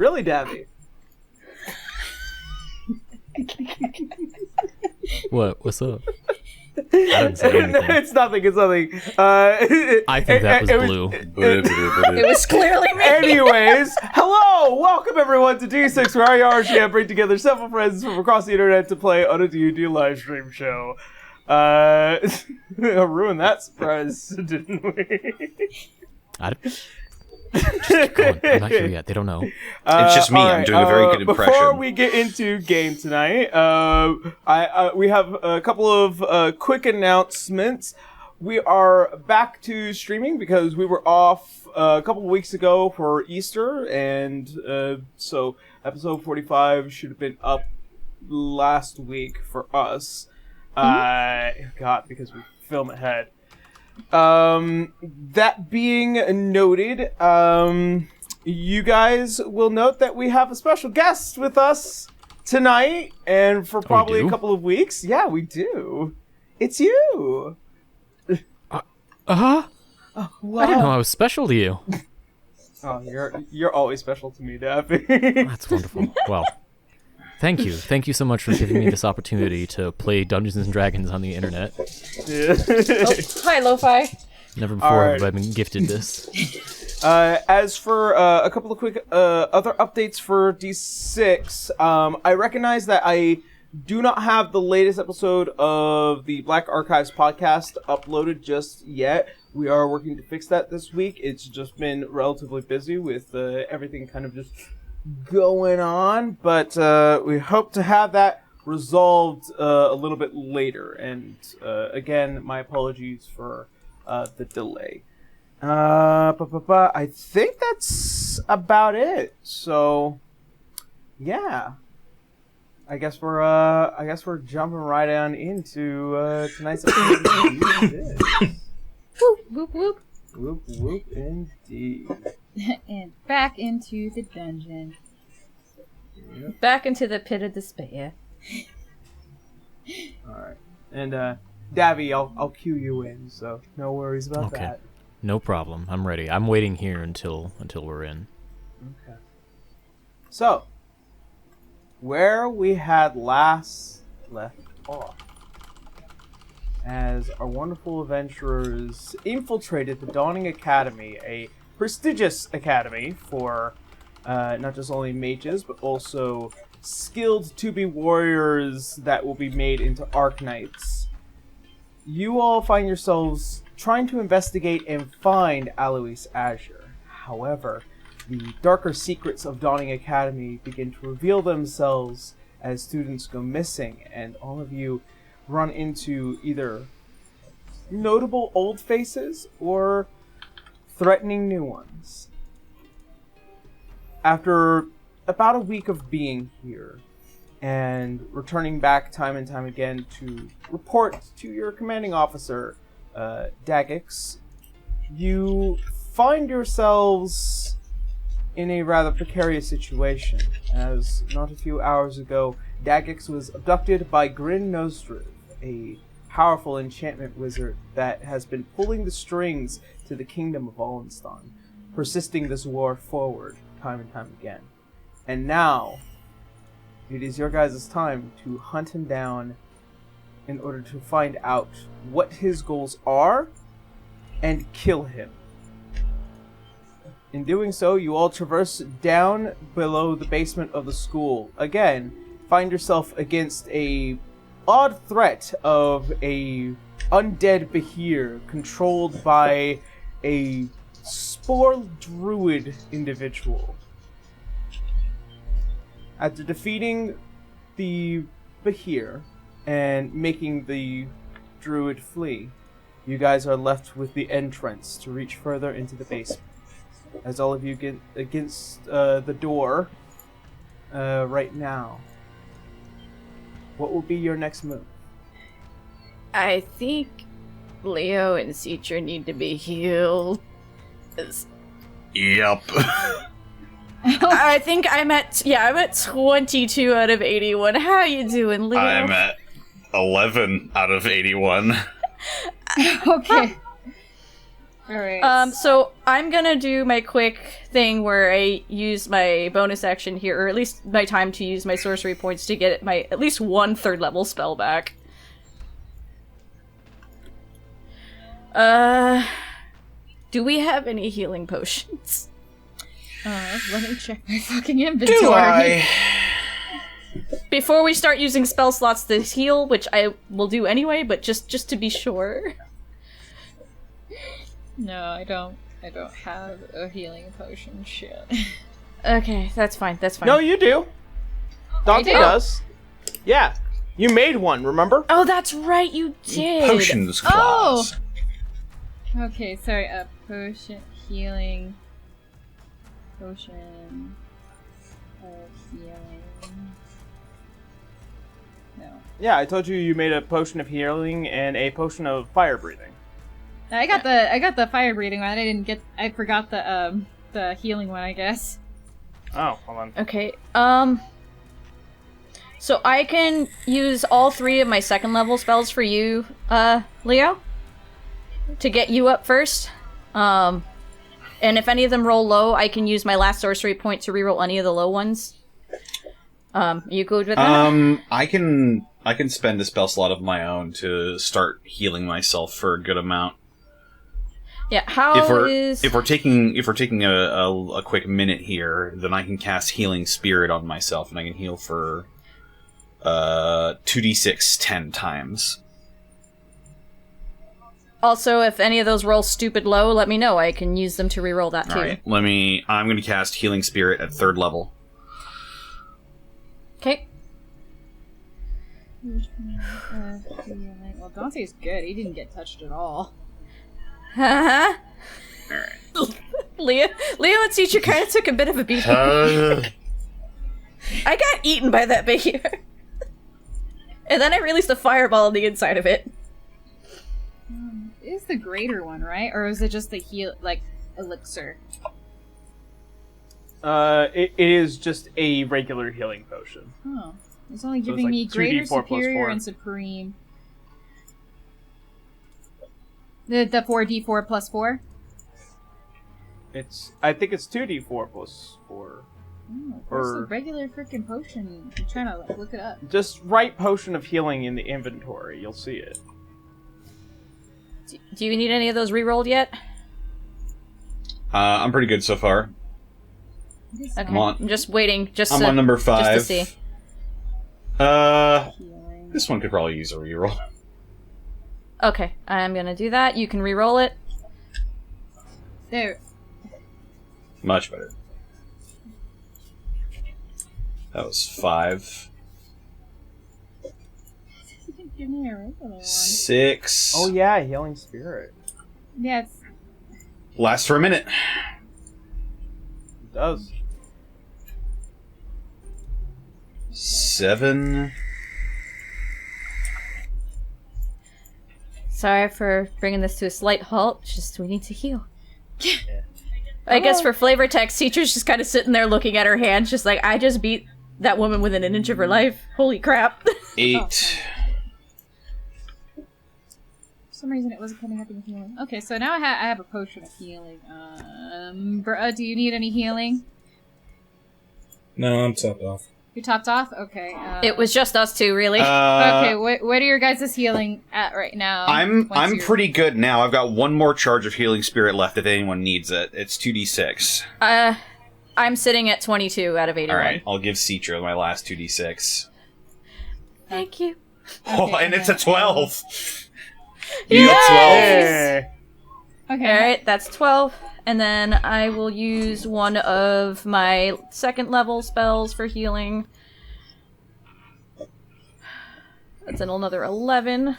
really, Davy? What? What's up? I didn't say anything. It's nothing. I think that was blue. It was clearly me. Anyways, hello! Welcome everyone to D6, where I, RGM, bring together several friends from across the internet to play on a D&D live stream show. Ruined that surprise, didn't we? Just keep going. I'm not here yet. They don't know. It's just me. I'm doing a very good impression. Before we get into game tonight, we have a couple of quick announcements. We are back to streaming because we were off a couple of weeks ago for Easter, and so episode 45 should have been up last week for us. Because we film ahead. That being noted, you guys will note that we have a special guest with us tonight, and for probably a couple of weeks. Yeah, we do. It's you. Wow. I didn't know I was special to you. Oh, you're always special to me, Daffy. That's wonderful. Well, thank you. Thank you so much for giving me this opportunity to play Dungeons and Dragons on the internet. Yeah. Hi, Lo-Fi. Never before have I been gifted this. As for a couple of quick other updates for D6, I recognize that I do not have the latest episode of the Black Archives podcast uploaded just yet. We are working to fix that this week. It's just been relatively busy with everything kind of just going on, but we hope to have that resolved a little bit later. And again, my apologies for the delay. I think that's about it. So, yeah, I guess we're jumping right on into tonight's episode. Whoop, whoop, whoop. Whoop, whoop, indeed. And back into the dungeon. Yep. Back into the pit of despair. Alright. And, Davy, I'll cue you in, so no worries about that. No problem. I'm ready. I'm waiting here until we're in. Okay. So, where we had last left off, as our wonderful adventurers infiltrated the Dawning Academy, a prestigious academy for not just only mages, but also skilled to-be warriors that will be made into Archknights. You all find yourselves trying to investigate and find Alois Azure. However, the darker secrets of Dawning Academy begin to reveal themselves as students go missing, and all of you run into either notable old faces or threatening new ones. After about a week of being here and returning back time and time again to report to your commanding officer, Dagix, you find yourselves in a rather precarious situation, as not a few hours ago, Dagix was abducted by Grin Nozdriv, a powerful enchantment wizard that has been pulling the strings to the kingdom of Allenstan, persisting this war forward time and time again. And now, it is your guys' time to hunt him down in order to find out what his goals are and kill him. In doing so, you all traverse down below the basement of the school. Again, find yourself against a odd threat of a undead Behir controlled by a spore druid individual. After defeating the Behir and making the druid flee, you guys are left with the entrance to reach further into the basement. As all of you get against the door right now, what will be your next move? I think Leo and Citra need to be healed. Yep. I think I'm at 22 out of 81. How you doing, Leo? I'm at 11 out of 81. Okay. Alright. So I'm gonna do my quick thing where I use my bonus action here, or at least my time to use my sorcery points to get my at least one 3rd level spell back. Do we have any healing potions? Let me check my fucking inventory. Do I? Before we start using spell slots to heal, which I will do anyway, but just to be sure. No, I don't have a healing potion. Shit. Okay, that's fine. That's fine. No, you do. Dante do? does. Yeah. You made one, remember? Oh, that's right, you did. Potions clause. Okay, sorry. Potion healing. Potion of healing. No. Yeah, I told you made a potion of healing and a potion of fire breathing. I got the fire breathing one. I forgot the healing one, I guess. Oh, hold on. Okay, so I can use all 3 of my 2nd level spells for you, Leo? To get you up first. And if any of them roll low, I can use my last sorcery point to reroll any of the low ones. You good with that? I can spend a spell slot of my own to start healing myself for a good amount. Yeah, If we're taking a quick minute here, then I can cast Healing Spirit on myself, and I can heal for 2d6 10 times. Also, if any of those roll stupid low, let me know. I can use them to reroll that too. Alright, I'm going to cast Healing Spirit at 3rd level. Okay. Well, Dante's good. He didn't get touched at all. Haha. Alright. Leo and Teacher kind of took a bit of a beating. I got eaten by that bear. And then I released a fireball on the inside of it. It is the greater one, right? Or is it just the elixir? It is just a regular healing potion. Oh. It's only So giving it's me like greater, 2d4 plus superior, 4. and supreme. The 4d4 plus 4? I think it's 2d4 plus 4. Oh, where's the regular freaking potion? I'm trying to look it up. Just write potion of healing in the inventory. You'll see it. Do you need any of those rerolled yet? I'm pretty good so far. Okay. I'm just waiting. I'm on number 5. Just to see. This one could probably use a reroll. Okay, I'm gonna do that. You can reroll it. There. Much better. That was 5. Give me a regular one. 6. Oh yeah, healing spirit. Yeah, it's... Lasts for a minute. It does. 7. Sorry for bringing this to a slight halt. Just we need to heal. I guess for flavor text, Teacher's just kind of sitting there looking at her hands, just like, I just beat that woman within an inch of her life. Holy crap. 8. For some reason it wasn't coming up in healing. Okay, so now I have a potion of healing. Do you need any healing? No, I'm topped off. You topped off? Okay. It was just us two, really. Okay, what are your guys' healing at right now? I'm pretty good now. I've got one more charge of Healing Spirit left if anyone needs it. It's 2d6. I'm sitting at 22 out of 81. Alright, I'll give Citra my last 2d6. Thank you. Oh, and it's a 12! You got 12! Yeah. Okay. Alright, that's 12. And then I will use one of my 2nd level spells for healing. That's another 11.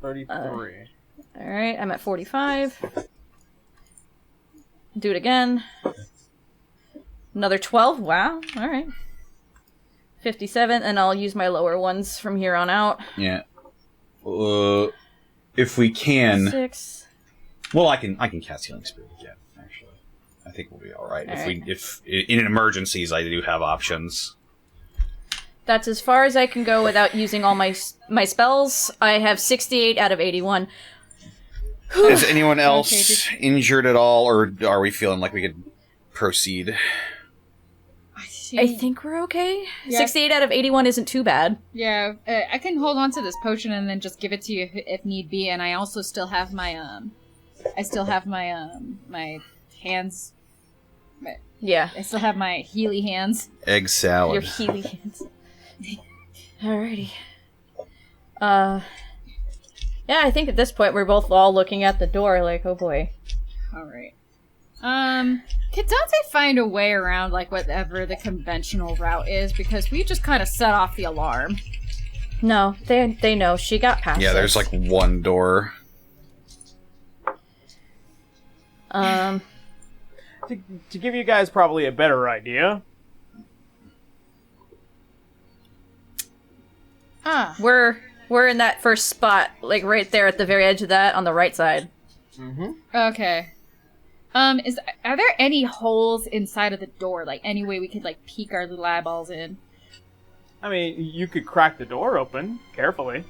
33. Alright, I'm at 45. Do it again. Another 12. Wow. Alright. 57, and I'll use my lower ones from here on out. Yeah. If we can... 6. Well, I can cast Healing Spirit again, actually. I think we'll be alright. If in emergencies I do have options. That's as far as I can go without using all my spells. I have 68 out of 81. Is anyone else injured at all, or are we feeling like we could proceed? I think we're okay. Yeah. 68 out of 81 isn't too bad. Yeah, I can hold on to this potion and then just give it to you if need be. And I also still have my my hands. Yeah. I still have my Healy hands. Egg salad. Your Healy hands. Alrighty. Yeah, I think at this point we're both all looking at the door like, oh boy. Alright. Can Dante find a way around, like, whatever the conventional route is? Because we just kind of set off the alarm. No, they know. She got past Yeah, there's us. like one door. To give you guys probably a better idea, We're in that first spot, like right there at the very edge of that on the right side. Okay. Are there any holes inside of the door? Like, any way we could, like, peek our little eyeballs in? I mean, you could crack the door open carefully.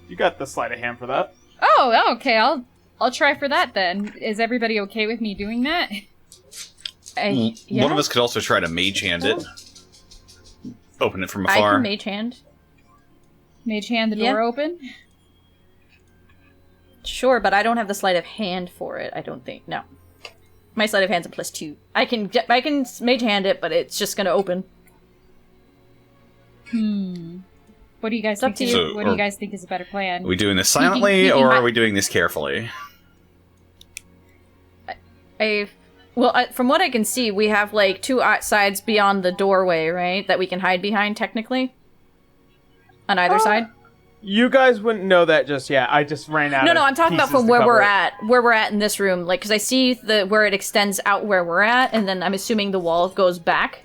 You got the sleight of hand for that. Oh, okay, I'll try for that then. Is everybody okay with me doing that? Yeah. One of us could also try to mage hand it. Open it from I afar. can mage hand. Mage hand the Yeah. door open? Sure, but I don't have the sleight of hand for it, I don't think. No. My sleight of hand's a +2. I can mage hand it, but it's just gonna open. What do you guys It's up think? to you. What do you guys think is a better plan? Are we doing this silently, you can or hi- are we doing this carefully? From what I can see, we have like two sides beyond the doorway, right? That we can hide behind, technically? On either side? You guys wouldn't know that just yet. I just ran out. No, of I'm talking about pieces from to where cover we're it. at. Where we're at in this room. Like, because I see where it extends out where we're at, and then I'm assuming the wall goes back.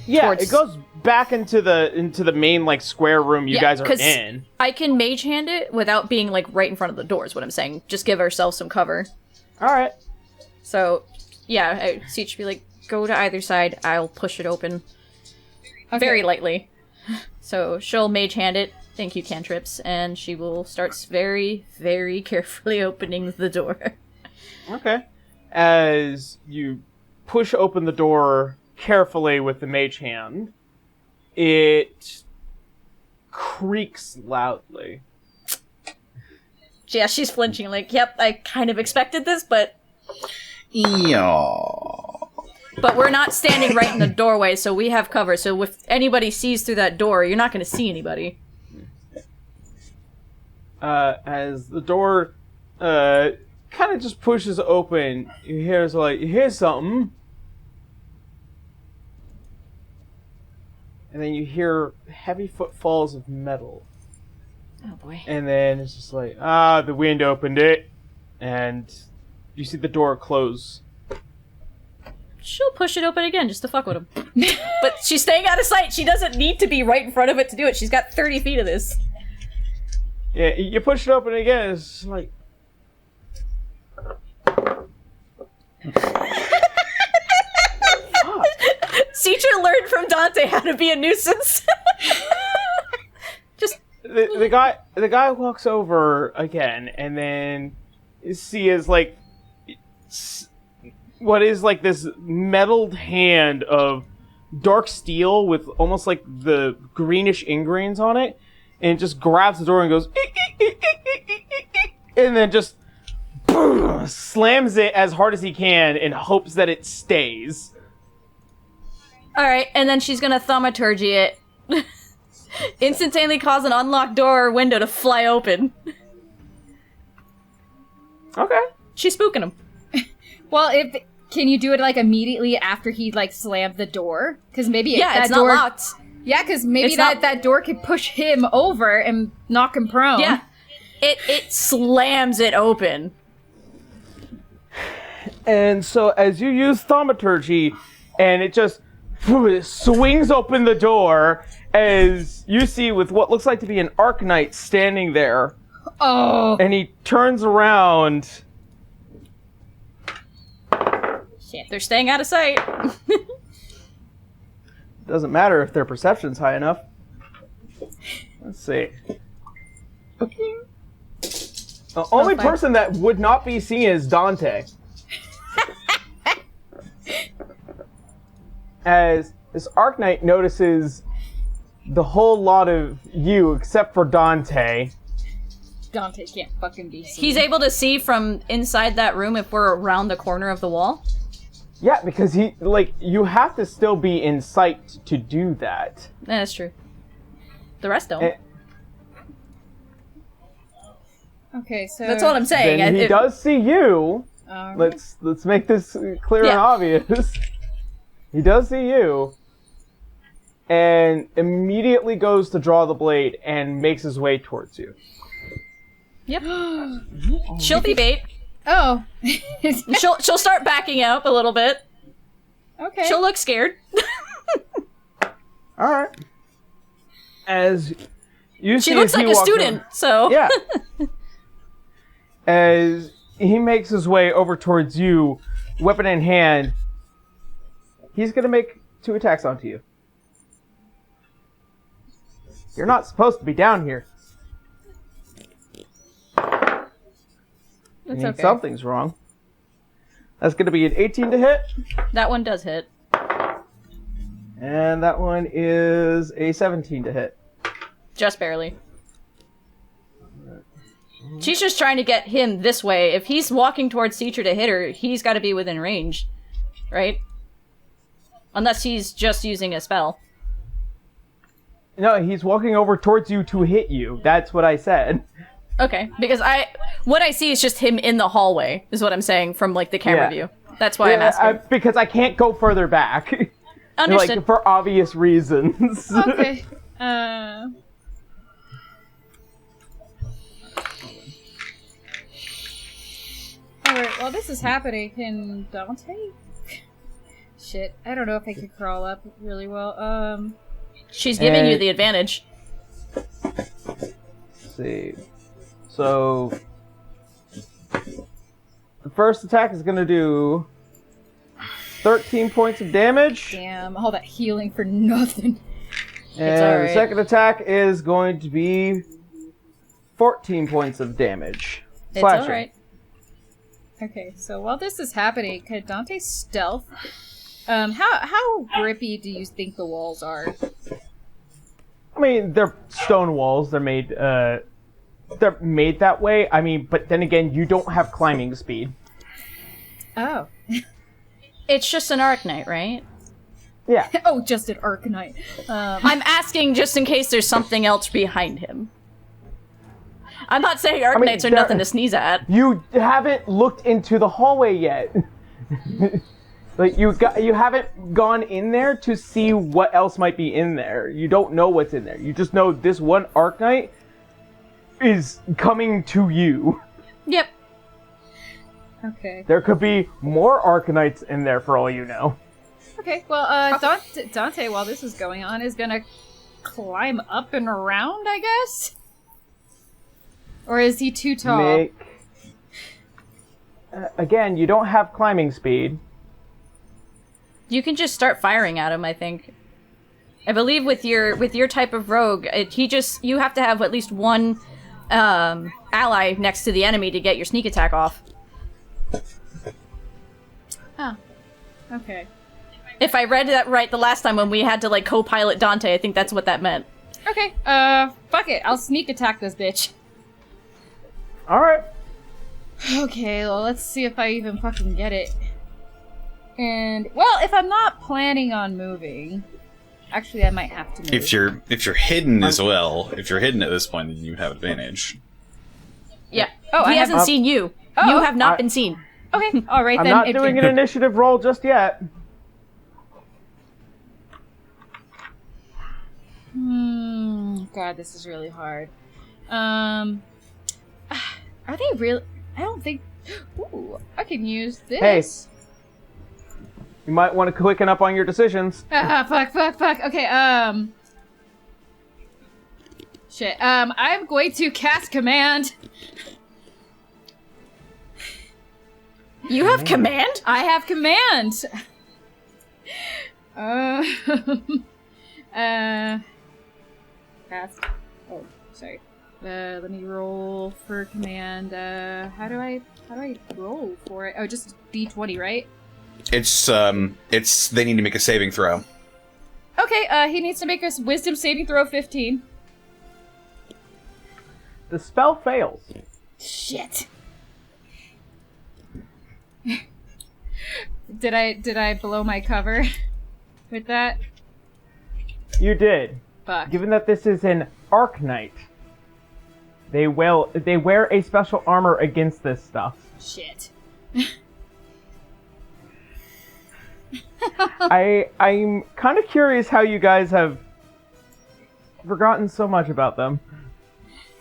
Yeah, towards- it goes back into the main like square room you Yeah, guys are 'cause in. I can mage hand it without being like right in front of the door is what I'm saying. Just give ourselves some cover. All right. So, yeah, she should be like, go to either side. I'll push it open very lightly. So she'll mage hand it. Thank you, cantrips, and she will start very, very carefully opening the door. Okay. As you push open the door carefully with the mage hand, it creaks loudly. Yeah, she's flinching. Like, yep, I kind of expected this, but we're not standing right in the doorway, so we have cover. So if anybody sees through that door, you're not going to see anybody. As the door kind of just pushes open, you hear something, and then you hear heavy footfalls of metal, Oh boy. and then it's just like, the wind opened it, and you see the door close. She'll push it open again just to fuck with him. But she's staying out of sight. She doesn't need to be right in front of it to do it. She's got 30 feet of this. Yeah, you push it open again, it's just like... Citra learned from Dante how to be a nuisance. Just The guy walks over again, and then you see is like what is like this metalled hand of dark steel with almost like the greenish ingrains on it, and just grabs the door and goes, "Eek, eek, eek, eek, eek, eek, eek, eek," and then just boom, slams it as hard as he can in hopes that it stays. all right, and then she's gonna thaumaturgy it. Instantaneously cause an unlocked door or window to fly open. Okay. She's spooking him. Well, can you do it like immediately after he like slammed the door? Because maybe Yeah, that it's door, not locked. Yeah, because maybe It's not- that door could push him over and knock him prone. Yeah, it slams it open. And so as you use thaumaturgy, and it just swings open the door, as you see with what looks like to be an Arcanite standing there, Oh. and he turns around. Shit, they're staying out of sight. Doesn't matter if their perception's high enough. Let's see. The only fine. person that would not be seen is Dante. As this Arknight notices the whole lot of you except for Dante. Dante can't fucking be seen. He's able to see from inside that room if we're around the corner of the wall. Yeah, because you have to still be in sight to do that. That's true. The rest don't. Okay, so That's all I'm saying. Then he does see you. Alright. Let's make this clear and Yeah. obvious. He does see you, and immediately goes to draw the blade and makes his way towards you. Yep. She'll be bait. Oh. She'll start backing up a little bit. Okay. She'll look scared. All right. As you see, She looks as he like a walks student, so Yeah. As he makes his way over towards you, weapon in hand, he's gonna make 2 attacks onto you. You're not supposed to be down here. That's I mean, okay. something's wrong. That's gonna be an 18 to hit, That one does hit. and that one is a 17 to hit. Just barely. She's just trying to get him this way. If he's walking towards Teacher to hit her, he's got to be within range. Right? Unless he's just using a spell. No, he's walking over towards you to hit you. That's what I said. Okay, because what I see is just him in the hallway, is what I'm saying from like the camera Yeah. view. That's why I'm asking. Because I can't go further back. Understood. Like, for obvious reasons. Okay. Alright, while this is happening, can Dante? Shit, I don't know if I could crawl up really well. She's giving you the advantage. Let's see. So, the first attack is going to do 13 points of damage. Damn, all that healing for nothing. And alright. the second attack is going to be 14 points of damage. It's Slashing. alright. Okay, so while this is happening, could Dante stealth? How grippy do you think the walls are? I mean, they're stone walls. They're made that way. I mean, but then again, you don't have climbing speed. Oh. It's just an Arknight, right? Yeah. Oh, just an Arcanite. I'm asking just in case there's something else behind him. I'm not saying Arknights are there- nothing to sneeze at. You haven't looked into the hallway yet. Like you haven't gone in there to see what else might be in there. You don't know what's in there. You just know this one Arknight is coming to you. Yep. Okay. There could be more Arknights in there for all you know. Okay, well, Dante, while this is going on, is gonna climb up and around, I guess? Or is he too tall? Again, you don't have climbing speed. You can just start firing at him, I think. I believe with your type of rogue, you have to have at least one ally next to the enemy to get your sneak attack off. Oh. Okay. If I read that right the last time when we had to like co-pilot Dante, I think that's what that meant. Okay, fuck it. I'll sneak attack this bitch. Alright. Okay, well, let's see if I even fucking get it. And, well, if I'm not planning on moving, actually, I might have to move. If you're hidden as well, if you're hidden at this point, then you have advantage. Yeah. Oh, I he have- hasn't seen you. Oh, You have not I- been seen. Okay, alright I'm then. not doing an initiative roll just yet. God, this is really hard. Are they real? I don't think. Ooh, I can use this. Hey. You might want to quicken up on your decisions. Fuck. Okay, shit. I'm going to cast command. You have command? I have command. Cast. Oh, sorry. Let me roll for command. How do I roll for it? Oh, just D20, right? It's they need to make a saving throw. Okay, he needs to make a wisdom saving throw of 15. The spell fails. Shit. Did I blow my cover with that? You did. Fuck. Given that this is an Arc Knight, they wear a special armor against this stuff. Shit. I'm kind of curious how you guys have forgotten so much about them.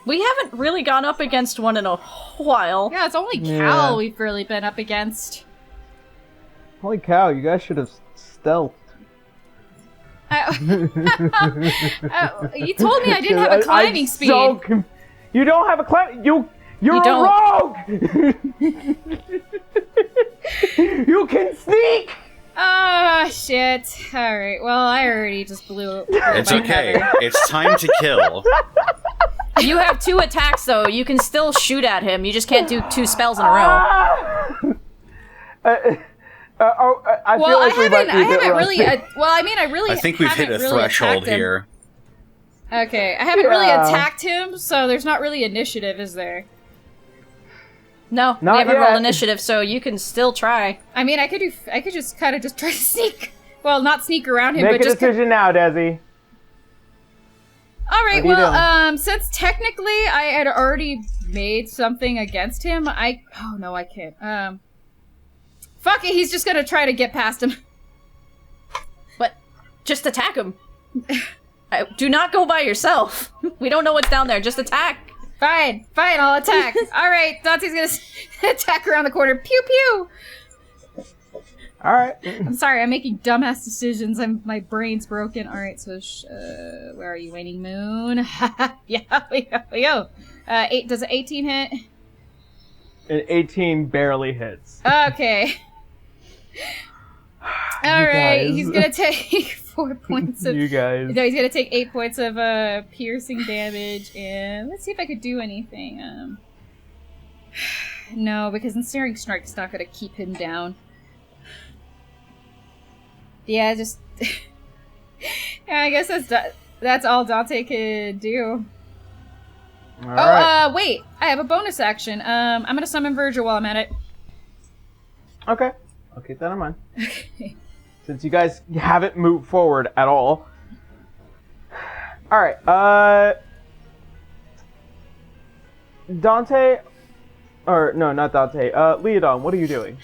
We haven't really gone up against one in a while. Yeah, it's only Cal Yeah. we've really been up against. Holy cow, you guys should have stealthed. You told me I didn't have a climbing speed. You don't have a climb. You're You a don't. rogue. You can sneak. Ah, shit. Alright, well, I already just blew It's my okay. cover. It's time to kill. You have 2 attacks, though. You can still shoot at him. You just can't do 2 spells in a row. I Well, feel like we might be I a bit haven't rusty. really. I really. I think we've hit a haven't really threshold attacked him. here. Okay, I haven't really Yeah. attacked him, so there's not really initiative, is there? No, Not we haven't yet. rolled initiative, so you can still try. I mean, I could just kind of just try to sneak. Well, not sneak around him, Make but a just. decision now, Desi. All right. What are you Well, doing? since technically I had already made something against him, Oh no, I can't. Fuck it. He's just gonna try to get past him. But just attack him. Do not go by yourself. We don't know what's down there. Just attack. Fine, I'll attack. All right, Dante's gonna attack around the corner. Pew pew. All right. I'm sorry, I'm making dumbass decisions. My brain's broken. All right, so where are you, waning moon? Yeah, yo. 8. Does an 18 hit? An 18 barely hits. Okay. All right, guys. he's gonna take 4 points of. You guys. No, he's gonna take 8 points of piercing damage, and let's see if I could do anything. No, because ensnaring strike's not gonna keep him down. Yeah, just. Yeah, I guess that's all Dante could do. All right. Wait, I have a bonus action. I'm gonna summon Virgil while I'm at it. Okay. I'll keep that in mind. Since you guys haven't moved forward at all. Alright, Dante... Or, no, not Dante. Leodon, what are you doing?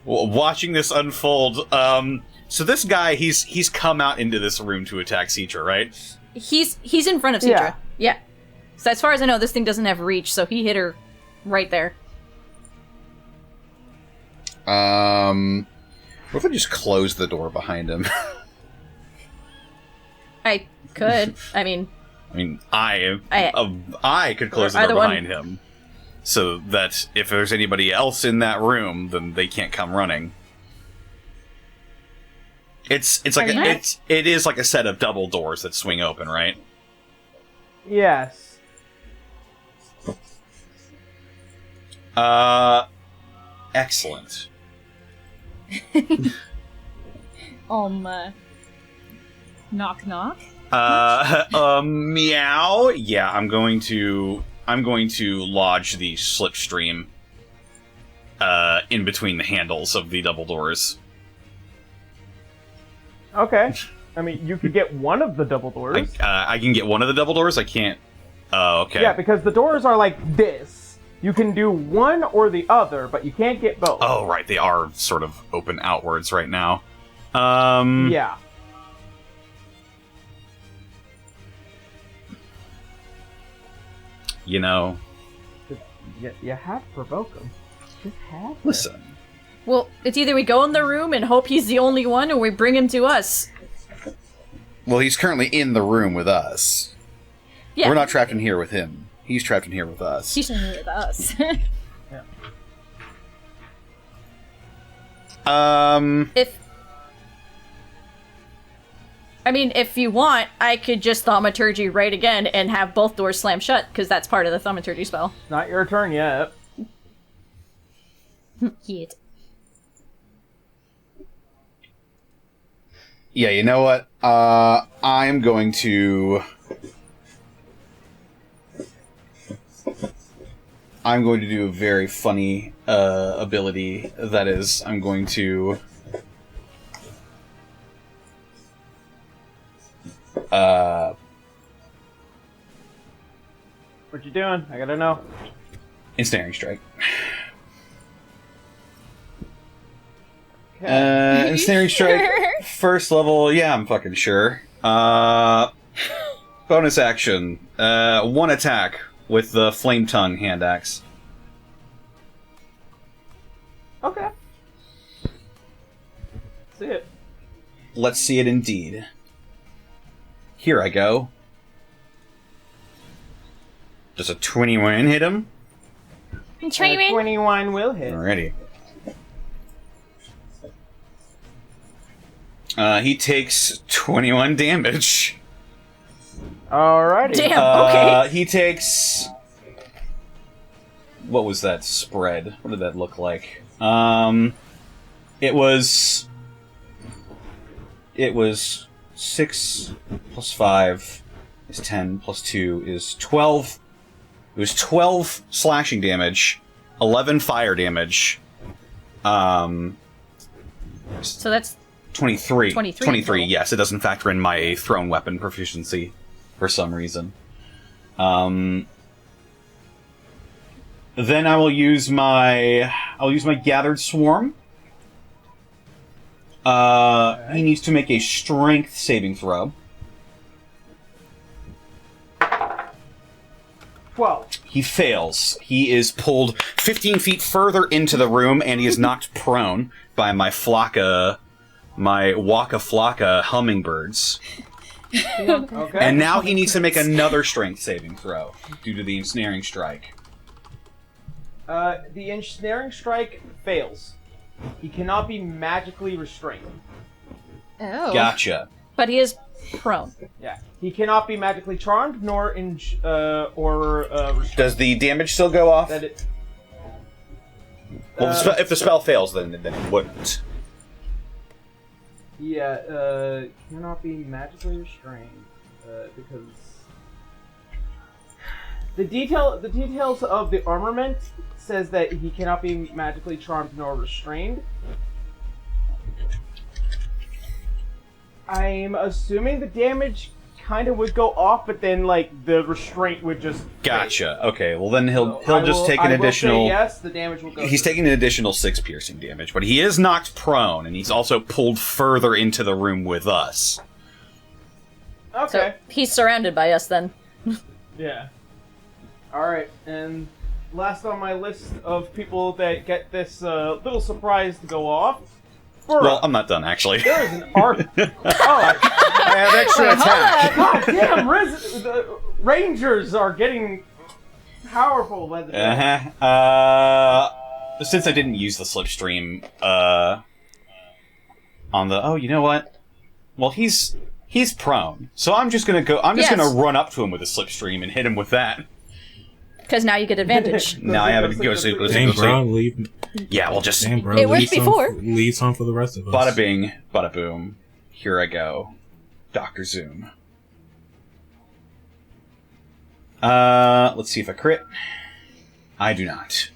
Watching this unfold, so this guy, he's come out into this room to attack Citra, right? He's in front of Citra. Yeah. So as far as I know, this thing doesn't have reach, so he hit her right there. What if I just close the door behind him? I could. I mean, I could close the Either door one. behind him, so that if there's anybody else in that room, then they can't come running. It's like it is like a set of double doors that swing open, right? Yes. Excellent. Knock knock. Meow. Yeah, I'm going to lodge the slipstream in between the handles of the double doors. Okay. I mean, you could get one of the double doors. I can get one of the double doors. I can't. Oh, okay. Yeah, because the doors are like this. You can do one or the other, but you can't get both. Oh, right. They are sort of open outwards right now. Yeah. You know. You have to provoke him. Just have to. Listen. well, it's either we go in the room and hope he's the only one, or we bring him to us. Well, he's currently in the room with us. Yeah. We're not trapped in here with him. He's trapped in here with us. He's With us. if I mean, if you want, I could just thaumaturgy right again and have both doors slam shut, because that's part of the thaumaturgy spell. Not your turn yet. Yet. Yeah, you know what? I'm going to do a very funny ability. That is, I'm going to What you doing? I gotta know. Ensnaring Strike. Okay. Ensnaring Strike, first level, yeah, I'm fucking sure. Bonus action, one attack with the Flame Tongue hand axe. Okay. See it. Let's see it indeed. Here I go. Does a 21 hit him? 21 will hit. Alrighty. He takes 21 damage. Alrighty. Damn, okay. He takes... What was that spread? What did that look like? It was 6 plus 5 is 10 plus 2 is 12. It was 12 slashing damage, 11 fire damage. So that's 23. 23, yes. It doesn't factor in my thrown weapon proficiency for some reason. Then I will use my Gathered Swarm. He needs to make a strength saving throw. 12. He fails. He is pulled 15 feet further into the room, and he is knocked prone by my Waka Flocka hummingbirds. Okay. And now he needs to make another strength saving throw due to the ensnaring strike. The ensnaring strike fails. He cannot be magically restrained. Oh. Gotcha. but he is prone. Yeah. He cannot be magically charmed nor restrained. Does the damage still go off? That it, Well, if the spell fails, then it wouldn't. Yeah, cannot be magically restrained because the details of the armament says that he cannot be magically charmed nor restrained. I'm assuming the damage kind of would go off, but then like the restraint would just Gotcha. fade. Okay. Well, then he'll So just take an I will additional. say yes, the damage will go. He's through. taking an additional 6 piercing damage, but he is knocked prone, and he's also pulled further into the room with us. Okay. So he's surrounded by us then. Yeah. Alright, and last on my list of people that get this little surprise to go off. Burra. Well, I'm not done, actually. There is an arc. I have extra attack. God damn, the Rangers are getting powerful by the day. Since I didn't use the slipstream, on the... Oh, you know what? Well, he's prone. So I'm just gonna go... I'm just gonna run up to him with a slipstream and hit him with that. Because now you get advantage. Now I have it. Go sleep. Dang, bro, leave. Yeah, we'll just... Dang, bro, It worked leave some- before. Leave some for the rest of us. Bada bing, bada boom. Here I go. Dr. Zoom. Let's see if I crit. I do not.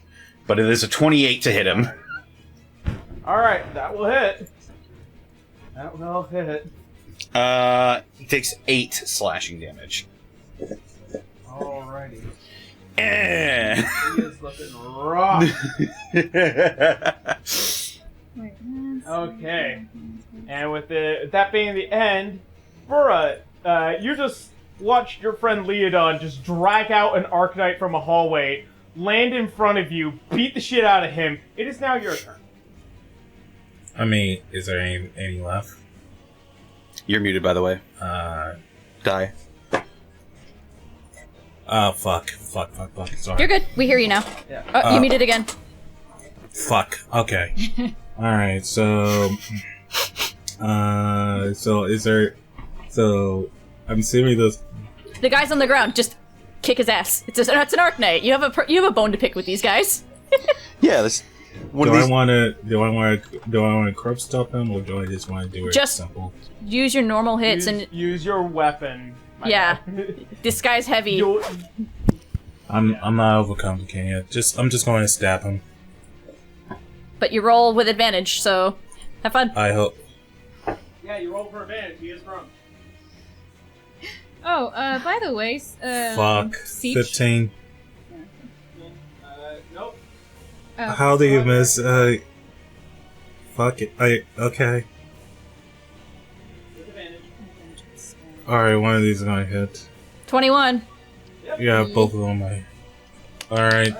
But it is a 28 to hit him. Alright, that will hit. That will hit. He takes 8 slashing damage. Alrighty. Eh. He is looking rough. Wait, Okay. And with that being the end, Burra, you just watched your friend Leodon just drag out an Arcanite from a hallway, land in front of you, beat the shit out of him. It is now your turn. I mean, is there any left? You're muted, by the way. Die. Oh, fuck. Sorry. You're good. We hear you now. Yeah. Oh, you muted again. Fuck. Okay. Alright, so... so is there... So, I'm assuming those. The guys on the ground, just kick his ass. It's an Arknight. You have a bone to pick with these guys. Yeah, this. Do I want to corrupt stop him, or do I just want to do it Just simple? use your normal hits and use your weapon. yeah. This guy's heavy. I'm not overcomplicating it. I'm just going to stab him. But you roll with advantage, so have fun. I hope. Yeah, you roll for advantage. He is prone. Oh, by the way, Fuck. Siege? 15. Nope. How do you miss? Fuck it. Okay. With advantage. Alright, one of these is gonna hit. 21. Yeah, both of them might. Alright.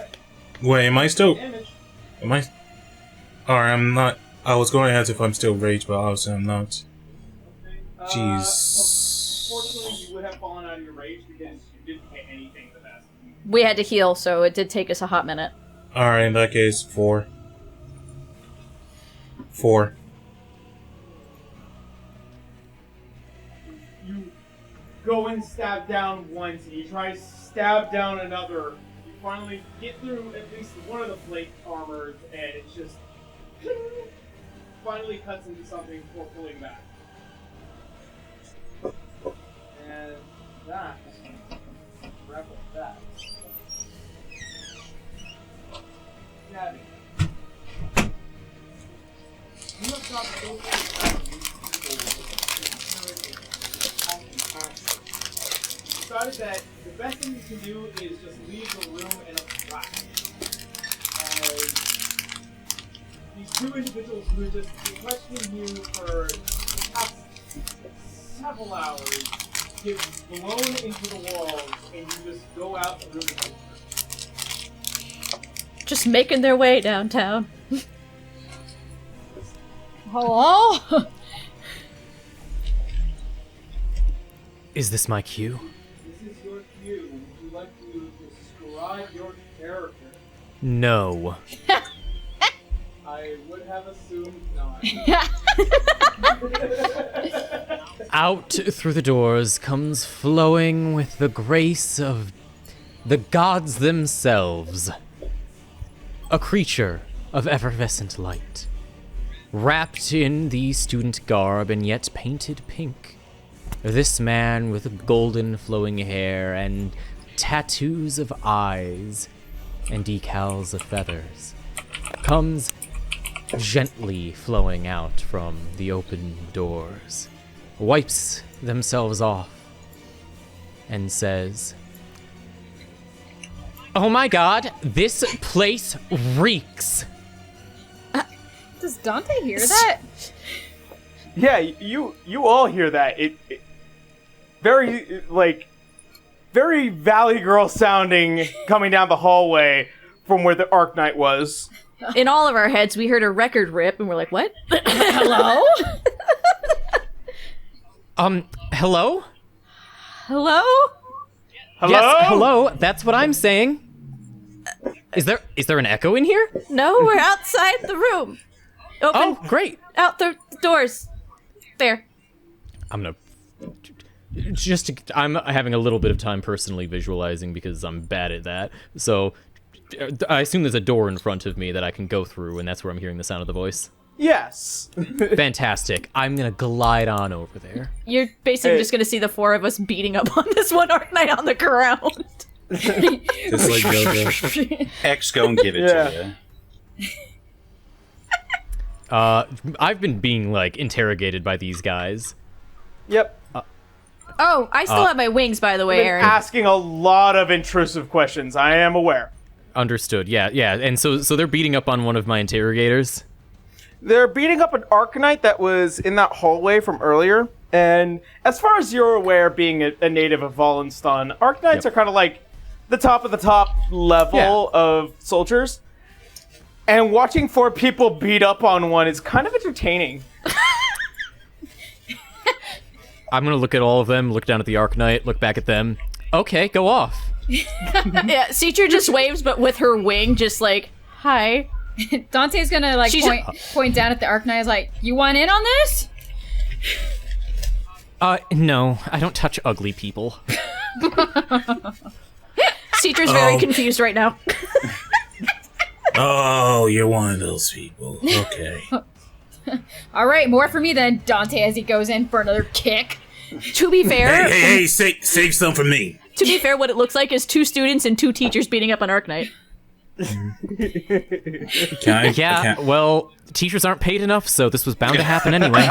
Wait, am I still. Damage. Am I. Alright, I'm not. I was going to ask if I'm still raged, but obviously I'm not. Jeez. Unfortunately, you would have fallen out of your rage because you didn't hit anything the best. We had to heal, so it did take us a hot minute. Alright, in that case, 4. 4. You go and stab down once, and you try to stab down another. You finally get through at least one of the plate armors, and it's just finally cuts into something before pulling back. And that wrap up that. Stabbing. You have got so decided that the best thing you can do is just leave the room in a flash. These two individuals who have just been questioning you for the past several hours get blown into the walls, and you just go out through the door. Just making their way downtown. Hello? Is this my cue? This is your cue. Would you like to describe your character? No. I would have assumed not. Out through the doors comes flowing with the grace of the gods themselves. A creature of effervescent light, wrapped in the student garb and yet painted pink. This man with golden flowing hair and tattoos of eyes and decals of feathers comes gently flowing out from the open doors, wipes themselves off, and says, "Oh my god, this place reeks." Does Dante hear that? Yeah, you all hear that. It very very Valley Girl sounding coming down the hallway from where the Arknight was. In all of our heads, we heard a record rip, and we're like, what? Hello? Hello? Hello? Hello? Yes, hello, that's what I'm saying. Is there an echo in here? No, we're outside the room. Open Oh, great. out the doors. There. I'm gonna I'm having a little bit of time personally visualizing because I'm bad at that. So I assume there's a door in front of me that I can go through, and that's where I'm hearing the sound of the voice. Yes. Fantastic. I'm gonna glide on over there. You're basically just gonna see the four of us beating up on this one Arknight on the ground. Just like Go-Go. X go and give it to you. I've been being, interrogated by these guys. Yep. Oh, I still have my wings, by the way, Been Aaron. asking a lot of intrusive questions. I am aware. Understood, yeah. And so they're beating up on one of my interrogators? They're beating up an Arknight that was in that hallway from earlier. And as far as you're aware, being a native of Wallenstein, Arknights are kind of like the top of the top level of soldiers. And watching four people beat up on one is kind of entertaining. I'm gonna look at all of them, look down at the Arknight, look back at them. Okay, go off. Yeah, Seacher just waves, but with her wing, just like, hi. Dante's gonna She's point down at the Arknight, like, you want in on this? No, I don't touch ugly people. Citra's very confused right now. Oh, you're one of those people. Okay. All right, more for me then, Dante, as he goes in for another kick. To be fair, Hey, save some for me. to be fair, what it looks like is 2 students and 2 teachers beating up an Arknight. Yeah, well, teachers aren't paid enough, so this was bound to happen anyway.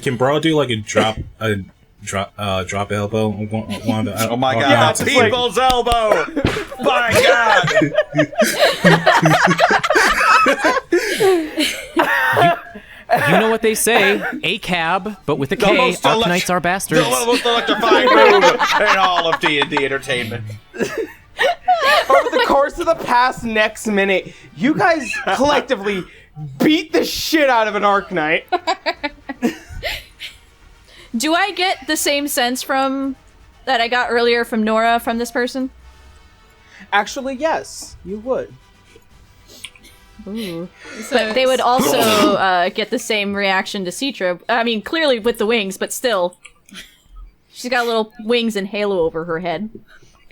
Can Brawl do like a drop elbow? Oh my god, people's elbow! My god! You know what they say, a cab, but with a K, Arknights are bastards. The most electrifying move in all of D&D entertainment. Over the course of the past next minute, you guys collectively beat the shit out of an Arknight. Do I get the same sense from that I got earlier from Nora from this person? Actually, yes, you would. Ooh. But they would also get the same reaction to Citra. I mean, clearly with the wings, but still. She's got little wings and halo over her head.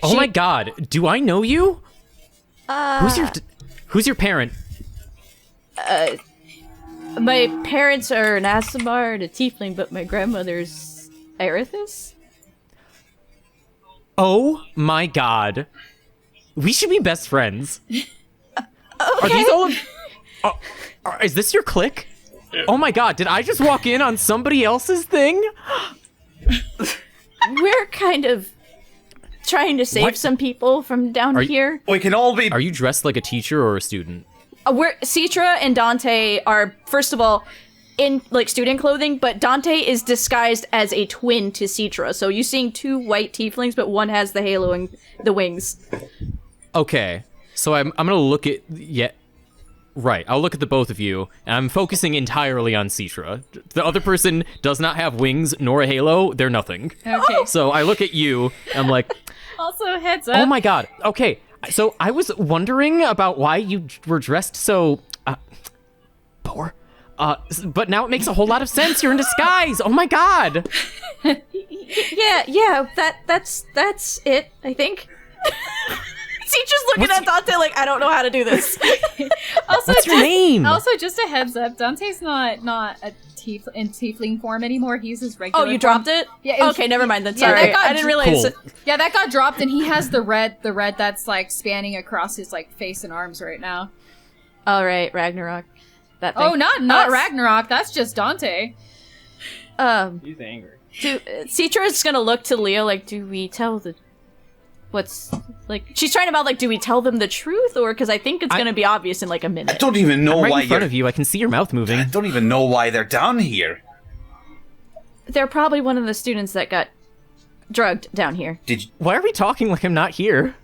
Oh my god, do I know you? Who's your parent? My parents are an Aasimar and a Tiefling, but my grandmother's Erithus? Oh my god. We should be best friends. Are these all is this your clique? Oh my god, did I just walk in on somebody else's thing? We're kind of trying to save some people from down here. We can all be... Are you dressed like a teacher or a student? Citra and Dante are, first of all, in like student clothing, but Dante is disguised as a twin to Citra. So you're seeing 2 white tieflings, but one has the halo and the wings. Okay, so I'm gonna look at right. I'll look at the both of you, and I'm focusing entirely on Citra. The other person does not have wings nor a halo; they're nothing. Okay. So I look at you, and I'm like, Also, heads up. oh my god. Okay, so I was wondering about why you were dressed so poor. But now it makes a whole lot of sense. You're in disguise. Oh my god. Yeah, that's it, I think. Citra's looking at Dante like, I don't know how to do this. Also, What's your name? Also, just a heads up, Dante's not a tiefling form anymore. He's his regular. Oh, you form. dropped it? Yeah. It was, Okay, never mind then. Yeah, Sorry, that got I didn't realize. Cool. Yeah, that got dropped, and he has the red that's like spanning across his like face and arms right now. All right, Ragnarok. That thing. Oh, not Ragnarok. That's just Dante. He's angry. Citra's gonna look to Leo like, do we tell the... What's... Like, she's trying about, like, do we tell them the truth? Or, because I think it's gonna be obvious in, like, a minute. I don't even know Right why in front you're... of you. I can see your mouth moving. I don't even know why they're down here. They're probably one of the students that got drugged down here. Did you... Why are we talking like I'm not here?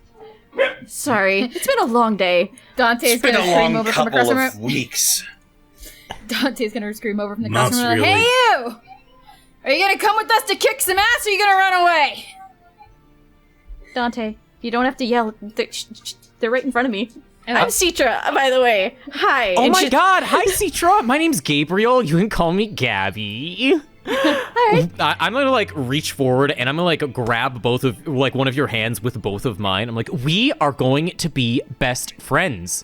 Sorry. It's been a long day. Dante's It's been gonna a scream long over from couple across the of room. weeks. Dante's gonna scream over from the Not classroom. really. Hey, you! Are you gonna come with us to kick some ass, or are you gonna run away? Dante, you don't have to yell. They're right in front of me. I'm Citra, by the way. Hi. Oh And my god, hi Citra! My name's Gabriel, you can call me Gabby. Alright. I'm gonna like reach forward and I'm gonna like grab both of like one of your hands with both of mine. I'm like, we are going to be best friends.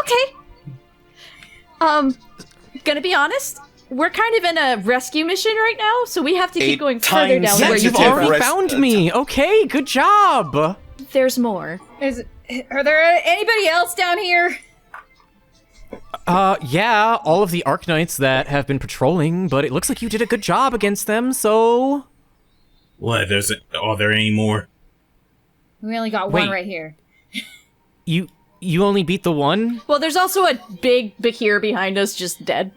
Okay. Gonna be honest, we're kind of in a rescue mission right now, so we have to keep going further down times where Yes, you you've sensitive are. already rest- found me. Okay, good job. There's more. Are there anybody else down here? Yeah, all of the Arknights that have been patrolling, but it looks like you did a good job against them, so... What? Are there any more? We only got Wait. one right here. You only beat the one? Well, there's also a big Bakir behind us just dead.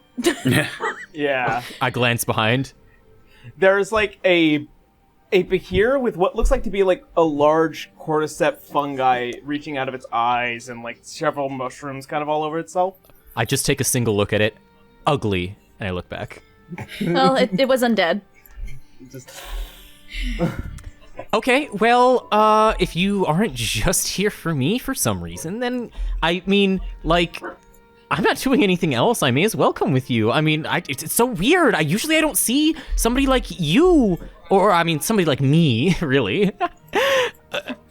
Yeah. I glance behind. There's like a Bahir with what looks like to be like a large cordyceps fungi reaching out of its eyes and like several mushrooms kind of all over itself. I just take a single look at it. Ugly. And I look back. Well, it was undead. Just Okay, well, if you aren't just here for me for some reason, then, I mean, like, I'm not doing anything else. I may as well come with you. I mean, it's so weird. I don't see somebody like you, or I mean, somebody like me, really.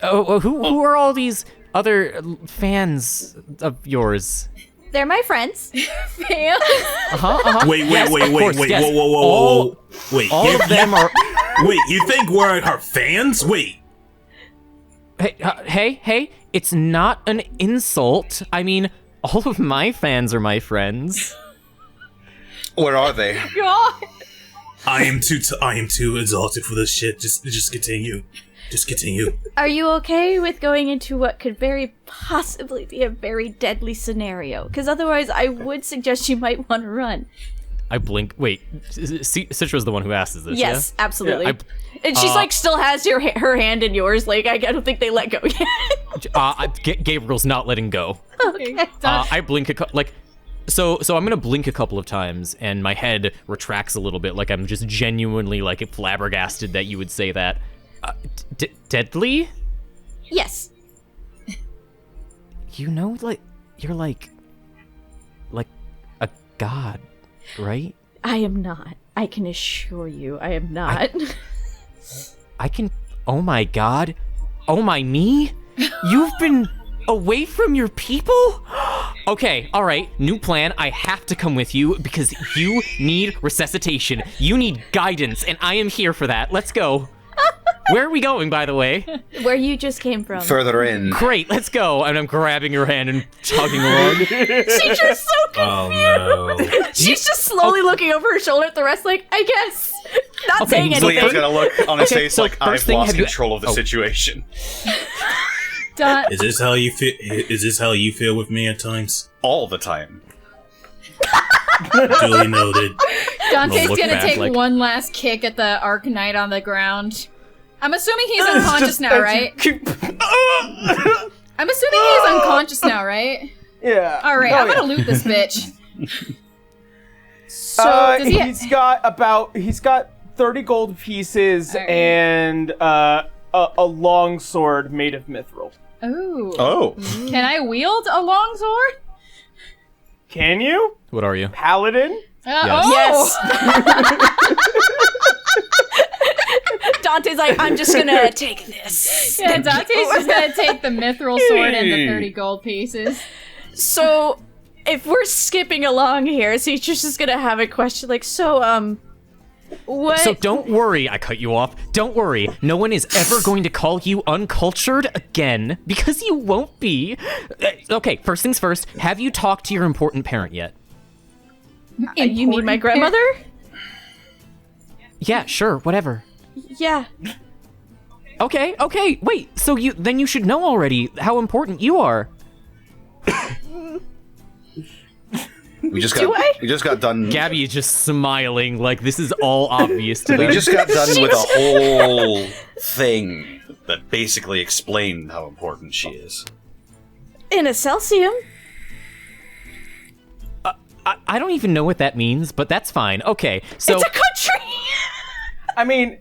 Who are all these other fans of yours? They're my friends. Fail. Wait, Yes, of course, wait, yes. whoa. Wait, All of them are. wait, you think we're her fans? Wait. Hey, it's not an insult. I mean, all of my fans are my friends. Where are they? God. I am too exhausted for this shit. Just continue. Just continue. Are you okay with going into what could very possibly be a very deadly scenario? Because otherwise, I would suggest you might want to run. I blink. Wait, Citra's the one who asks this, Yes, yeah? absolutely. Yeah, And she's like still has her hand in yours. Like I don't think they let go yet. Gabriel's not letting go. Okay. I blink so I'm gonna blink a couple of times, and my head retracts a little bit, like I'm just genuinely like flabbergasted that you would say that. Deadly? Yes. You know, like you're like a god, right? I am not. I can assure you, I am not. I can. Oh my god. Oh my me. You've been away from your people? Okay, all right. New plan. I have to come with you because you need resuscitation. You need guidance, and I am here for that. Let's go. Where are we going, by the way? Where you just came from. Further in. Great, let's go. And I'm grabbing your hand and tugging along. She's just so confused. Oh no. She's just slowly looking over her shoulder at the rest, like, I guess. Not saying anything. Leo's gonna look on his face so like, first I've thing, lost have you- control of the Oh. situation. Is this how you feel? Is this how you feel with me at times? All the time. Duly noted. Dante's look gonna back take like- one last kick at the Arc Knight on the ground. I'm assuming he's unconscious now, right? I'm assuming he's unconscious now, right? Yeah. All right, Oh, I'm yeah. gonna loot this bitch. So, does he- He's got 30 gold pieces Alright. and a long sword made of mithril. Ooh. Oh. Can I wield a longsword? Can you? What are you? Paladin? Yes. Oh. Dante's like, I'm just gonna take this. Yeah, Dante's just gonna take the mithril sword and the 30 gold pieces. So, if we're skipping along here, Cetra's just gonna have a question like, what? So don't worry, I cut you off. Don't worry, no one is ever going to call you uncultured again, because you won't be. Okay, first things first, have you talked to your important parent yet? You mean my grandmother? Yeah, sure, whatever. Yeah. Okay, wait, so you should know already how important you are. We just Do I? got done. Gabby is just smiling like this is all obvious to We them. just got done with a whole thing that basically explained how important she is. In a Celsium. I don't even know what that means, but that's fine. Okay, so It's a country! I mean,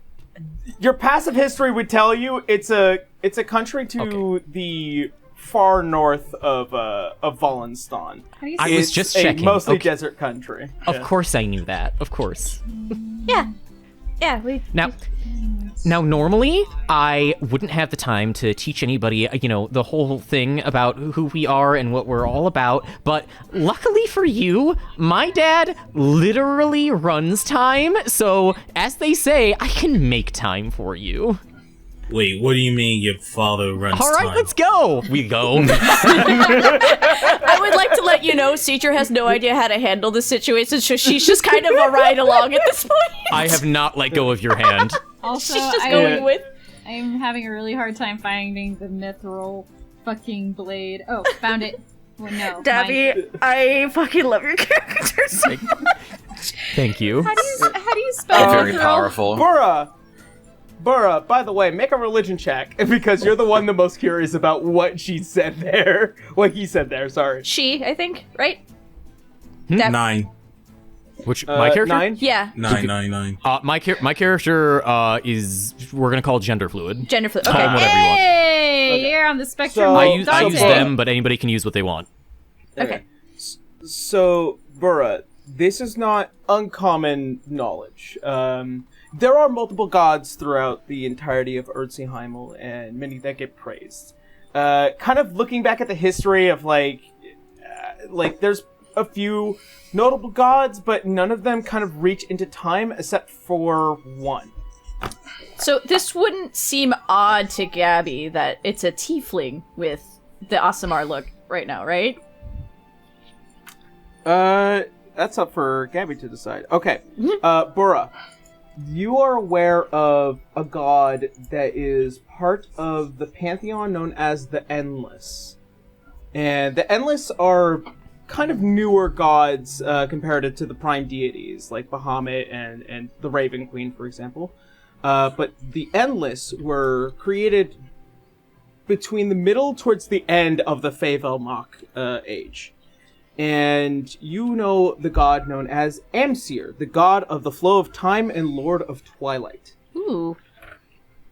your passive history would tell you it's a country to the far north of Wallenstein. How do you I say was It's just a checking. mostly Okay. desert country. Of Yeah. course I knew that. Of course. Yeah. Yeah, we... Now, normally, I wouldn't have the time to teach anybody, the whole thing about who we are and what we're all about, but luckily for you, my dad literally runs time, so, as they say, I can make time for you. Wait, what do you mean your father runs All right, time? let's go! We go. I would like to let you know, Cetra has no idea how to handle the situation, so she's just kind of a ride along at this point. I have not let go of your hand. Also, She's just I, going with... I'm having a really hard time finding the mithril fucking blade. Oh, found it. Well, no. Dabby, I fucking love your characters. Thank you. How do you spell Very mithril? powerful. Burra, by the way, make a religion check because you're the one the most curious about what she said there. What he said there, sorry. She, I think, right? 9. Which, my character? 9? Yeah. 9. My character is, we're gonna call gender fluid. Gender fluid. Call Okay. them whatever you want. Hey, you're on the spectrum. So- of I use Dante. them, but anybody can use what they want. Okay. So, Burra, this is not uncommon knowledge. There are multiple gods throughout the entirety of Urtzi-Heimel, and many that get praised. Kind of looking back at the history of, like, there's a few notable gods, but none of them kind of reach into time except for one. So this wouldn't seem odd to Gabby that it's a tiefling with the Aasimar look right now, right? That's up for Gabby to decide. Okay, Burra, you are aware of a god that is part of the pantheon known as the Endless. And the Endless are kind of newer gods comparative to the prime deities, like Bahamut and the Raven Queen, for example. But the Endless were created between the middle towards the end of the Feyvelmach age. And you know the god known as Amsir, the god of the flow of time and lord of twilight. Ooh.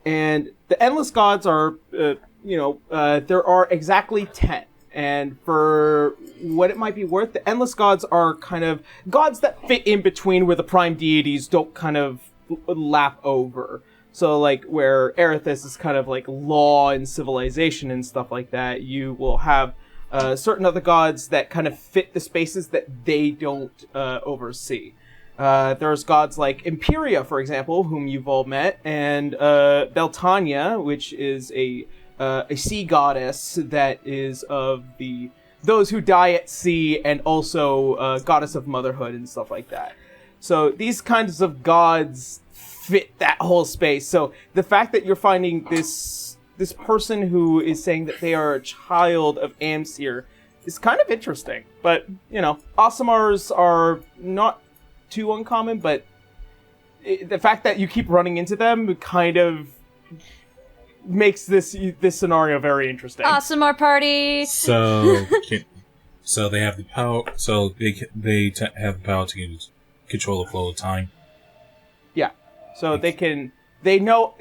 And the Endless gods are, there are exactly 10. And for what it might be worth, the Endless gods are kind of gods that fit in between where the prime deities don't kind of lap over. So, like, where Erithus is kind of like law and civilization and stuff like that, you will have certain other gods that kind of fit the spaces that they don't oversee. There's gods like Imperia, for example, whom you've all met, and Beltania, which is a sea goddess that is of those who die at sea, and also goddess of motherhood and stuff like that. So these kinds of gods fit that whole space. So the fact that you're finding this person who is saying that they are a child of Amsir is kind of interesting. But, Aasimars are not too uncommon, but the fact that you keep running into them kind of makes this scenario very interesting. Aasimar party! So they have the power. So they have the power to control the flow of time. Yeah. So they know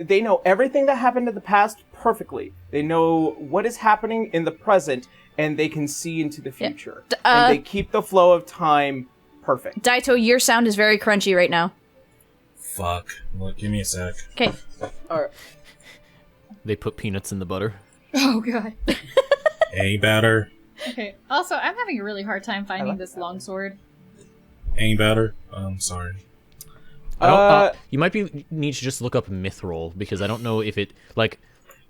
everything that happened in the past perfectly. They know what is happening in the present, and they can see into the future. And they keep the flow of time perfect. Daito, your sound is very crunchy right now. Fuck. Look, give me a sec. Okay. Alright. They put peanuts in the butter. Oh god. Any better? Okay. Also, I'm having a really hard time finding this longsword. Any better? I'm sorry. You might need to just look up Mithril, because I don't know if it, like,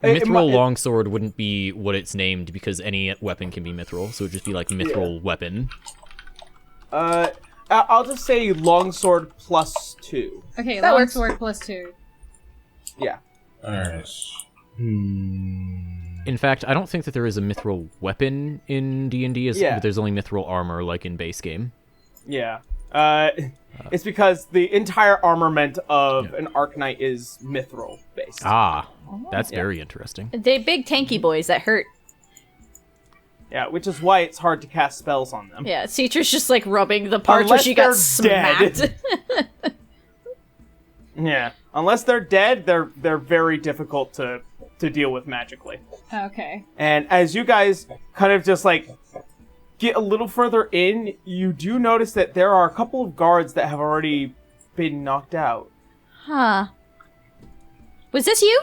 It Mithril Longsword wouldn't be what it's named, because any weapon can be Mithril, so it would just be like Mithril Weapon. I'll just say longsword +2. Okay, That works. longsword +2. Yeah. Alright. In fact, I don't think that there is a Mithril Weapon in D&D, but there's only Mithril Armor, like in base game. Yeah. It's because the entire armament of an Arcanite is mithril based. Ah, that's very interesting. They big tanky boys that hurt. Yeah, which is why it's hard to cast spells on them. Yeah, Citra's just like rubbing the parts where Unless she got they're smacked. Yeah, unless they're dead, they're very difficult to deal with magically. Okay. And as you guys kind of just like get a little further in, you do notice that there are a couple of guards that have already been knocked out. Huh. Was this you?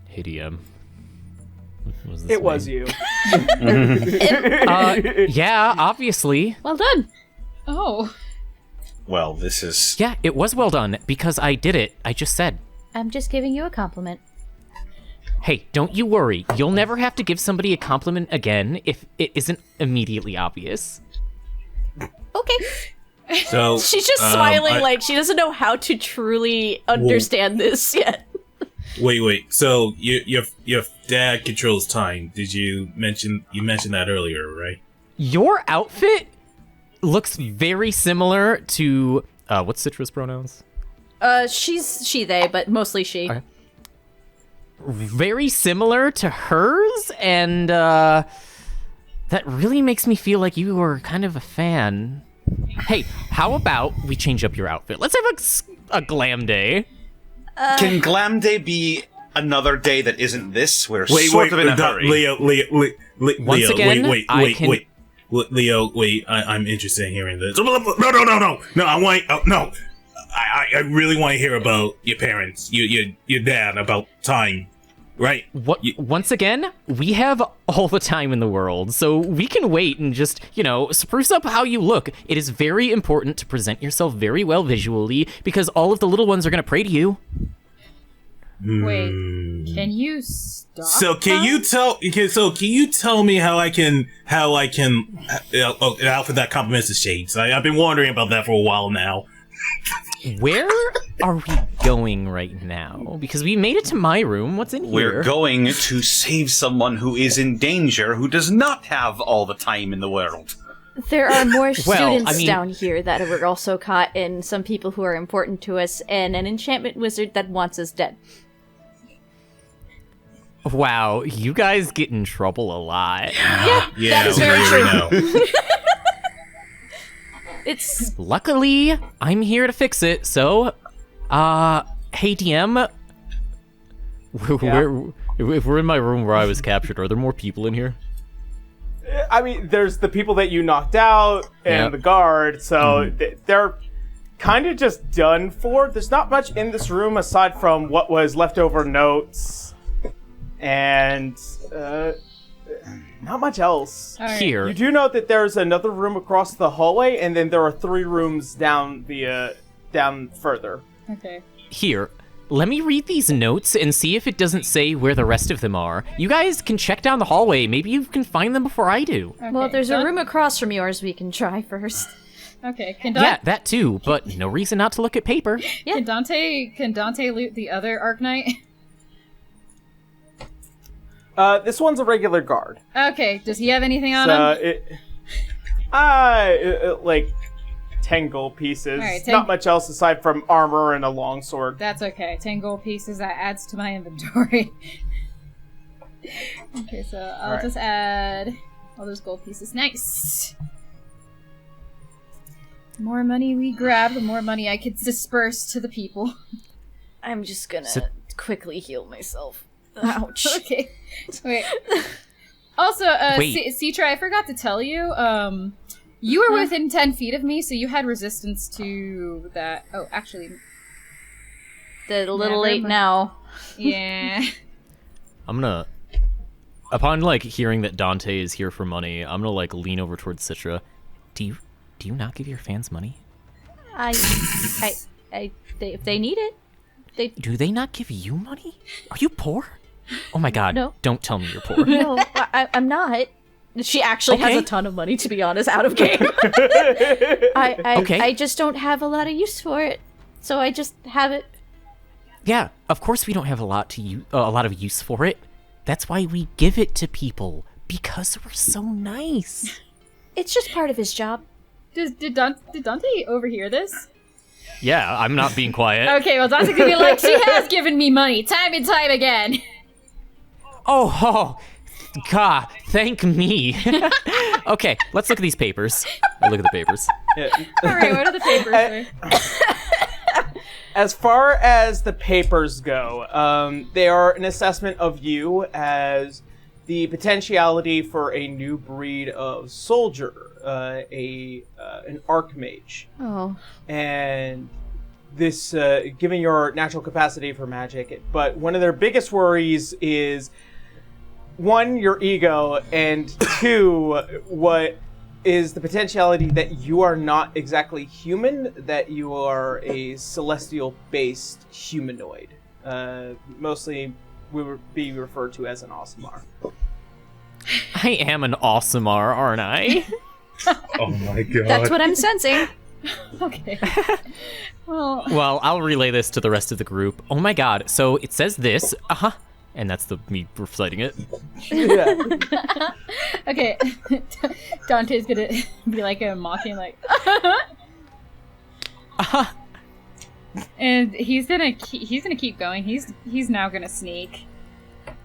Hey DM. It was you. Yeah, obviously. Well done. Oh. Well, this is... Yeah, it was well done, because I did it. I just said. I'm just giving you a compliment. Hey, don't you worry. You'll never have to give somebody a compliment again if it isn't immediately obvious. Okay. So She's just smiling like she doesn't know how to truly understand this yet. Wait. So your dad controls time. Did you mentioned that earlier, right? Your outfit looks very similar to what's Citra's pronouns? She's she, they, but mostly she. Okay. Very similar to hers, and that really makes me feel like you were kind of a fan. Hey, how about we change up your outfit? Let's have a glam day. Can Glam Day be another day that isn't this. We're sort of in a hurry. Leo, Once again, wait. Leo, wait, I'm interested in hearing this. No, I want, no. I really want to hear about your parents, your dad, about time, right? Once again, we have all the time in the world, so we can wait and just, spruce up how you look. It is very important to present yourself very well visually, because all of the little ones are going to pray to you. Wait, can you stop? So can you tell me how I can Alfred, that compliments the shades. I've been wondering about that for a while now. Where are we going right now? Because we made it to my room. What's in here? We're going to save someone who is in danger, who does not have all the time in the world. There are more students I mean- down here that were also caught, and some people who are important to us, and an enchantment wizard that wants us dead. Wow, you guys get in trouble a lot. Yeah, that is very true. know. It's Luckily, I'm here to fix it, so, hey DM, if we're in my room where I was captured, are there more people in here? I mean, there's the people that you knocked out and Yep. the guard, so they're kind of just done for. There's not much in this room aside from what was leftover notes and not much else. All right. Here. You do note that there's another room across the hallway, and then there are 3 rooms down down further. Okay. Here, let me read these notes and see if it doesn't say where the rest of them are. You guys can check down the hallway. Maybe you can find them before I do. Okay. well, there's a room across from yours we can try first. Okay. Yeah, that too, but no reason not to look at paper. Can Dante loot the other Arknight? This one's a regular guard. Okay. Does he have anything on So him? like 10 gold pieces. Alright, 10 Not much else aside from armor and a longsword. That's okay. 10 gold pieces. That adds to my inventory. Okay, so I'll Alright. just add all those gold pieces. Nice. The more money we grab, the more money I could disperse to the people. I'm just gonna quickly heal myself. Ouch. Okay. Wait. Also, Wait. Citra, I forgot to tell you, you were within 10 feet of me, so you had resistance to that. Oh, actually, A little Never late mind. now. yeah. I'm gonna, upon hearing that Dante is here for money, I'm gonna lean over towards Citra. Do you not give your fans money? If they need it. Do they not give you money? Are you poor? Oh my god, No. don't tell me you're poor. No, I'm not. She actually has Okay. a ton of money, to be honest, out of game. Okay. I just don't have a lot of use for it, so I just have it. Yeah, of course we don't have a lot of use for it. That's why we give it to people, because we're so nice. It's just part of his job. Did Dante overhear this? Yeah, I'm not being quiet. Okay, well, Dante's gonna be like, she has given me money time and time again. Oh, God, thank me. Okay, let's look at these papers. I look at the papers. Alright, what are the papers? As far as the papers go, they are an assessment of you as the potentiality for a new breed of soldier, an archmage. Oh. And this, given your natural capacity for magic, but one of their biggest worries is, 1, your ego, and 2, what is the potentiality that you are not exactly human, that you are a celestial-based humanoid. Mostly we would be referred to as an Aasimar. I am an Aasimar, aren't I? Oh my god. That's what I'm sensing. Okay. Well, Well, I'll relay this to the rest of the group. Oh my god, so it says this, and that's me reciting it. Yeah. okay. Dante's gonna be like a mocking, like, and he's gonna keep going. He's now gonna sneak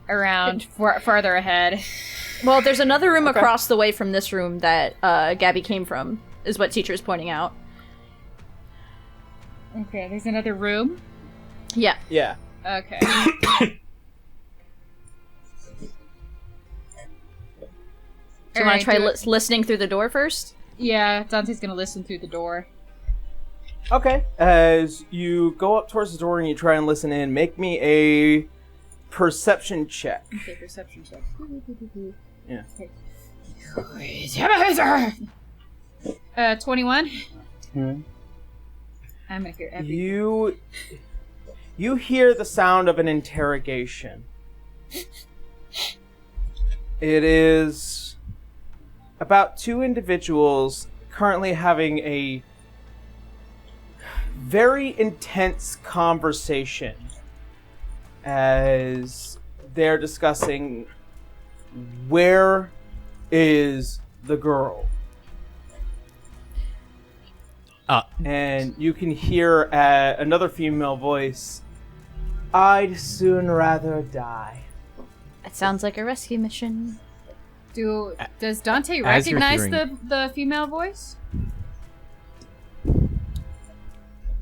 around farther ahead. Well, there's another room across the way from this room that Gabby came from, is what teacher is pointing out. Okay, there's another room. Yeah. Yeah. Okay. Do you want to try Alright, listening through the door first? Yeah, Dante's gonna listen through the door. Okay. As you go up towards the door and you try and listen in, make me a perception check. Okay, perception check. Yeah. 21. I'm gonna hear everything. You hear the sound of an interrogation. It is about two individuals currently having a very intense conversation as they're discussing where is the girl. And you can hear another female voice. I'd soon rather die. It sounds like a rescue mission. Does Dante As you're recognize hearing- the female voice?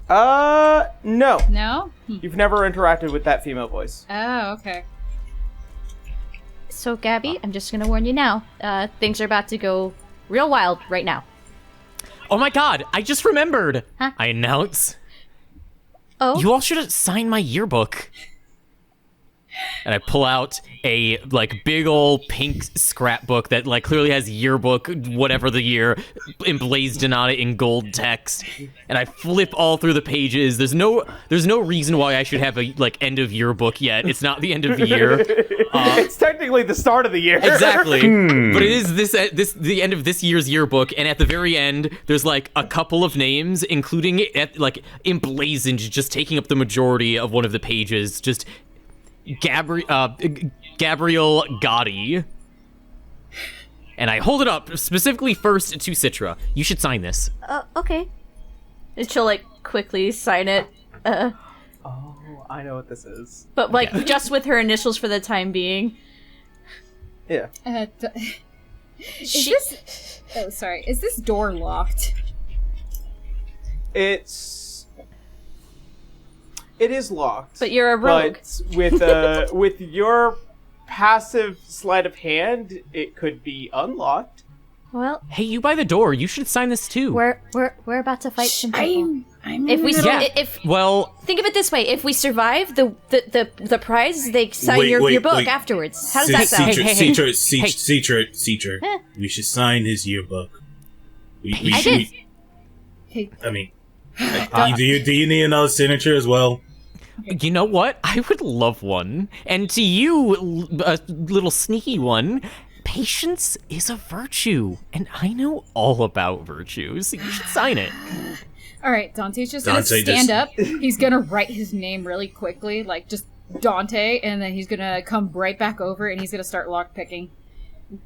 No. No? You've never interacted with that female voice. Oh, okay. So, Gabby, I'm just gonna warn you now. Things are about to go real wild right now. Oh my god, I just remembered! Huh? I announce. Oh? You all should have signed my yearbook. And I pull out a, like, big old pink scrapbook that, like, clearly has yearbook, whatever the year, emblazoned on it in gold text. And I flip all through the pages. There's no reason why I should have a, like, end of yearbook yet. It's not the end of the year. It's technically the start of the year. Exactly. But it is the end of this year's yearbook, and at the very end, there's like a couple of names, including like emblazoned, just taking up the majority of one of the pages. Just Gabriel Gotti. And I hold it up specifically first to Citra. You should sign this. Okay. And she'll, like, quickly sign it. Oh, I know what this is. But, like, just with her initials for the time being. Yeah. Oh, sorry. Is this door locked? It is locked. But you're a rogue. But with your passive sleight of hand, it could be unlocked. Well, Hey, you by the door. You should sign this too. we're about to fight some people. I'm If we Yeah. if Well, think of it this way, if we survive the prize, they sign your book afterwards. How does that sound? Citra. We should sign his yearbook. I did. I mean, do you need another signature as well? you know what? I would love one. And to you, a little sneaky one, patience is a virtue. And I know all about virtue, so you should sign it. All right, Dante's just gonna Dante stand just- up. He's gonna write his name really quickly, like just Dante, and then he's gonna come right back over and he's gonna start lockpicking.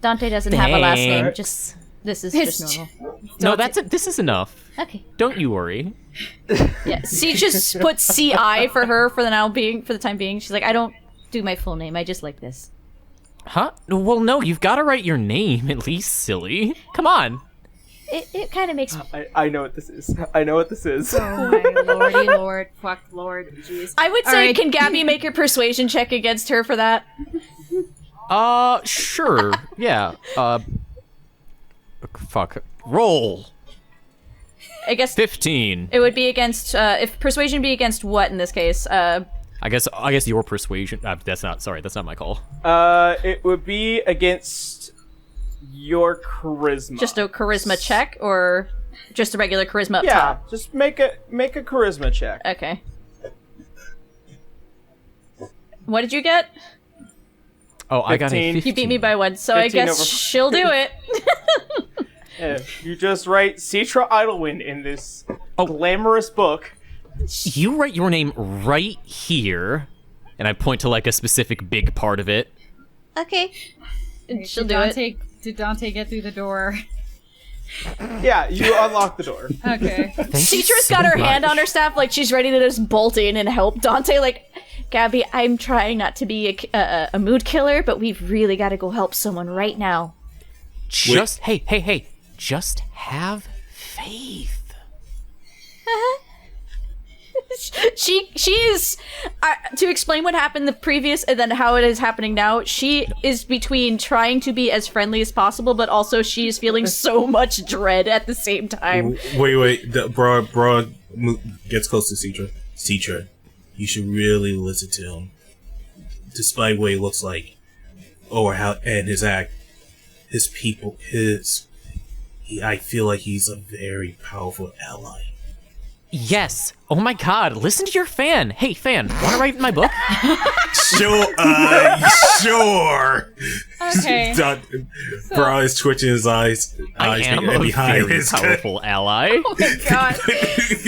Dante doesn't have a last name. Thanks. Just this is It's just normal. No, that's it. This is enough. Okay. Don't you worry. Yeah. C just put CI for her for the time being. She's like, I don't do my full name. I just like this. Huh? Well, no, you've got to write your name at least, silly. Come on. It kind of makes. I know what this is. I know what this is. Oh my lordy lord, fuck lord, jeez. I would All say, right. can Gabby make a persuasion check against her for that? Sure. Yeah. Fuck. Roll. I guess 15. it would be against. If persuasion be against what in this case? I guess your persuasion. That's not my call. It would be against your charisma. Just a charisma check or just a regular charisma up yeah. top? Just make a charisma check. Okay. What did you get? Oh, I got a 15. 15. You beat me by one, so I 15 guess over- she'll do it. Yeah, you just write Citra Idlewind in this glamorous book. You write your name right here, and I point to like a specific big part of it. Okay. She'll Did do it. Did Dante get through the door? Yeah, you unlock the door. Okay. Citra's got her hand on her staff like she's ready to just bolt in and help Dante. Like, Gabby, I'm trying not to be a mood killer, but we've really got to go help someone right now. Just hey, just have faith. she is to explain what happened the previous and then how it is happening now. She is between trying to be as friendly as possible, but also she's feeling so much dread at the same time. Wait. The broad gets close to Citra. Citra, you should really listen to him. Despite what he looks like, or how and his act, his people, I feel like he's a very powerful ally. Yes. Oh my god, listen to your fan. Hey, fan, wanna write my book? Sure. Okay. Bro is twitching his eyes. I am a behind very his powerful ally. Oh my god.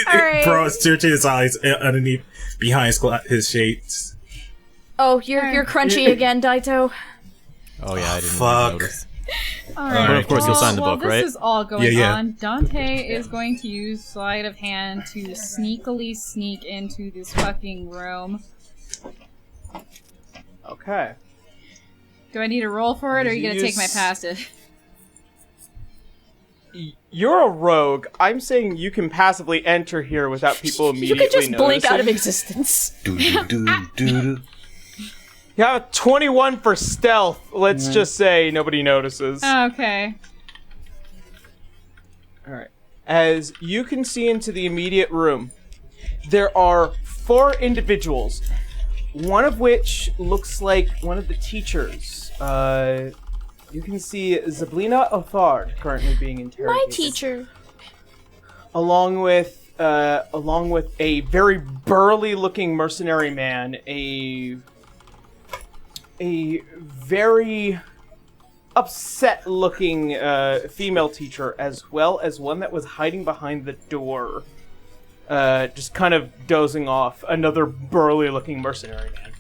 Alright. Bro is twitching his eyes underneath, behind his shades. Oh, you're crunchy again, Daito. Oh yeah, I didn't Fuck. notice. Alright. But of course you'll sign the book, this right? is all going Yeah. on, Dante is going to use sleight of hand to sneakily sneak into this fucking room. Okay. Do I need to roll for it, or are you gonna take my passive? You're a rogue. I'm saying you can passively enter here without people You immediately could just noticing. blink out of existence. You have a 21 for stealth. Let's just say nobody notices. Okay. Alright. As you can see into the immediate room, there are 4 individuals, one of which looks like one of the teachers. You can see Zablina Othard currently being interrogated. My teacher. Along with a very burly-looking mercenary man, a very upset-looking female teacher, as well as one that was hiding behind the door, just kind of dozing off. Another burly-looking mercenary man.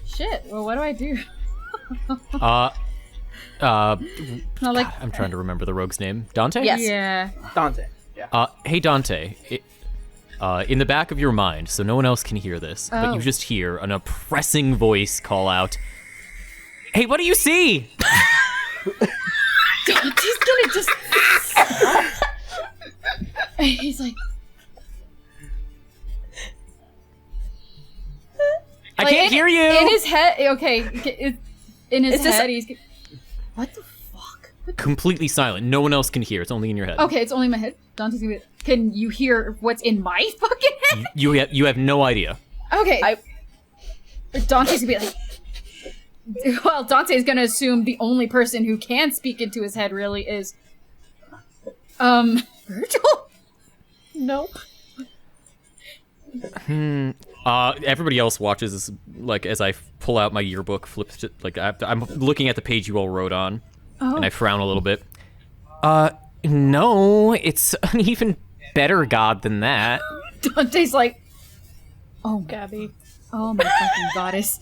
Shit. Well, what do I do? Not like. I'm trying to remember the rogue's name. Dante? Yes. Yeah. Dante. Yeah. Hey Dante. In the back of your mind, so no one else can hear this, but Oh. you just hear an oppressing voice call out, "Hey, what do you see?" He's gonna just. He's like. I can't hear you! In his head. Okay. In his Is this head, a- he's. What the fuck? Completely silent. No one else can hear. It's only in your head. Okay, it's only in my head. Dante's gonna be. Can you hear what's in my fucking head? You have no idea. Okay. Dante's gonna be like. Well, Dante's gonna assume the only person who can speak into his head really is. Virgil? Nope. Everybody else watches like as I pull out my yearbook, flip to, like I'm looking at the page you all wrote on, and I frown a little bit. No, it's an even better god than that. Dante's like, oh, Gabby. oh my fucking goddess.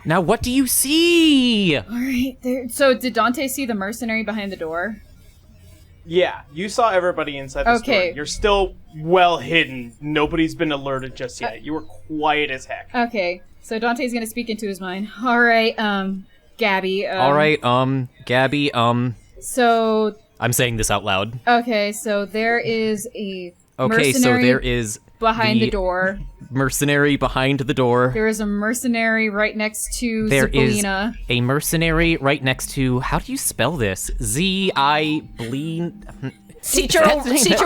Now, what do you see? All right, there. So, did Dante see the mercenary behind the door? Yeah, you saw everybody inside the store. Okay. You're still well hidden. Nobody's been alerted just yet. You were quiet as heck. Okay, so Dante's gonna speak into his mind. All right, Gabby. All right, Gabby, So, I'm saying this out loud. okay, so there is a Okay, so mercenary there is behind the door. mercenary behind the door. There is a mercenary right next to There is Zapolina. a mercenary right next to, how do you spell this? Z-I bleed. Teacher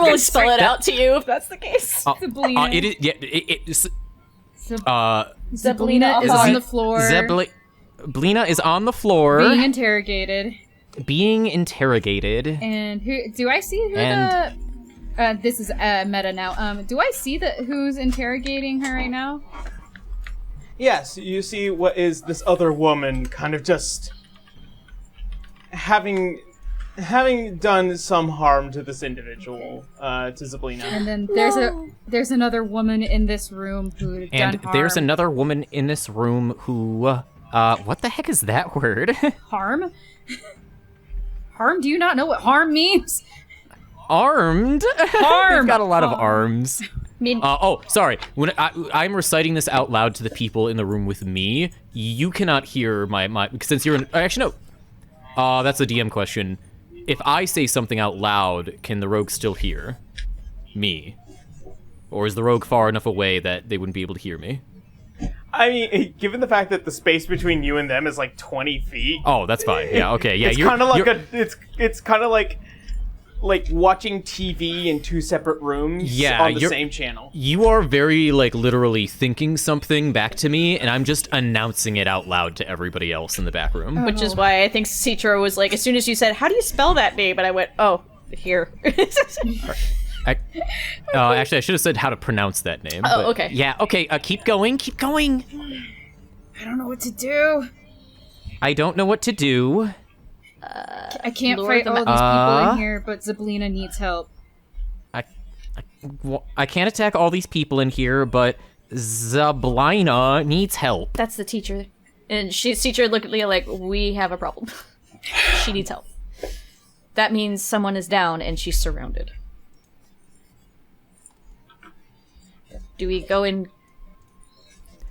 will spell it out to you if that's the case. Zapolina. It is, yeah, it's, Zapolina is on the floor, Blina is on the floor, being interrogated. being interrogated. And who do I see? Who And- this is meta now. Do I see who's interrogating her right now? Yes, you see what is this other woman kind of just having done some harm to this individual, to Zablina. And then there's another woman in this room who And done there's harm. another woman in this room who, what the heck is that word? Harm. Harm? Do you not know what harm means? Armed. Harm. They've got a lot of arms. mean, Sorry. When I'm reciting this out loud to the people in the room with me, you cannot hear my since you're in. Actually, no. That's a DM question. If I say something out loud, can the rogue still hear me? Or is the rogue far enough away that they wouldn't be able to hear me? I mean, given the fact that the space between you and them is like 20 feet. Oh, that's fine. Yeah, okay. Yeah, it's kind of like it's kind of like watching TV in two separate rooms on the same channel. You are very, like, literally thinking something back to me, and I'm just announcing it out loud to everybody else in the back room. Which is why I think Citra was like, as soon as you said, how do you spell that name? And I went, oh, here. Actually, I should have said how to pronounce that name. Oh, but okay. Yeah, okay, keep going. I don't know what to do. I don't know what to do. I can't lure fight them all these people in here, but Zablina needs help. I can't attack all these people in here, but Zablina needs help. That's the teacher. And Citra looked at Leah like, we have a problem. She needs help. That means someone is down and she's surrounded. Do we go in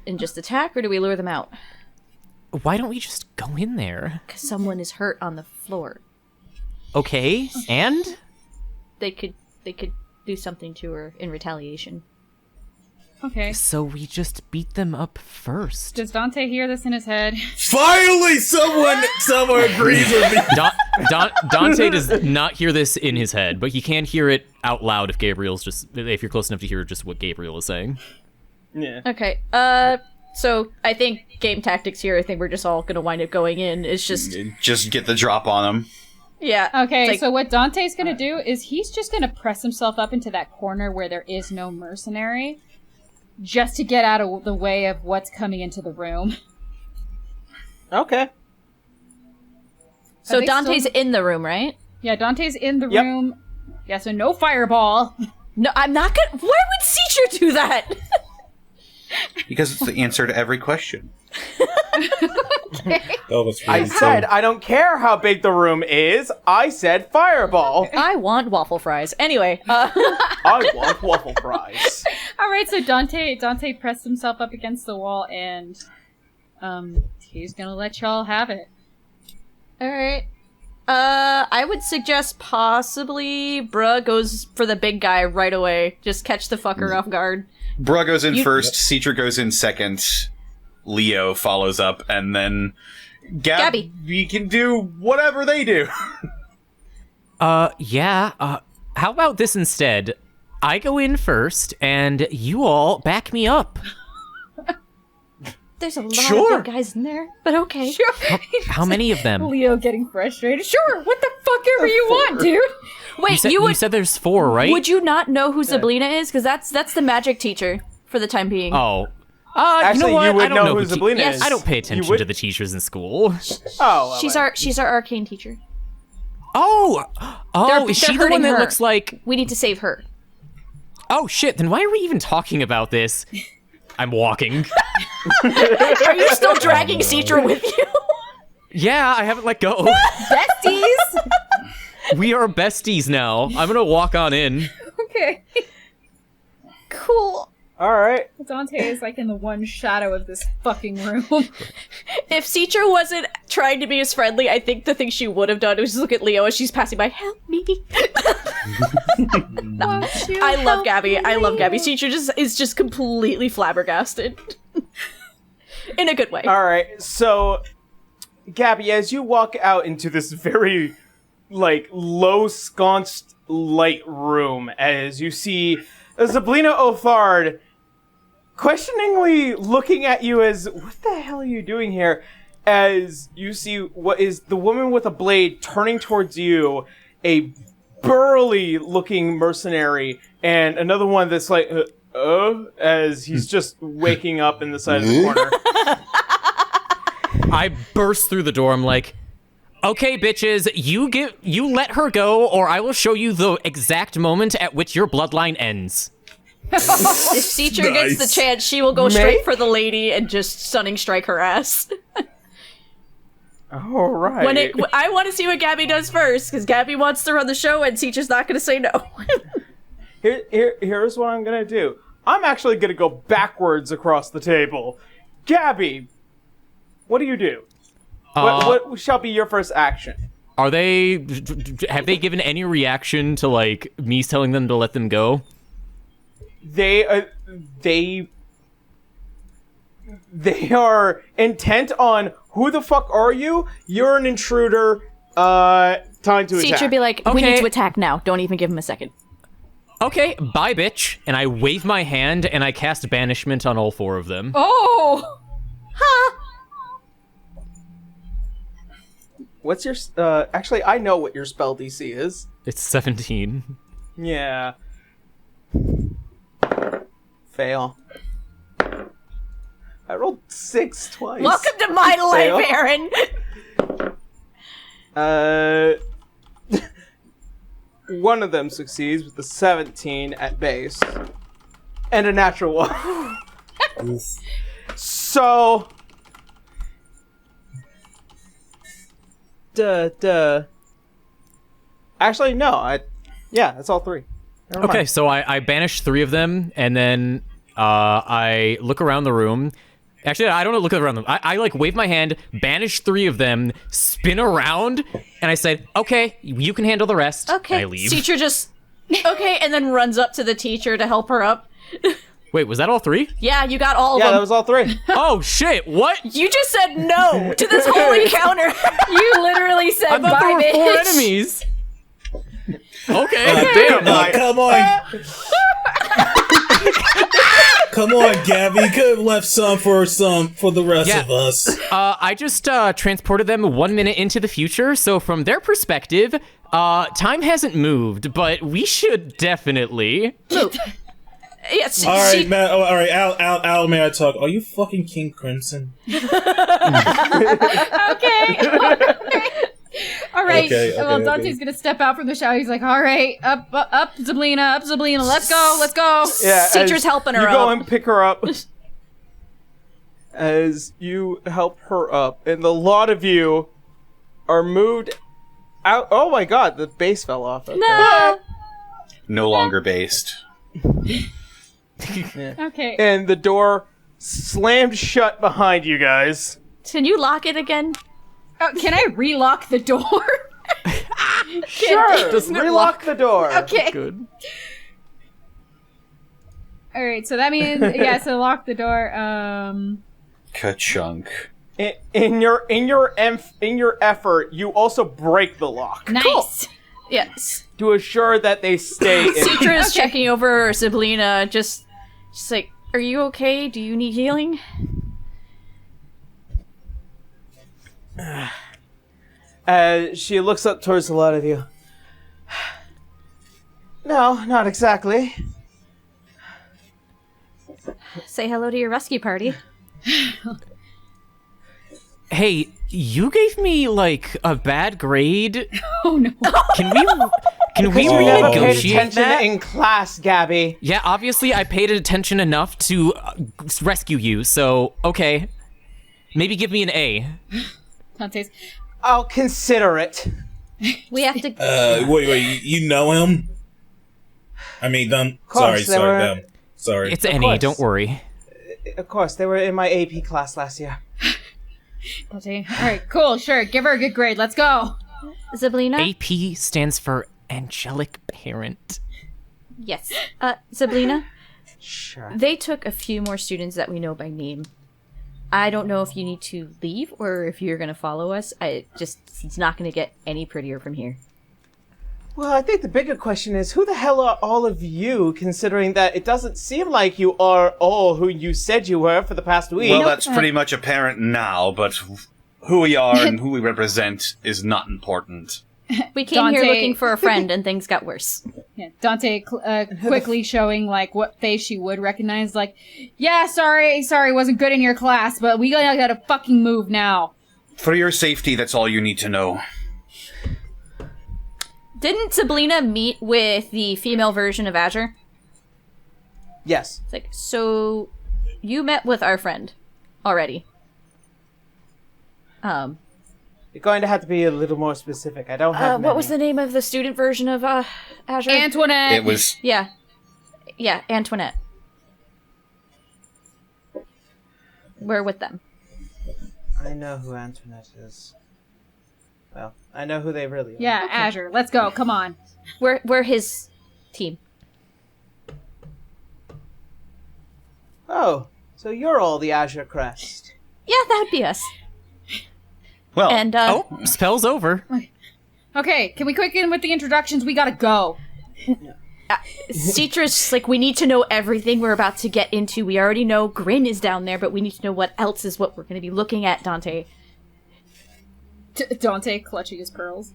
and just attack, or do we lure them out? Why don't we just go in there? Because someone is hurt on the floor. Okay, and? They could do something to her in retaliation. Okay. So we just beat them up first. Does Dante hear this in his head? Finally, someone agrees with me. Dante does not hear this in his head, but he can hear it out loud if you're close enough to hear just what Gabriel is saying. Yeah. Okay. So I think game tactics here. I think we're just all gonna wind up going in. It's just get the drop on them. Yeah. Okay, like, so what Dante's gonna do is he's just gonna press himself up into that corner where there is no mercenary, just to get out of the way of what's coming into the room. Okay. So Dante's in the room, right? Yeah, Dante's in the room. Yeah, so no fireball. No, I'm not gonna. Why would Citra do that? Because it's the answer to every question. Oh, that's I said I don't care how big the room is. I said fireball. I want waffle fries. Anyway, I want waffle fries. All right, so Dante pressed himself up against the wall, and he's gonna let y'all have it. all right. I would suggest possibly Bruh goes for the big guy right away. Just catch the fucker off guard. Bruh goes in first, Citra goes in second, Leo follows up, and then Gabby. We can do whatever they do. Yeah, how about this instead? I go in first, and you all back me up. There's a lot Sure. of big guys in there, but okay. Sure. How many of them? Leo getting frustrated. Sure, what the fuck ever you want, dude? Wait, You said there's 4, right? Would you not know who Zablina is? Because that's the magic teacher for the time being. Oh. Actually, you know what? you would I don't know know who Zablina Yes. is. I don't pay attention would- to the teachers in school. Oh, well, she's our arcane teacher. Oh, is she they're the one hurting that her. looks like... We need to save her. Oh, shit, then why are we even talking about this? I'm walking. Are you still dragging Citra with you? Yeah, I haven't let go. Besties? We are besties now. I'm gonna walk on in. Okay. Cool. all right. Dante is like in the one shadow of this fucking room. If Citra wasn't trying to be as friendly, I think the thing she would have done was just look at Leo as she's passing by. Help me. I love Gabby. I love Gabby. Citra is just completely flabbergasted. In a good way. All right. So, Gabby, as you walk out into this very, low sconced light room, as you see Zablina Othard questioningly looking at you as, what the hell are you doing here? As you see what is the woman with a blade turning towards you, a burly looking mercenary, and another one that's like, as he's just waking up in the side of the corner. I burst through the door. I'm like, okay, bitches, you let her go, or I will show you the exact moment at which your bloodline ends. If Citra gets the chance, she will go straight for the lady and just stunning strike her ass. All right. I want to see what Gabby does first, because Gabby wants to run the show, and Citra's not going to say no. Here's what I'm gonna do. I'm actually gonna go backwards across the table. Gabby, what do you do? What shall be your first action? Have they given any reaction to, me telling them to let them go? they are intent on who the fuck are you? You're an intruder. Time to attack. Teacher be like, we Okay. need to attack now. Don't even give him a second. Okay, bye, bitch. And I wave my hand and I cast banishment on all 4 of them. Oh! What's your actually I know what your spell DC is. It's 17. Yeah. Fail. I rolled 6 twice. Welcome to my Fail. life, Aaron. One of them succeeds with the 17 at base. And a natural 1. So... Actually, no. Yeah, that's all 3. Never Okay, mind. so I banish 3 of them, and then I look around the room. Actually, I don't look around them. I like wave my hand, banish 3 of them, spin around, and I said, "Okay, you can handle the rest." Okay. I leave. Teacher just okay, and then runs up to the teacher to help her up. Wait, was that all 3? Yeah, you got all of Yeah, them. that was all 3. Oh shit! What? You just said no to this whole encounter. You literally said I thought there bye, were 4 bitch. enemies. Okay, damn. Come on. Come on, Gabby. You could have left some for the rest Yeah. of us. I just transported them 1 minute into the future, so from their perspective, time hasn't moved, but we should definitely. Yes. All right, Matt. Oh, all right, Al, may I talk? Are you fucking King Crimson? Okay. All right. Okay, Well, Dante's okay. gonna step out from the shower. He's like, "All right, up, Zablina, let's go, let's go." Yeah, Teacher's as helping her You go up. and pick her up. As you help her up, and the lot of you are moved out. Oh my god, the base fell off. Okay. No. No longer based. Okay. And the door slammed shut behind you guys. Can you lock it again? Oh, can I relock the door? Sure, Doesn't it relock the door. Okay. Good. All right. So that means So lock the door. Ka-chunk. In your effort, you also break the lock Nice. Yes. to assure that they stay. in. Teacher is checking over Sablina, just like, are you okay? Do you need healing? She looks up towards a lot of you. No, not exactly. Say hello to your rescue party. Hey, you gave me like a bad grade. Oh no. Can we You never paid renegotiate attention that? in class, Gabby. Yeah, obviously I paid attention enough to rescue you, so okay. Maybe give me an A. Dante's. I'll consider it. We have to. Wait, you know him? I mean, them. course, they were- Them. Sorry. It's Annie, course. don't worry. Of course, they were in my AP class last year. Dante. All right. Cool. Sure. Give her a good grade. Let's go. Sablina? AP stands for Angelic Parent. Yes. Sablina? Sure. They took a few more students that we know by name. I don't know if you need to leave or if you're going to follow us. It's not going to get any prettier from here. Well, I think the bigger question is, who the hell are all of you, considering that it doesn't seem like you are all who you said you were for the past week? Well, that's pretty much apparent now, but who we are and who we represent is not important. We came here Dante- looking for a friend and things got worse. Yeah. Dante quickly showing like what face she would recognize. Like, yeah, sorry, wasn't good in your class, but we gotta fucking move now. For your safety, that's all you need to know. Didn't Sablina meet with the female version of Azure? Yes. It's like, so you met with our friend already. You're going to have to be a little more specific. I don't have What was the name of the student version of Azure? Antoinette. It was Yeah, Antoinette. We're with them. I know who Antoinette is. Well, I know who they really are. Yeah, Azure. Let's go. Come on. We're his team. Oh, so you're all the Azure Crest. Yeah, that'd be us. Well, And, Oh, spell's over. Okay, can we quick in with the introductions? We gotta go. Citrus, like, we need to know everything we're about to get into. We already know Grin is down there, but we need to know what else is what we're going to be looking at, Dante. Dante clutching his pearls.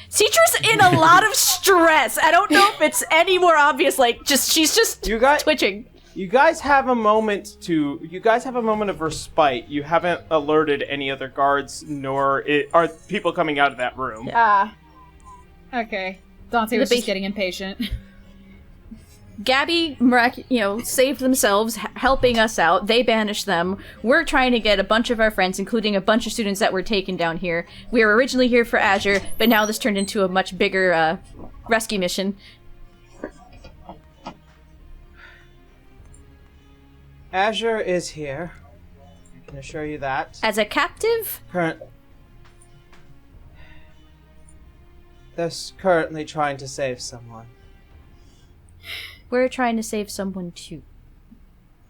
Citrus in a lot of stress. I don't know if it's any more obvious. Like, she's just You guys, twitching. you guys have a moment of respite. You haven't alerted any other guards, nor are people coming out of that room. Ah. Okay. Dante was The just getting impatient. Gabby, saved themselves, helping us out. They banished them. We're trying to get a bunch of our friends, including a bunch of students that were taken down here. We were originally here for Azure, but now this turned into a much bigger rescue mission. Azure is here. I can assure you that. As a captive? They're currently trying to save someone. We're trying to save someone too.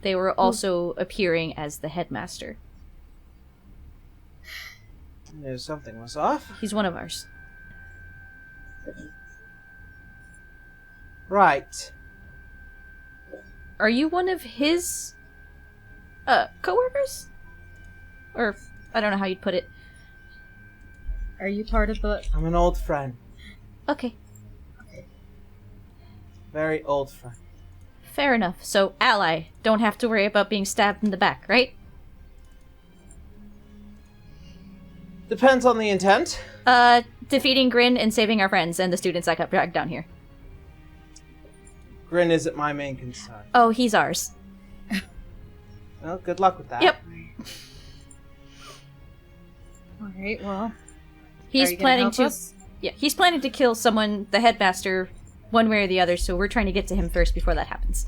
They were also appearing as the headmaster. I knew something was off. He's one of ours. Right. Are you one of his coworkers? Or I don't know how you'd put it. Are you part of the... I'm an old friend. Okay, Very old friend. fair enough. So ally, don't have to worry about being stabbed in the back, right? Depends on the intent. Defeating Grin and saving our friends and the students that got dragged down here. Grin isn't my main concern. Oh, he's ours. Well, good luck with that. Yep. Alright, well... He's are you gonna planning help to us? Yeah, he's planning to kill someone, the headmaster, one way or the other, so we're trying to get to him first before that happens.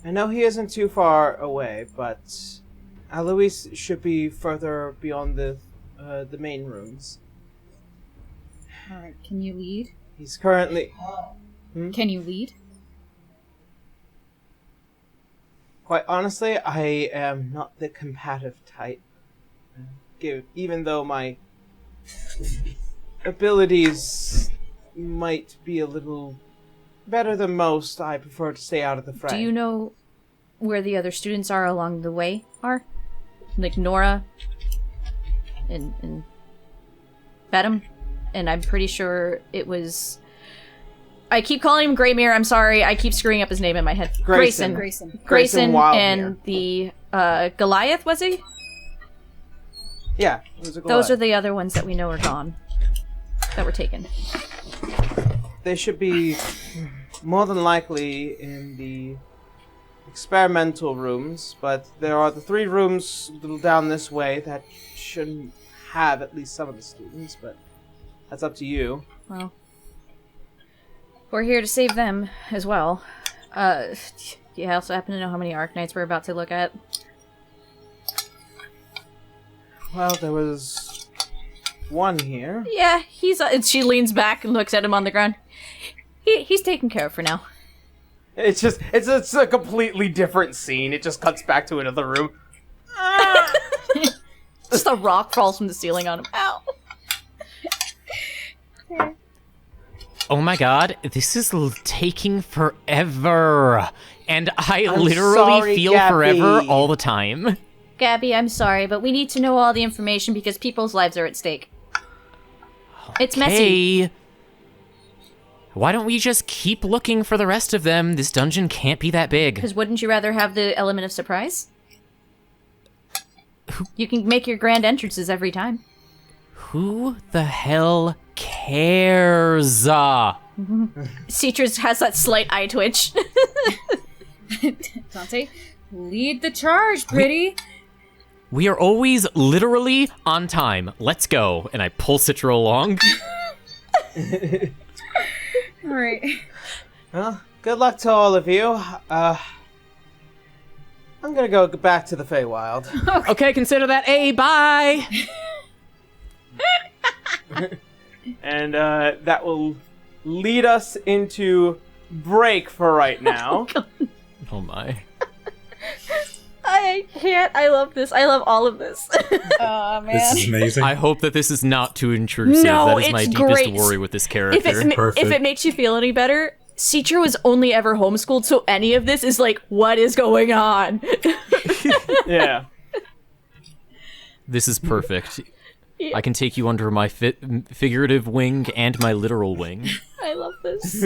I know he isn't too far away, but Alois should be further beyond the main rooms. Alright, can you lead? He's currently... Can you lead? Quite honestly, I am not the combative type. Even though my abilities might be a little better than most, I prefer to stay out of the fray. Do you know where the other students are along the way are? Like Nora and Bedham? And I'm pretty sure it was... I keep calling him Greymere, I'm sorry, I keep screwing up his name in my head. Grayson. Grayson. Grayson Wildmere. and the Goliath, was he? Yeah, it was a Those are Goliath. the other ones that we know are gone. That were taken. They should be more than likely in the experimental rooms, but there are the 3 rooms a little down this way that shouldn't have at least some of the students, but that's up to you. Well, we're here to save them as well. Do you also happen to know how many Arknights we're about to look at? Well, there was one here. Yeah, he's. And she leans back and looks at him on the ground. He's taken care of for now. It's a completely different scene. It just cuts back to another room. Just a rock falls from the ceiling on him. Ow! Oh my god, this is taking forever. And I I'm literally sorry, feel Gabby. forever all the time. Gabby, I'm sorry, but we need to know all the information because people's lives are at stake. It's messy. Hey. Why don't we just keep looking for the rest of them? This dungeon can't be that big. Because wouldn't you rather have the element of surprise? You can make your grand entrances every time. Who the hell cares? Citrus has that slight eye twitch. Dante, lead the charge, pretty. We are always literally on time. Let's go. And I pull Citra along. Alright. Well, good luck to all of you. I'm gonna go back to the Feywild. Okay, consider that A. Bye. And that will lead us into break for right now. Oh my. I can't. I love this. I love all of this. Oh man. This is amazing. I hope that this is not too intrusive. No, that is my it's deepest great. worry with this if character. Perfect. it makes you feel any better, Citra was only ever homeschooled, so any of this is like, what is going on? Yeah. This is perfect. I can take you under my figurative wing and my literal wing. I love this.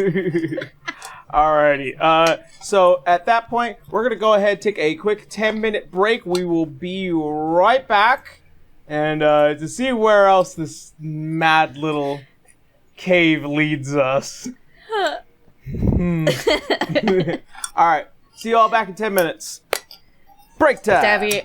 Alrighty. So at that point, we're gonna go ahead and take a quick 10-minute break. We will be right back, and to see where else this mad little cave leads us. All right. See you all back in 10 minutes. Break time. Davy,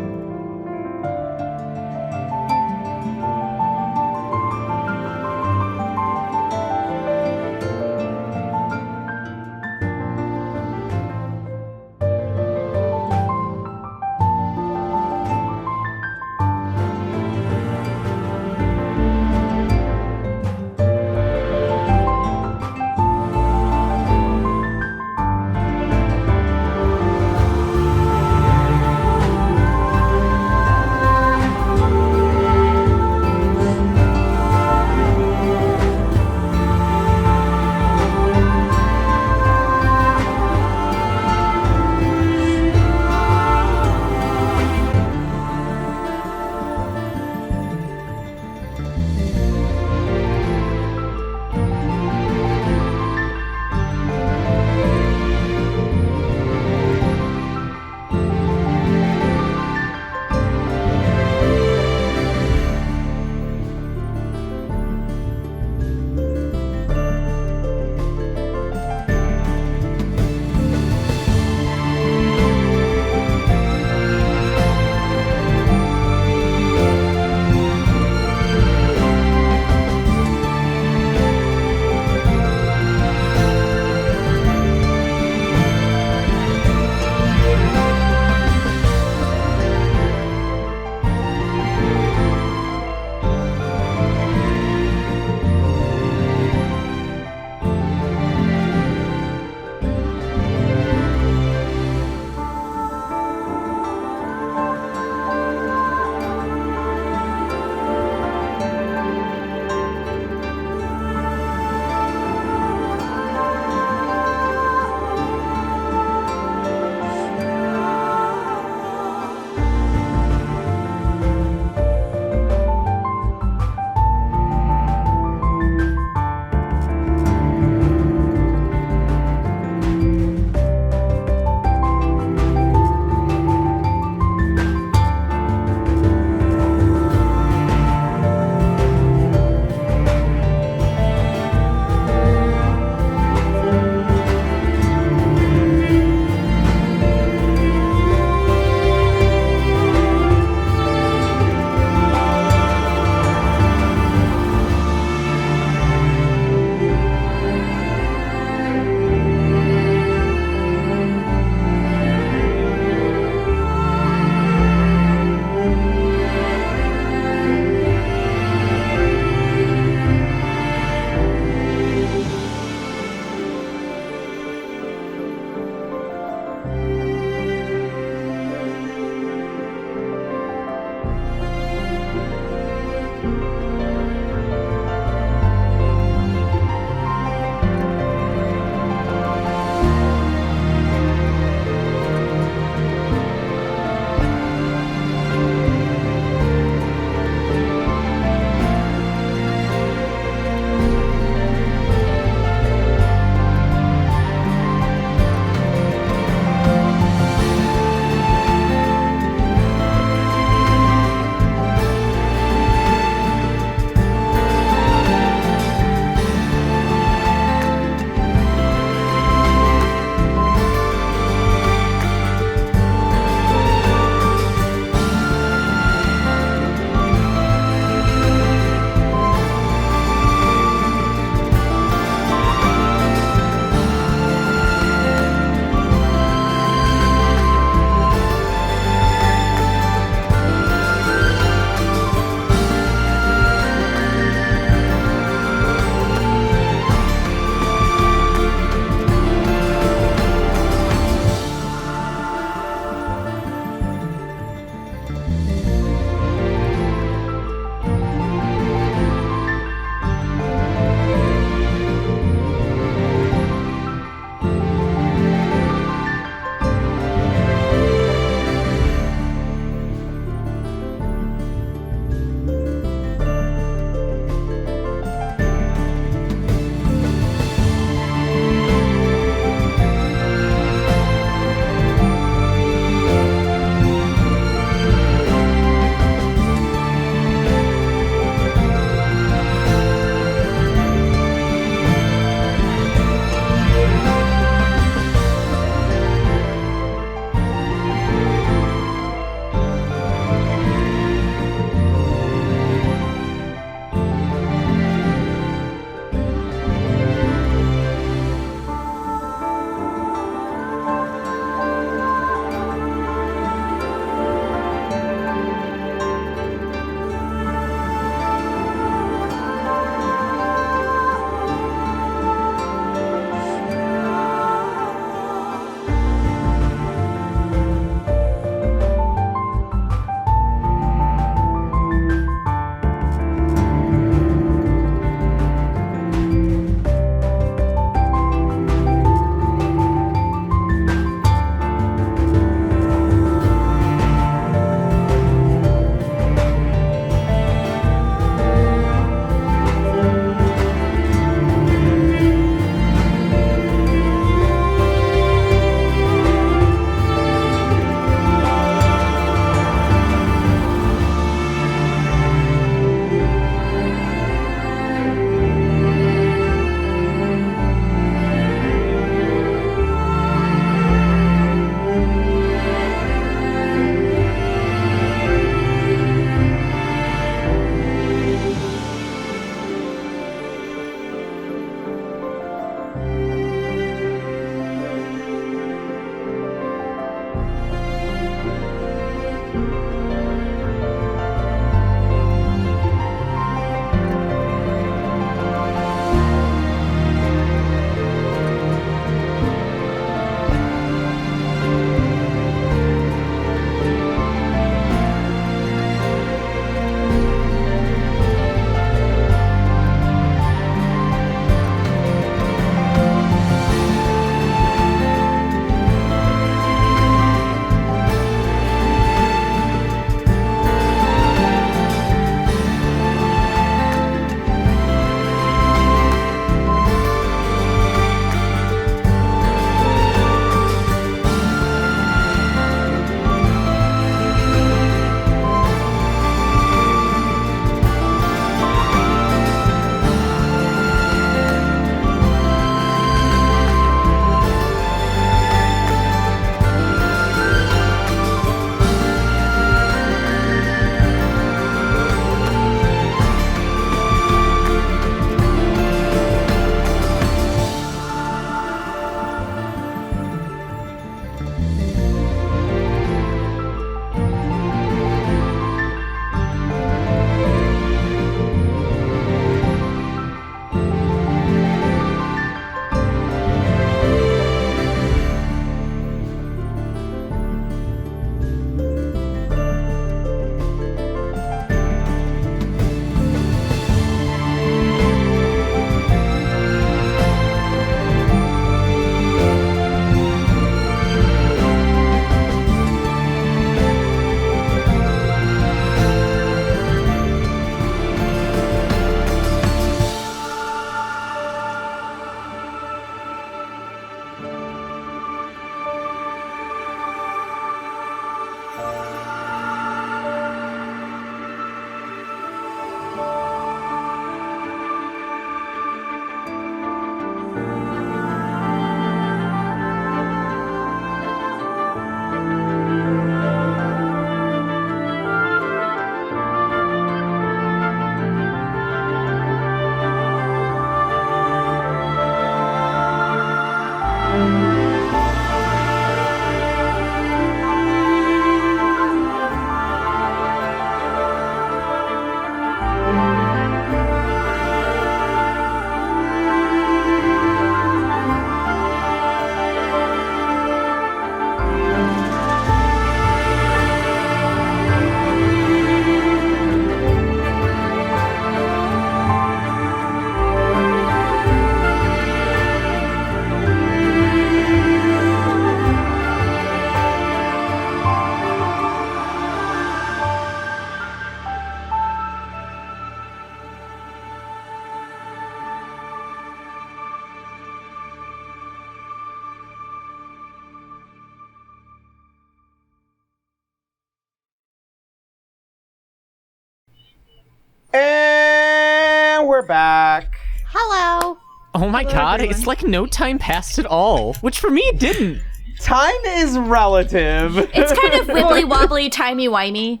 are back. Hello. Oh my Hello, god, everyone. it's like no time passed at all. Which for me, it didn't. Time is relative. It's kind of wibbly wobbly, timey wimey.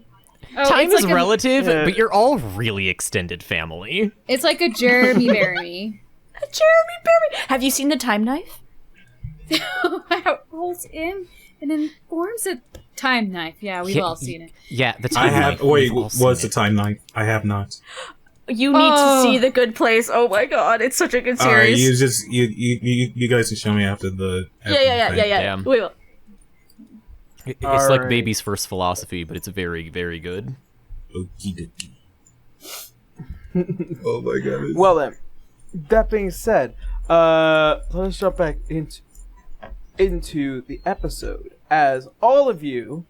Oh, Time it's is like relative, Yeah. but you're all really extended family. It's like a Jeremy Barry. Jeremy Berry. Have you seen the time knife? How it holds in and then forms a time knife. Yeah, we've Yeah, all seen it. Yeah, the I time have. knife, Wait, we've all what's seen the time knife? I have not. You need Oh. to see The Good Place. Oh my god, it's such a good All right, series. you just you guys can show me after the. Yeah. Damn. We will. It's All like right. baby's first philosophy, but it's very, very good. Okie dokie. Oh my god. Well then, that being said, let us jump back into the episode, as all of you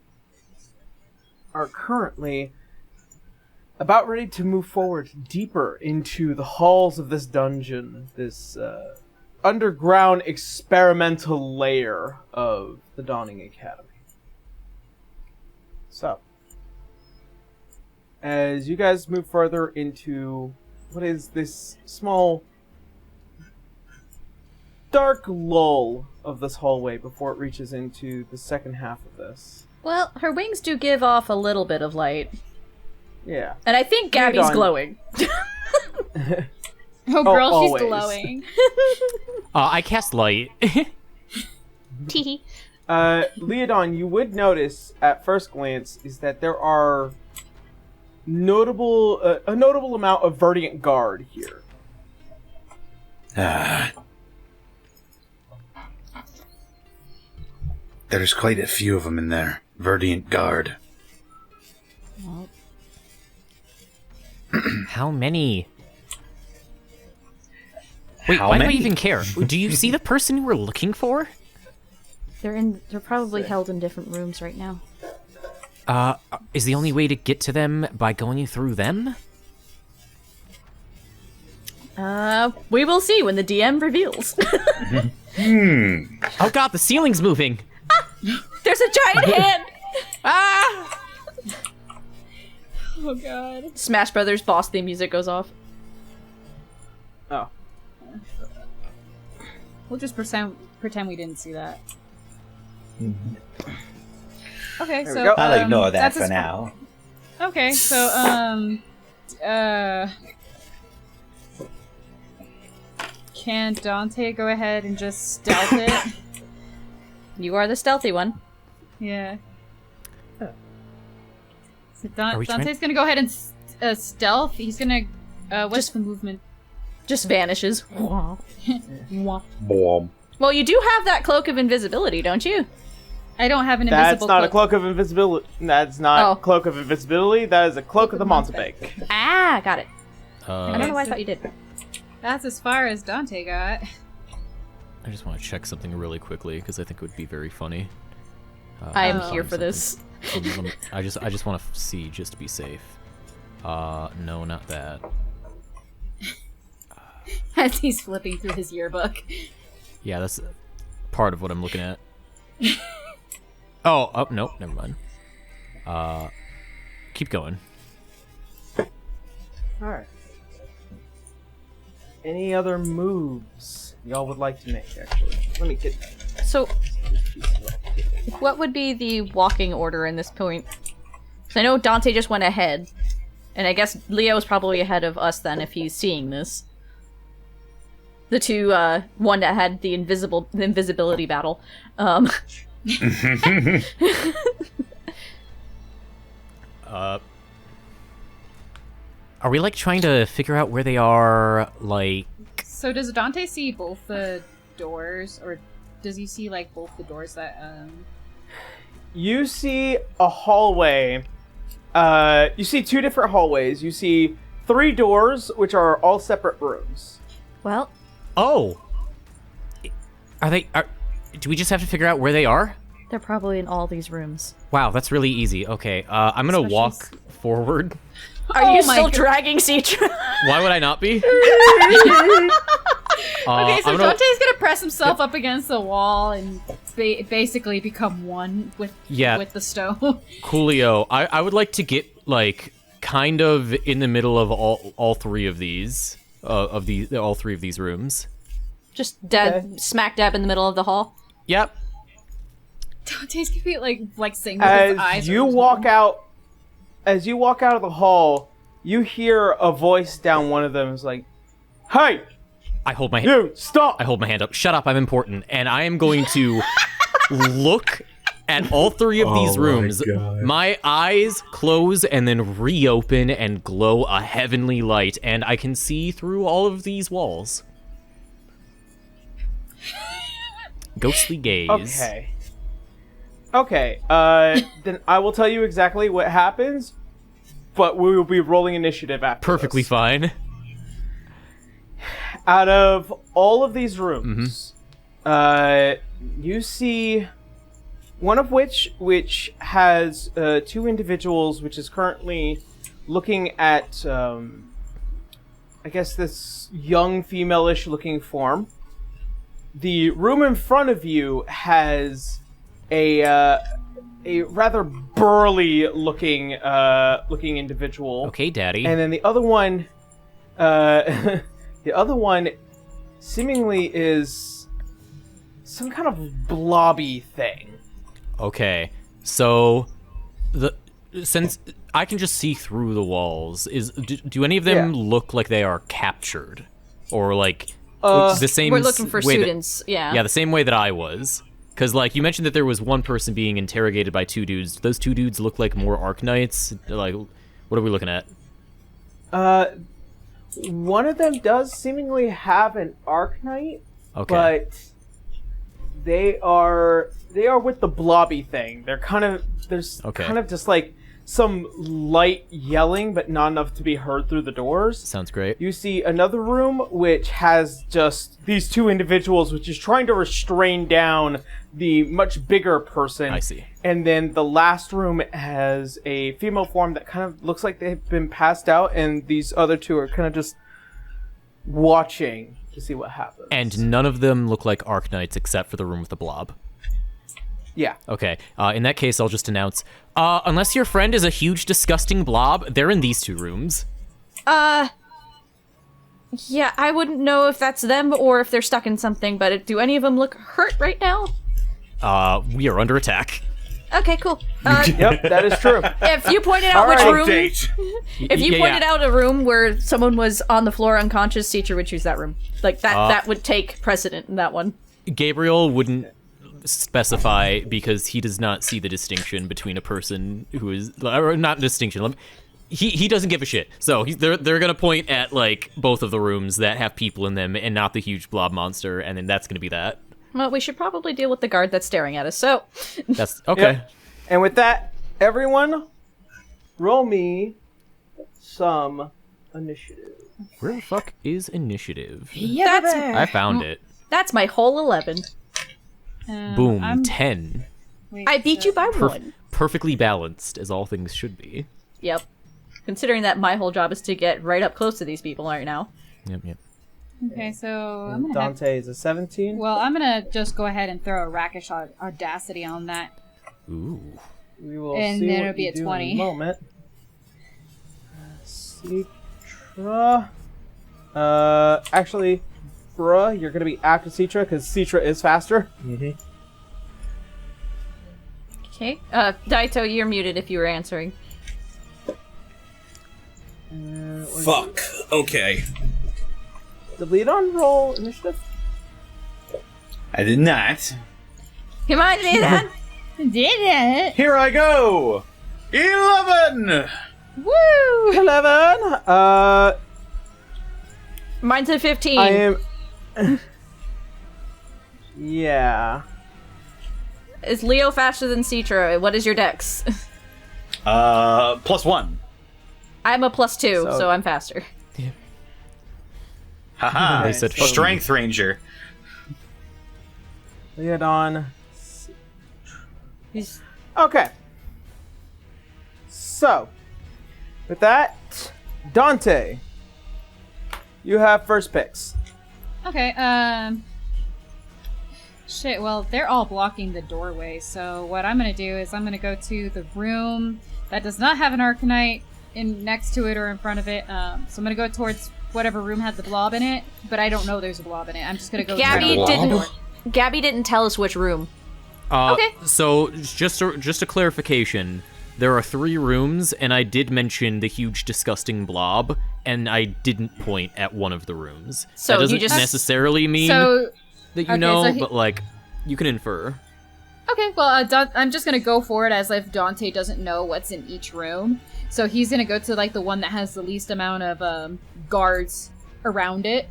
are currently about ready to move forward deeper into the halls of this dungeon, this underground experimental layer of the Dawning Academy. So, as you guys move further into what is this small dark lull of this hallway before it reaches into the second half of this. Well, her wings do give off a little bit of light. Yeah. And I think Gabby's on. glowing. Oh, girl, always. she's glowing. I cast light. Teehee. Leodon, you would notice at first glance is that there are a notable amount of Verdiant Guard here. There's quite a few of them in there. Verdiant Guard. How many? Wait, How why do I many? even care? Do you see the person you were looking for? They're probably held in different rooms right now. Is the only way to get to them by going through them? We will see when the DM reveals. Oh god, the ceiling's moving! There's a giant hand! Ah! Oh god. Smash Brothers boss theme music goes off. Oh. We'll just pretend we didn't see that. Okay, There so we go. I'll ignore that that's for as- now. Okay, so can Dante go ahead and just stealth it? You are the stealthy one. Yeah. So Are we Dante's gonna go ahead and stealth. He's gonna. What's Just- the movement? Just vanishes. Wah. Boom. Well, you do have that cloak of invisibility, don't you? I don't have an That's invisible not a cloak. cloak of invisibility. That's not Oh. cloak of invisibility. That is a cloak of the Montebake. Ah, got it. I don't know why I so- thought you did. That's as far as Dante got. I just want to check something really quickly because I think it would be very funny. I am Oh. here for this. I just want to see just to be safe. No, not that. As he's flipping through his yearbook. Yeah, that's part of what I'm looking at. Oh, nope, never mind. Keep going. Alright. Any other moves y'all would like to make, actually? Let me get So, what would be the walking order in this point? 'Cause I know Dante just went ahead. And I guess Leo's probably ahead of us then if he's seeing this. The two, one that had the invisibility battle. Are we like trying to figure out where they are? Like, So does Dante see both the doors, or does he see like both the doors that You see a hallway. You see two different hallways. You see 3 doors, which are all separate rooms. Well, oh, do we just have to figure out where they are? they're probably in all these rooms. Wow, that's really easy. Okay, I'm gonna Especially walk forward. Are Oh you my still God. dragging Citra? Why would I not be? Okay, so I'm gonna- Dante's gonna press himself up against the wall and basically become one with the stone. Coolio, I would like to get like kind of in the middle of all 3 of these. of the all three of these rooms. Just dead, Okay. smack dab in the middle of the hall. Yep. Dante's gonna be like saying with his eyes. As you walk out of the hall, you hear a voice down one of them is like, "Hey, I hold my you stop!" I hold my hand up. Shut up, I'm important. And I am going to look at all three of these Oh my rooms. God. My eyes close and then reopen and glow a heavenly light, and I can see through all of these walls. Ghostly gaze. Okay. Then I will tell you exactly what happens, but we will be rolling initiative after. Perfectly this. fine. Out of all of these rooms, you see one of which has two individuals, which is currently looking at, I guess, this young female-ish looking form. The room in front of you has a rather burly looking individual. Okay, Daddy. And then the other one, the other one, seemingly is some kind of blobby thing. Okay, so since I can just see through the walls, do any of them look like they are captured, or like the same? We're looking for way students. Yeah, the same way that I was. Because like you mentioned that there was one person being interrogated by two dudes. Those two dudes look like more Arknights. Like, what are we looking at? One of them does seemingly have an Arknight, Okay. but they are with the blobby thing. They're kind of kind of just like some light yelling, but not enough to be heard through the doors. Sounds great. You see another room which has just these two individuals, which is trying to restrain down the much bigger person. I see. And then the last room has a female form that kind of looks like they've been passed out, and these other two are kind of just watching to see what happens. And none of them look like Arknights except for the room with the blob. Yeah. Okay. In that case, I'll just announce, unless your friend is a huge, disgusting blob, they're in these two rooms. Yeah, I wouldn't know if that's them or if they're stuck in something, but do any of them look hurt right now? We are under attack. Okay, cool. Yep, that is true. If you pointed out which Alright. room, if you Yeah, pointed yeah. out a room where someone was on the floor unconscious, teacher would choose that room. Like that would take precedent in that one. Gabriel wouldn't specify because he does not see the distinction between a person who is, or not distinction. He doesn't give a shit. So they're gonna point at like both of the rooms that have people in them and not the huge blob monster, and then that's gonna be that. Well, we should probably deal with the guard that's staring at us. So, That's okay. Yep. And with that, everyone, roll me some initiative. Where the fuck is initiative? that's I found it. that's my whole 11. Boom, I'm- 10. Wait, I beat you by Perf- one. perfectly balanced, as all things should be. Yep. Considering that my whole job is to get right up close to these people right now. Yep. Okay, so I'm gonna have. Dante is a 17. Well, I'm gonna just go ahead and throw a rakish audacity on that. Ooh. We will And see then what it'll be you a do 20. in a moment. Citra. Actually, bruh, you're gonna be after Citra because Citra is faster. Okay. Daito, you're muted if you were answering. Fuck. Okay. Did lead on roll initiative? I did not. Come on, Leon! Did it? Here I go. 11. Woo! 11. Mine's a 15. I am. Yeah. Is Leo faster than Citra? What is your dex? +1. I'm a +2, So- so I'm faster. Haha. They said Strength Ranger. Leodon. He's Okay. So, with that, Dante, you have first picks. Okay, shit, well, they're all blocking the doorway, so what I'm gonna do is I'm gonna go to the room that does not have an Arcanite next to it or in front of it, so I'm gonna go towards whatever room had the blob in it, but I don't know there's a blob in it. I'm just gonna go. Gabby Blob? didn't tell us which room. Okay. So just a clarification. There are 3 rooms, and I did mention the huge, disgusting blob, and I didn't point at one of the rooms. So that doesn't you just- necessarily mean So that you okay, know, so he- but like you can infer. okay, well, I'm just gonna go for it as if Dante doesn't know what's in each room. So he's gonna go to like the one that has the least amount of guards around it,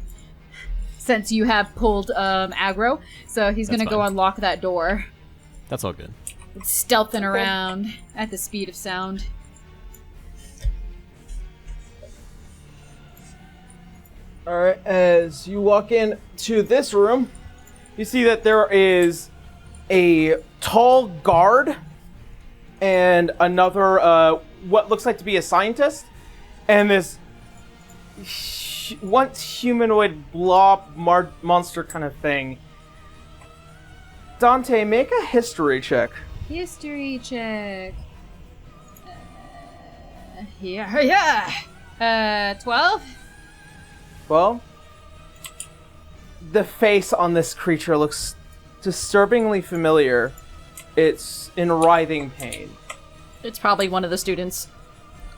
since you have pulled aggro. So he's That's gonna go fine. unlock that door. That's all good. It's stealthing around at the speed of sound. Alright, as you walk in to this room, you see that there is a tall guard and another, what looks like to be a scientist, and this once humanoid blob monster kind of thing. Dante, make a history check. History check. Yeah. 12? Well, the face on this creature looks disturbingly familiar. It's in writhing pain. It's probably one of the students.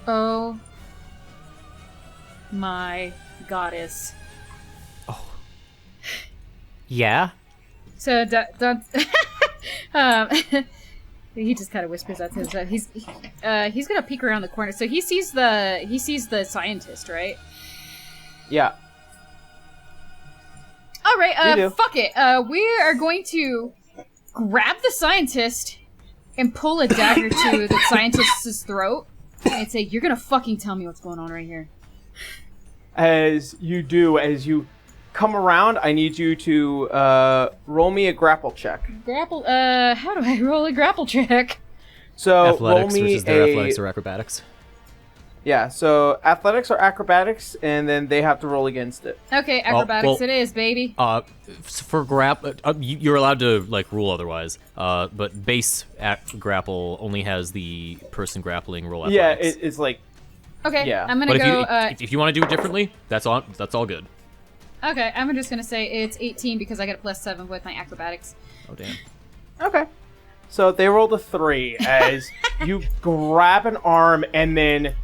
Oh my goddess. Yeah. So, he just kind of whispers that to himself. He's gonna peek around the corner. So he sees the scientist, right? Yeah. All right. You do. Fuck it. We are going to grab the scientist and pull a dagger to the scientist's throat and say, "You're gonna fucking tell me what's going on right here." As you come around, I need you to roll me a grapple check. Grapple. How do I roll a grapple check? So roll Athletics me versus their athletics or acrobatics. Yeah, so athletics or acrobatics, and then they have to roll against it. Okay, acrobatics well- it is, baby. For you're allowed to like rule otherwise. But base grapple only has the person grappling roll Yeah, athletics. it's like Okay, yeah. I'm gonna But go. if you want to do it differently, that's all good. Okay, I'm just gonna say it's 18 because I get a +7 with my acrobatics. Oh damn. okay. So they rolled a 3 as you grab an arm and then,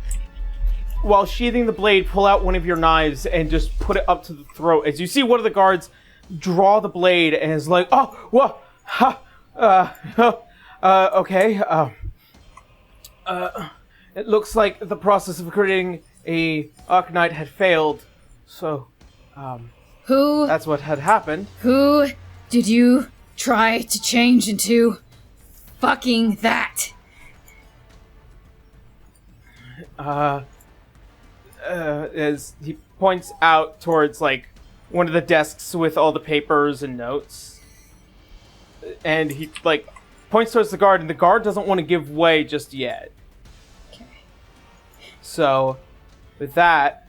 while sheathing the blade, pull out one of your knives and just put it up to the throat. As you see one of the guards draw the blade and is like, "Oh, whoa, ha, okay. It looks like the process of creating a Arcanite had failed. So, Who that's what had happened." did you try to change into? Fucking that. As he points out towards like one of the desks with all the papers and notes, and he like points towards the guard, and the guard doesn't want to give way just yet. Okay. So, with that,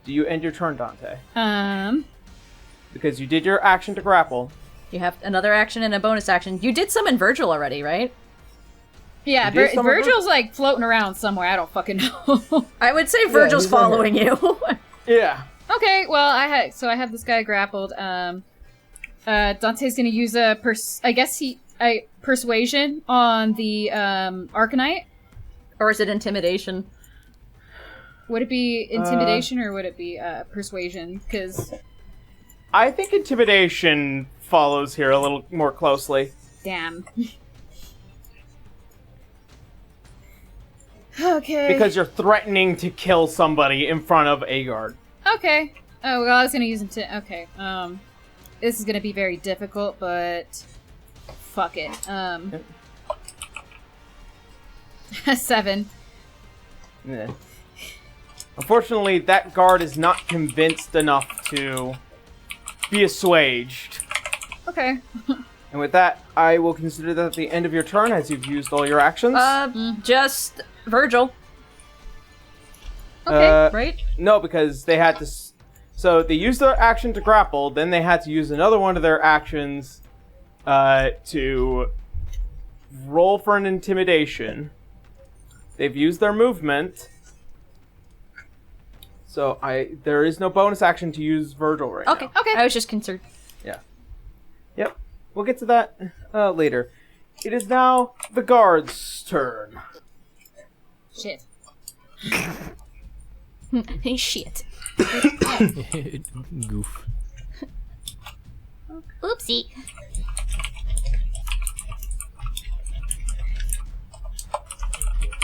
do you end your turn, Dante? Because you did your action to grapple. You have another action and a bonus action. You did summon Virgil already, right? Yeah, You did summon Virgil's like floating around somewhere. I don't fucking know. I would say Virgil's he's right following you. Yeah. Okay, well, I have this guy grappled. Dante's gonna use a persuasion on the Arcanite. Or is it intimidation? Would it be intimidation or would it be persuasion? Because I think intimidation follows here a little more closely. damn. Okay. Because you're threatening to kill somebody in front of a guard. Okay. Oh well, I was gonna use him to. Okay. This is gonna be very difficult, but fuck it. 7. Yeah. Unfortunately, that guard is not convinced enough to be assuaged. Okay. And with that, I will consider that at the end of your turn, as you've used all your actions. Just Virgil, Okay. right? No, because they had to... So they used their action to grapple, then they had to use another one of their actions to roll for an intimidation. They've used their movement. So there is no bonus action to use Virgil right Okay. now. Okay. I was just concerned. Yeah. Yep. We'll get to that later. It is now the guard's turn. Shit. Hey, shit. Goof. Oopsie.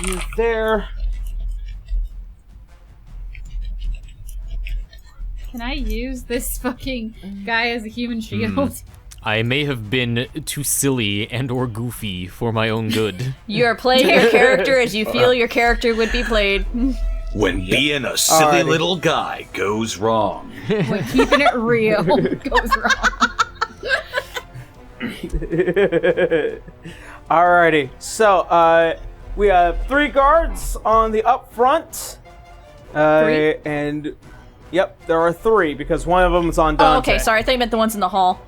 He's there. Can I use this fucking guy as a human shield? I may have been too silly and or goofy for my own good. You're playing your character as you feel your character would be played. When being a silly Alrighty. little guy goes wrong. When keeping it real goes wrong. Alrighty. So, we have 3 guards on the up front. 3? And, yep, there are 3 because one of them is on Oh, Dante. okay. Sorry, I thought you meant the ones in the hall.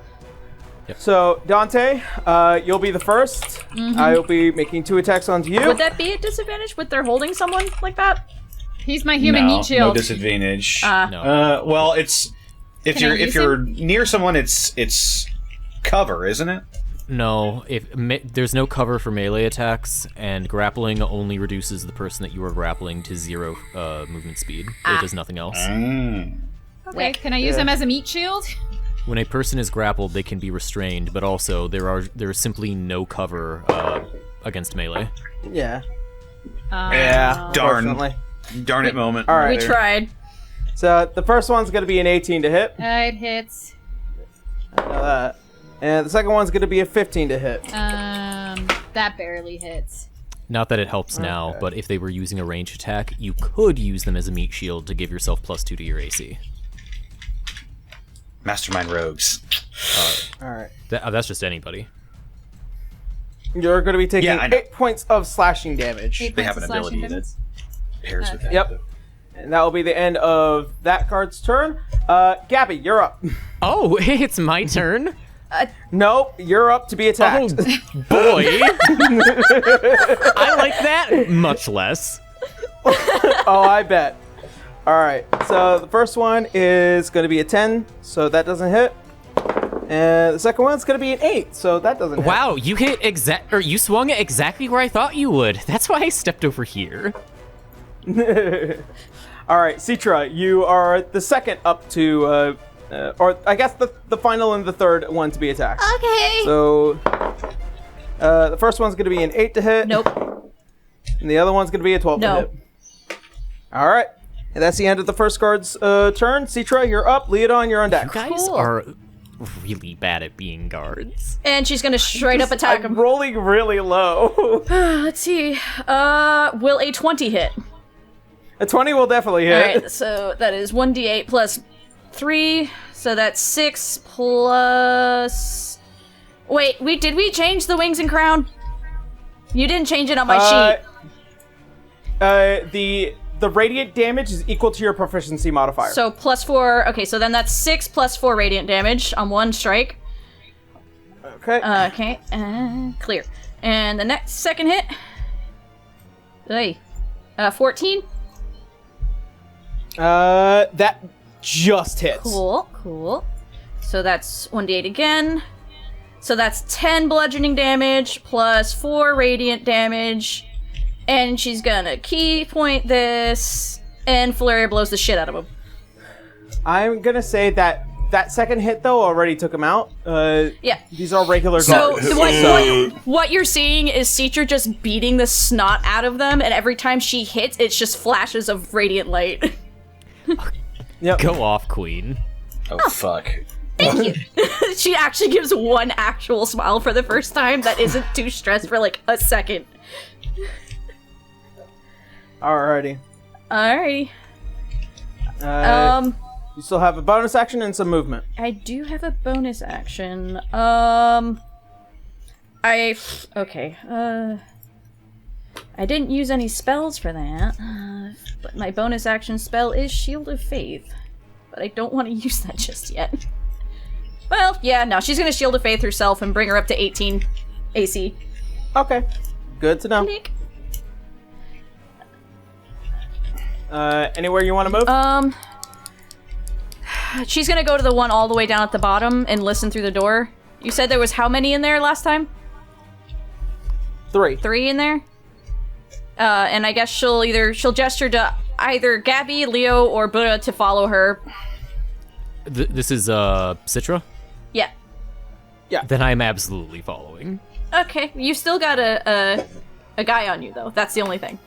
So, Dante, you'll be the first. I will be making 2 attacks onto you. Would that be a disadvantage with their holding someone like that? He's my human no, meat shield. no disadvantage. No. Well, it's if Can I you're use near someone, it's cover, isn't it? No, there's no cover for melee attacks, and grappling only reduces the person that you are grappling to 0 movement speed. It does nothing else. Okay, can I use him as a meat shield? When a person is grappled, they can be restrained, but also there is simply no cover against melee. Yeah. Yeah, darn. Unfortunately. Darn it moment. All right. We tried. So, the first one's going to be an 18 to hit. It hits. I know that. And the second one's going to be a 15 to hit. That barely hits. Not that it helps now, but if they were using a ranged attack, you could use them as a meat shield to give yourself +2 to your AC. Mastermind rogues. Alright. That's just anybody. You're going to be taking Yeah, I know. 8 points of slashing damage. 8 They points have an of slashing ability damage. that pairs with that. Yep. And that will be the end of that guard's turn. Gabby, you're up. Oh, it's my turn? Nope, you're up to be attacked. Oh, boy. I like that much less. Oh, I bet. Alright, so the first one is going to be a 10, so that doesn't hit. And the second one's going to be an 8, so that doesn't hit. Wow, you hit you swung it exactly where I thought you would. That's why I stepped over here. Alright, Citra, you are the second up to, or I guess the final and the third one to be attacked. Okay. So, the first one's going to be an 8 to hit. Nope. And the other one's going to be a 12 No. to hit. Alright. And that's the end of the first guard's turn. Citra, you're up. Leodon, you're on deck. You guys Cool. are really bad at being guards. And she's gonna straight up attack I'm him. rolling really low. Let's see. Will a 20 hit? A 20 will definitely hit. Alright, so that is 1d8 plus 3. So that's 6 plus... Wait, did we change the wings and crown? You didn't change it on my sheet. The radiant damage is equal to your proficiency modifier. So plus 4. Okay, so then that's 6 plus 4 radiant damage on one strike. okay. Okay, clear. And the next second hit. Hey, 14. That just hits. Cool. So that's 1d8 again. So that's 10 bludgeoning damage plus 4 radiant damage. And she's gonna key point this, and Flurry blows the shit out of him. I'm gonna say that second hit though already took him out. Yeah. These are regular So guards. what you're seeing is Citra just beating the snot out of them, and every time she hits, it's just flashes of radiant light. Yep. Go off, queen. Oh, fuck. Thank you. She actually gives one actual smile for the first time that isn't too stressed for like a second. Alrighty. Alrighty. You still have a bonus action and some movement. I do have a bonus action. I didn't use any spells for that, but my bonus action spell is Shield of Faith. But I don't want to use that just yet. Well, yeah, no, she's gonna Shield of Faith herself and bring her up to 18 AC. Okay. Good to know. Nick. Anywhere you want to move? She's gonna go to the one all the way down at the bottom and listen through the door. You said there was how many in there last time? 3. 3 in there? And I guess she'll gesture to either Gabby, Leo, or Buddha to follow her. This is Citra? Yeah. Then I'm absolutely following. Okay, you still got a guy on you though. That's the only thing.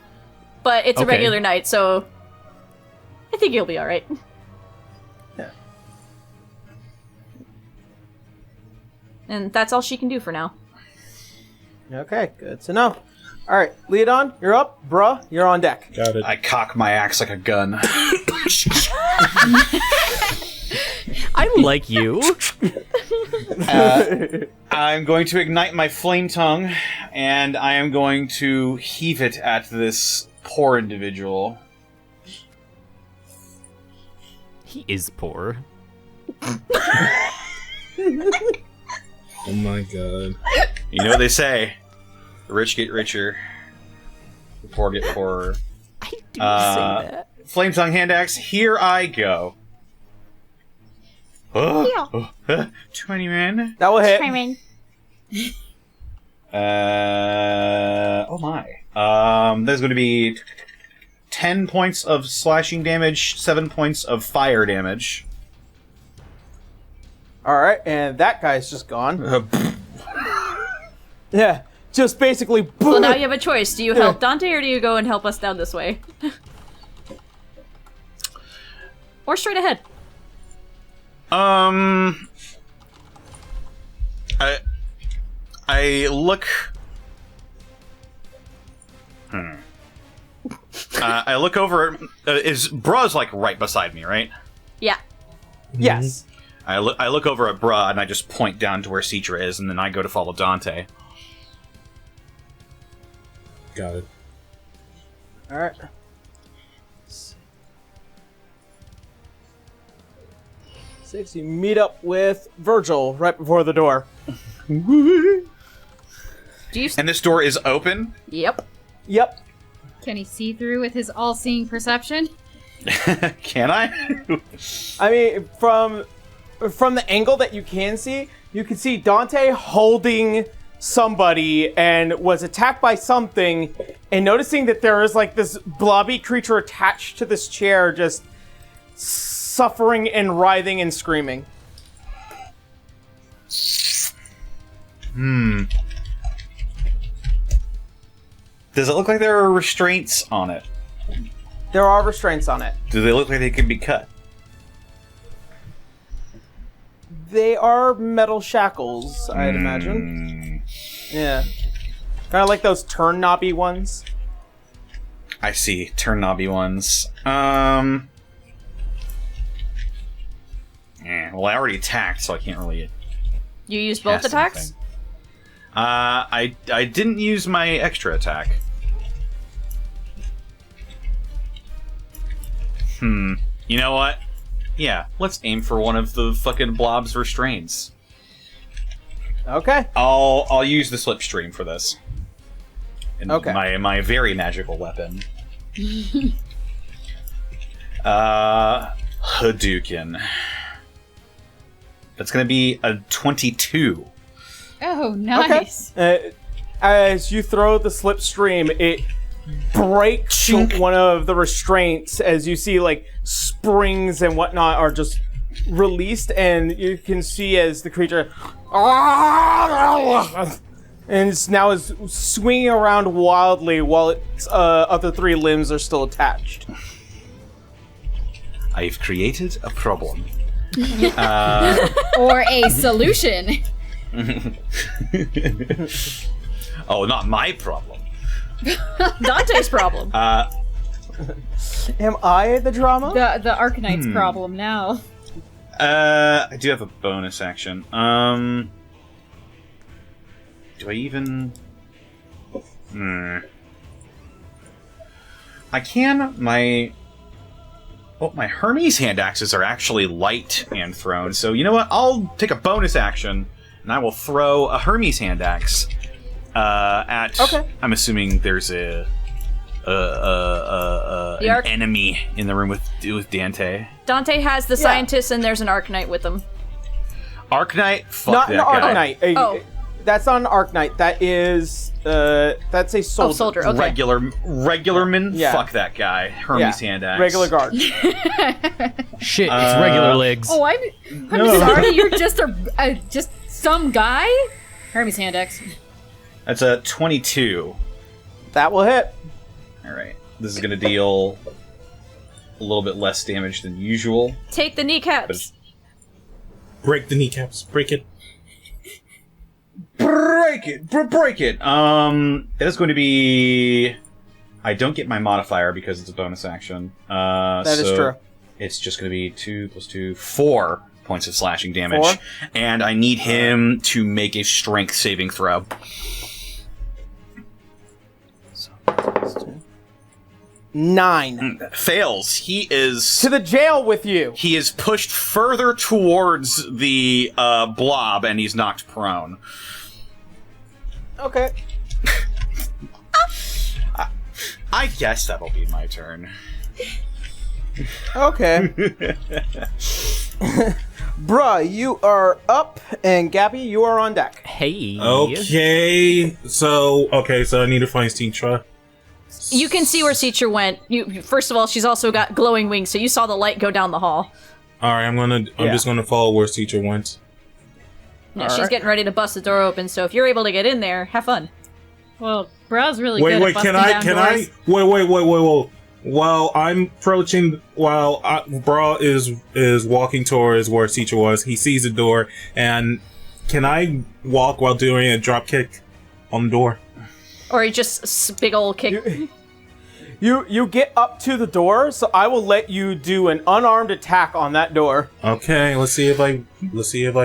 But it's a Okay. regular night, so I think you'll be all right. Yeah. And that's all she can do for now. Okay, good to know. All right, Leodon, you're up. Bruh, you're on deck. Got it. I cock my axe like a gun. I like you. I'm going to ignite my flame tongue, and I am going to heave it at this poor individual. He is poor. Oh my god. You know what they say: the rich get richer, the poor get poorer. I do say that. Flame tongue hand axe. Here I go. 20 man. That will hit. Oh my. There's going to be 10 points of slashing damage, 7 points of fire damage. All right, and that guy's just gone. Yeah, just basically. Well, now you have a choice. Do you help Dante or do you go and help us down this way? Or straight ahead. I look. I look over. Is Bra's like right beside me, right? Yeah. Yes. I look over at Bra and I just point down to where Citra is, and then I go to follow Dante. Got it. All right. Six. You meet up with Virgil right before the door. Do you? And this door is open. Yep. Yep. Can he see through with his all-seeing perception? Can I? I mean, from the angle that you can see Dante holding somebody and was attacked by something, and noticing that there is like this blobby creature attached to this chair, just suffering and writhing and screaming. Does it look like there are restraints on it? There are restraints on it. Do they look like they could be cut? They are metal shackles, I'd imagine. Yeah. Kind of like those turn knobby ones. I see. Turn knobby ones. Well, I already attacked, so I can't really. You use both cast attacks? anything. I didn't use my extra attack. You know what? Yeah, let's aim for one of the fucking blob's restraints. Okay. I'll use the slipstream for this. And Okay. My very magical weapon. Hadouken. That's gonna be a 22. Oh, nice. As you throw the slipstream, it breaks one of the restraints as you see like springs and whatnot are just released, and you can see as the creature and it's now is swinging around wildly while its other 3 limbs are still attached. I've created a problem. Or a solution. Oh, not my problem. Dante's problem. Am I the drama? The Arcanite's problem now. I do have a bonus action. Do I even? I can. My Hermes hand axes are actually light and thrown. So you know what? I'll take a bonus action, and I will throw a Hermes hand axe at. Okay. I'm assuming there's a an enemy in the room with Dante. Dante has the scientist, and there's an Arcanite with him. Arcanite? Fuck Not that an guy. Arcanite. That's not an Arcanite. That is that's a soldier. Oh, soldier. Okay. Regularman? Yeah. Fuck that guy. Hermes hand axe. Regular guard. Shit, it's regular legs. Oh, I'm sorry. You're just just some guy. Hermes hand axe. That's a 22. That will hit. Alright. This is gonna deal a little bit less damage than usual. Take the kneecaps. Break the kneecaps. Break it. Break it! Break it! That is going to be... I don't get my modifier because it's a bonus action. That is true. It's just going to be 2 + 2, 4 points of slashing damage. 4? And I need him to make a strength saving throw. So, 9. Fails. He is... To the jail with you. He is pushed further towards the blob, and he's knocked prone. Okay. I guess that'll be my turn. Okay. Bruh, you are up, and Gabby, you are on deck. Hey. Okay, so I need to find Citra. You can see where Citra went. First of all, she's also got glowing wings, so you saw the light go down the hall. All right, I'm just gonna follow where Citra went. Yeah, she's getting ready to bust the door open, so if you're able to get in there, have fun. Well, Brow's really good at busting down doors. Wait. While I'm approaching, Bra is walking towards where Citra was, he sees the door, and can I walk while doing a drop kick on the door? Or just big old kick. You get up to the door, so I will let you do an unarmed attack on that door. Okay, let's see if I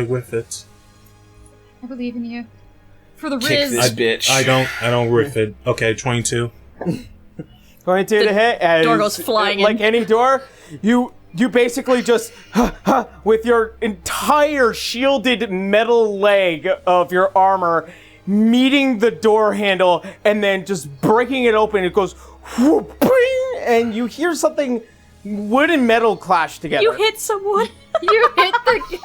whiff it. I believe in you. For the Kick Riz. this bitch. I don't whiff it. Okay, 22. 22 to hit, as door goes flying like in. any door. You basically just with your entire shielded metal leg of your armor meeting the door handle and then just breaking it open. It goes whoop, bing, and you hear something wood and metal clash together. You hit someone. You hit the...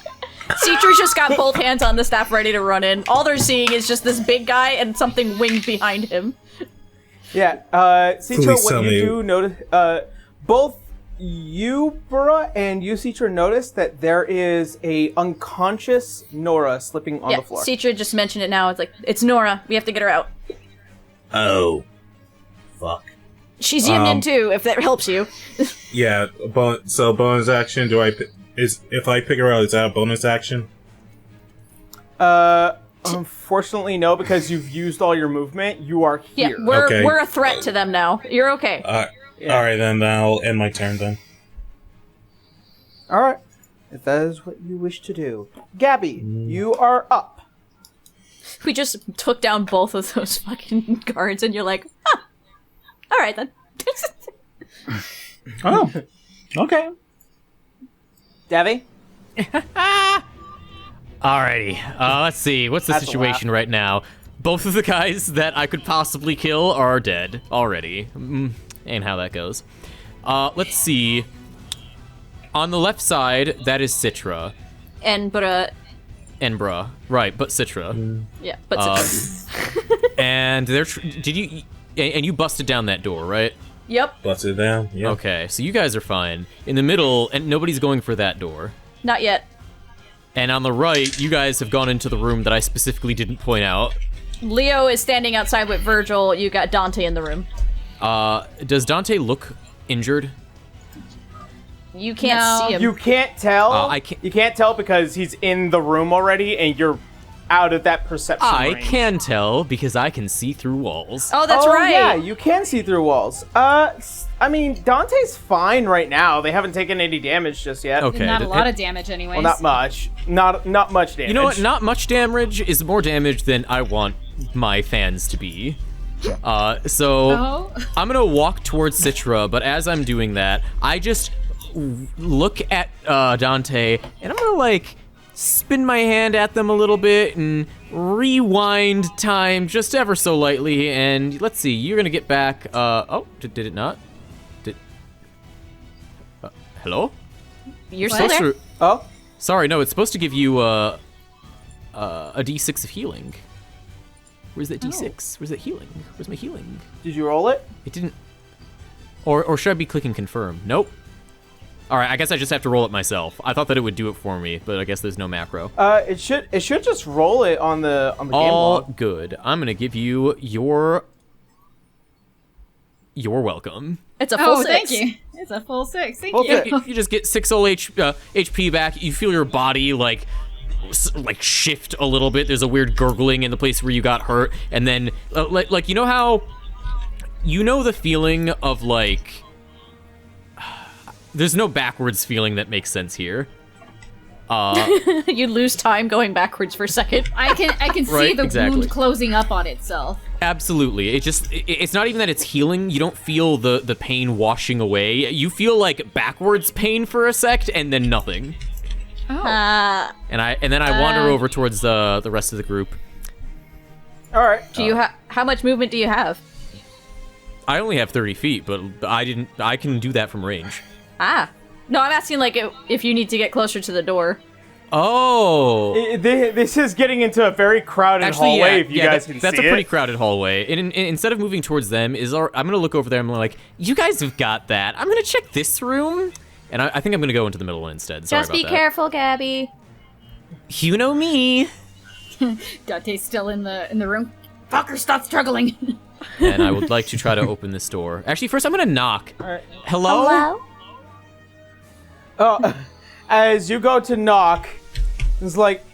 Citra's just got both hands on the staff ready to run in. All they're seeing is just this big guy and something winged behind him. Yeah, Citra, Please what tell you me. do notice, both you, Burra, and you, Citra, notice that there is a unconscious Nora slipping on the floor. Citra just mentioned it now. It's like, it's Nora. We have to get her out. Oh, fuck. She's zoomed in too, if that helps you. Yeah, so bonus action. If I pick her out, is that a bonus action? Unfortunately, no, because you've used all your movement. You are Yeah, here. we're a threat to them now. You're okay. All right, then I'll end my turn then. All right, if that is what you wish to do, Gabby, you are up. We just took down both of those fucking guards, and you're like, huh. All right then. Oh, okay. Devi? Alrighty. Let's see. What's the That's a situation right now? Both of the guys that I could possibly kill are dead already. And how that goes. Let's see. On the left side, that is Citra. And And Bruh. Right, but Citra. yeah, but And they're... Did you... And you busted down that door, right? Yep, Bust it down. Yeah. Okay, so you guys are fine. In the middle, and nobody's going for that door. not yet. And on the right, you guys have gone into the room that I specifically didn't point out. Leo is standing outside with Virgil. You got Dante in the room. Does Dante look injured? You can't No. see him. You can't tell. I can't- You can't tell because he's in the room already, and you're out of that perception I range. can tell because I can see through walls. Oh, that's right. Yeah, you can see through walls. I mean, Dante's fine right now. They haven't taken any damage just yet. Okay. Not a lot of damage, anyways. Well, not much. Not much damage. You know what? Not much damage is more damage than I want my fans to be. So Oh. I'm gonna walk towards Citra, but as I'm doing that, I just look at Dante, and I'm gonna like spin my hand at them a little bit and rewind time just ever so lightly, and let's see, you're gonna get back, oh, did it not? Hello? You're still there? Oh, Sorry, no, it's supposed to give you, a D6 of healing. Where's that D6? Where's that healing? Where's my healing? did you roll it? It didn't... Or should I be clicking confirm? Nope. Alright, I guess I just have to roll it myself. I thought that it would do it for me, but I guess there's no macro. It should just roll it on the game All log. good. I'm gonna give you your welcome. It's a full 6. Thank you. It's a full 6. Thank Full you. six. You just get 6 soul HP back. You feel your body like shift a little bit. There's a weird gurgling in the place where you got hurt, and then like you know how the feeling of like there's no backwards feeling that makes sense here. You lose time going backwards for a second. I can see Right, the exactly. wound closing up on itself. Absolutely. It's not even that it's healing. You don't feel the pain washing away. You feel like backwards pain for a sec and then nothing. Oh. And then I wander over towards the rest of the group. All right. Do you how much movement do you have? I only have 30 feet, but I can do that from range. No, I'm asking like if you need to get closer to the door. Oh. This is getting into a very crowded hallway. If you guys can that's see a pretty it. crowded hallway. And instead of moving towards them, I'm gonna look over there. And I'm like, you guys have got that. I'm gonna check this room, and I think I'm gonna go into the middle one instead. Sorry Just about be that. careful, Gabby. You know me. Dante's still in the room. Fucker, stop struggling. And I would like to try to open this door. Actually, first I'm gonna knock. All right. Hello? Oh, as you go to knock, it's like,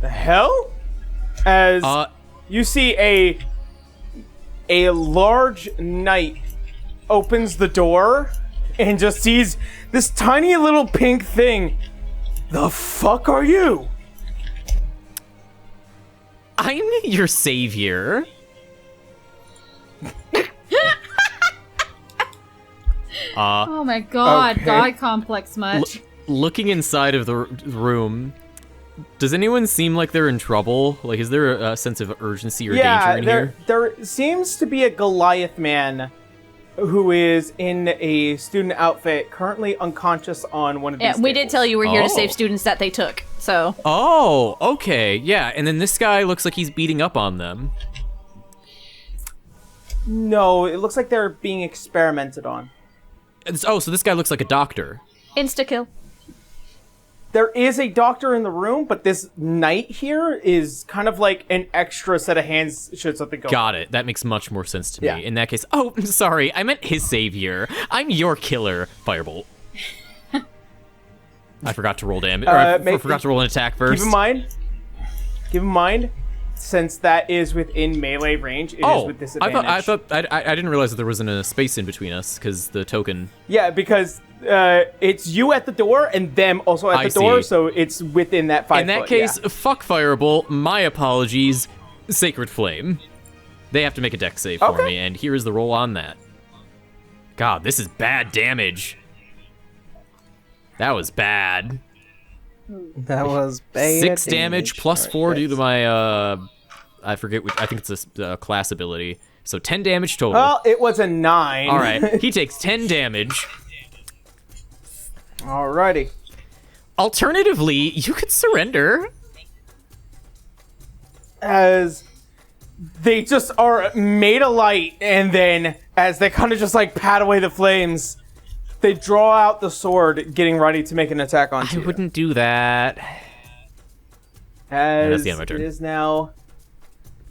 the hell? As you see a large knight opens the door and just sees this tiny little pink thing. The fuck are you? I'm your savior. Oh my god, Okay. god complex much. Looking inside of the room, does anyone seem like they're in trouble? Like, is there a sense of urgency or danger in here? there seems to be a Goliath man who is in a student outfit, currently unconscious on one of these Yeah, we did tables. tell you we're here to Oh. save students that they took. So Oh, okay, yeah. And then this guy looks like he's beating up on them. No, it looks like they're being experimented on. Oh, so this guy looks like a doctor. insta kill. There is a doctor in the room, but this knight here is kind of like an extra set of hands should something go Got it. That makes much more sense to me. Yeah. In that case, oh, sorry, I meant his savior. I'm your killer. Firebolt. I forgot to roll damage. Or I forgot to roll an attack first. Keep in mind, since that is within melee range, it is with disadvantage. I didn't realize that there wasn't a space in between us because the token. Yeah, because it's you at the door and them also at I the door, see. so it's within that 5 In that foot, case, yeah. fuck Firebolt. My apologies. Sacred Flame. They have to make a dex save for Okay. me, and here is the roll on that. God, this is bad damage. That was bad. That was bad. 6 damage plus Alright, 4 due to that's- my I forget which. I think it's a class ability. So 10 damage total. Well, it was a 9. All right, he takes 10 damage. Alrighty. Alternatively, you could surrender. As they just are made of light, and then as they kind of just like pat away the flames, they draw out the sword, getting ready to make an attack on I you. wouldn't do that. As that's the end of my turn. it is now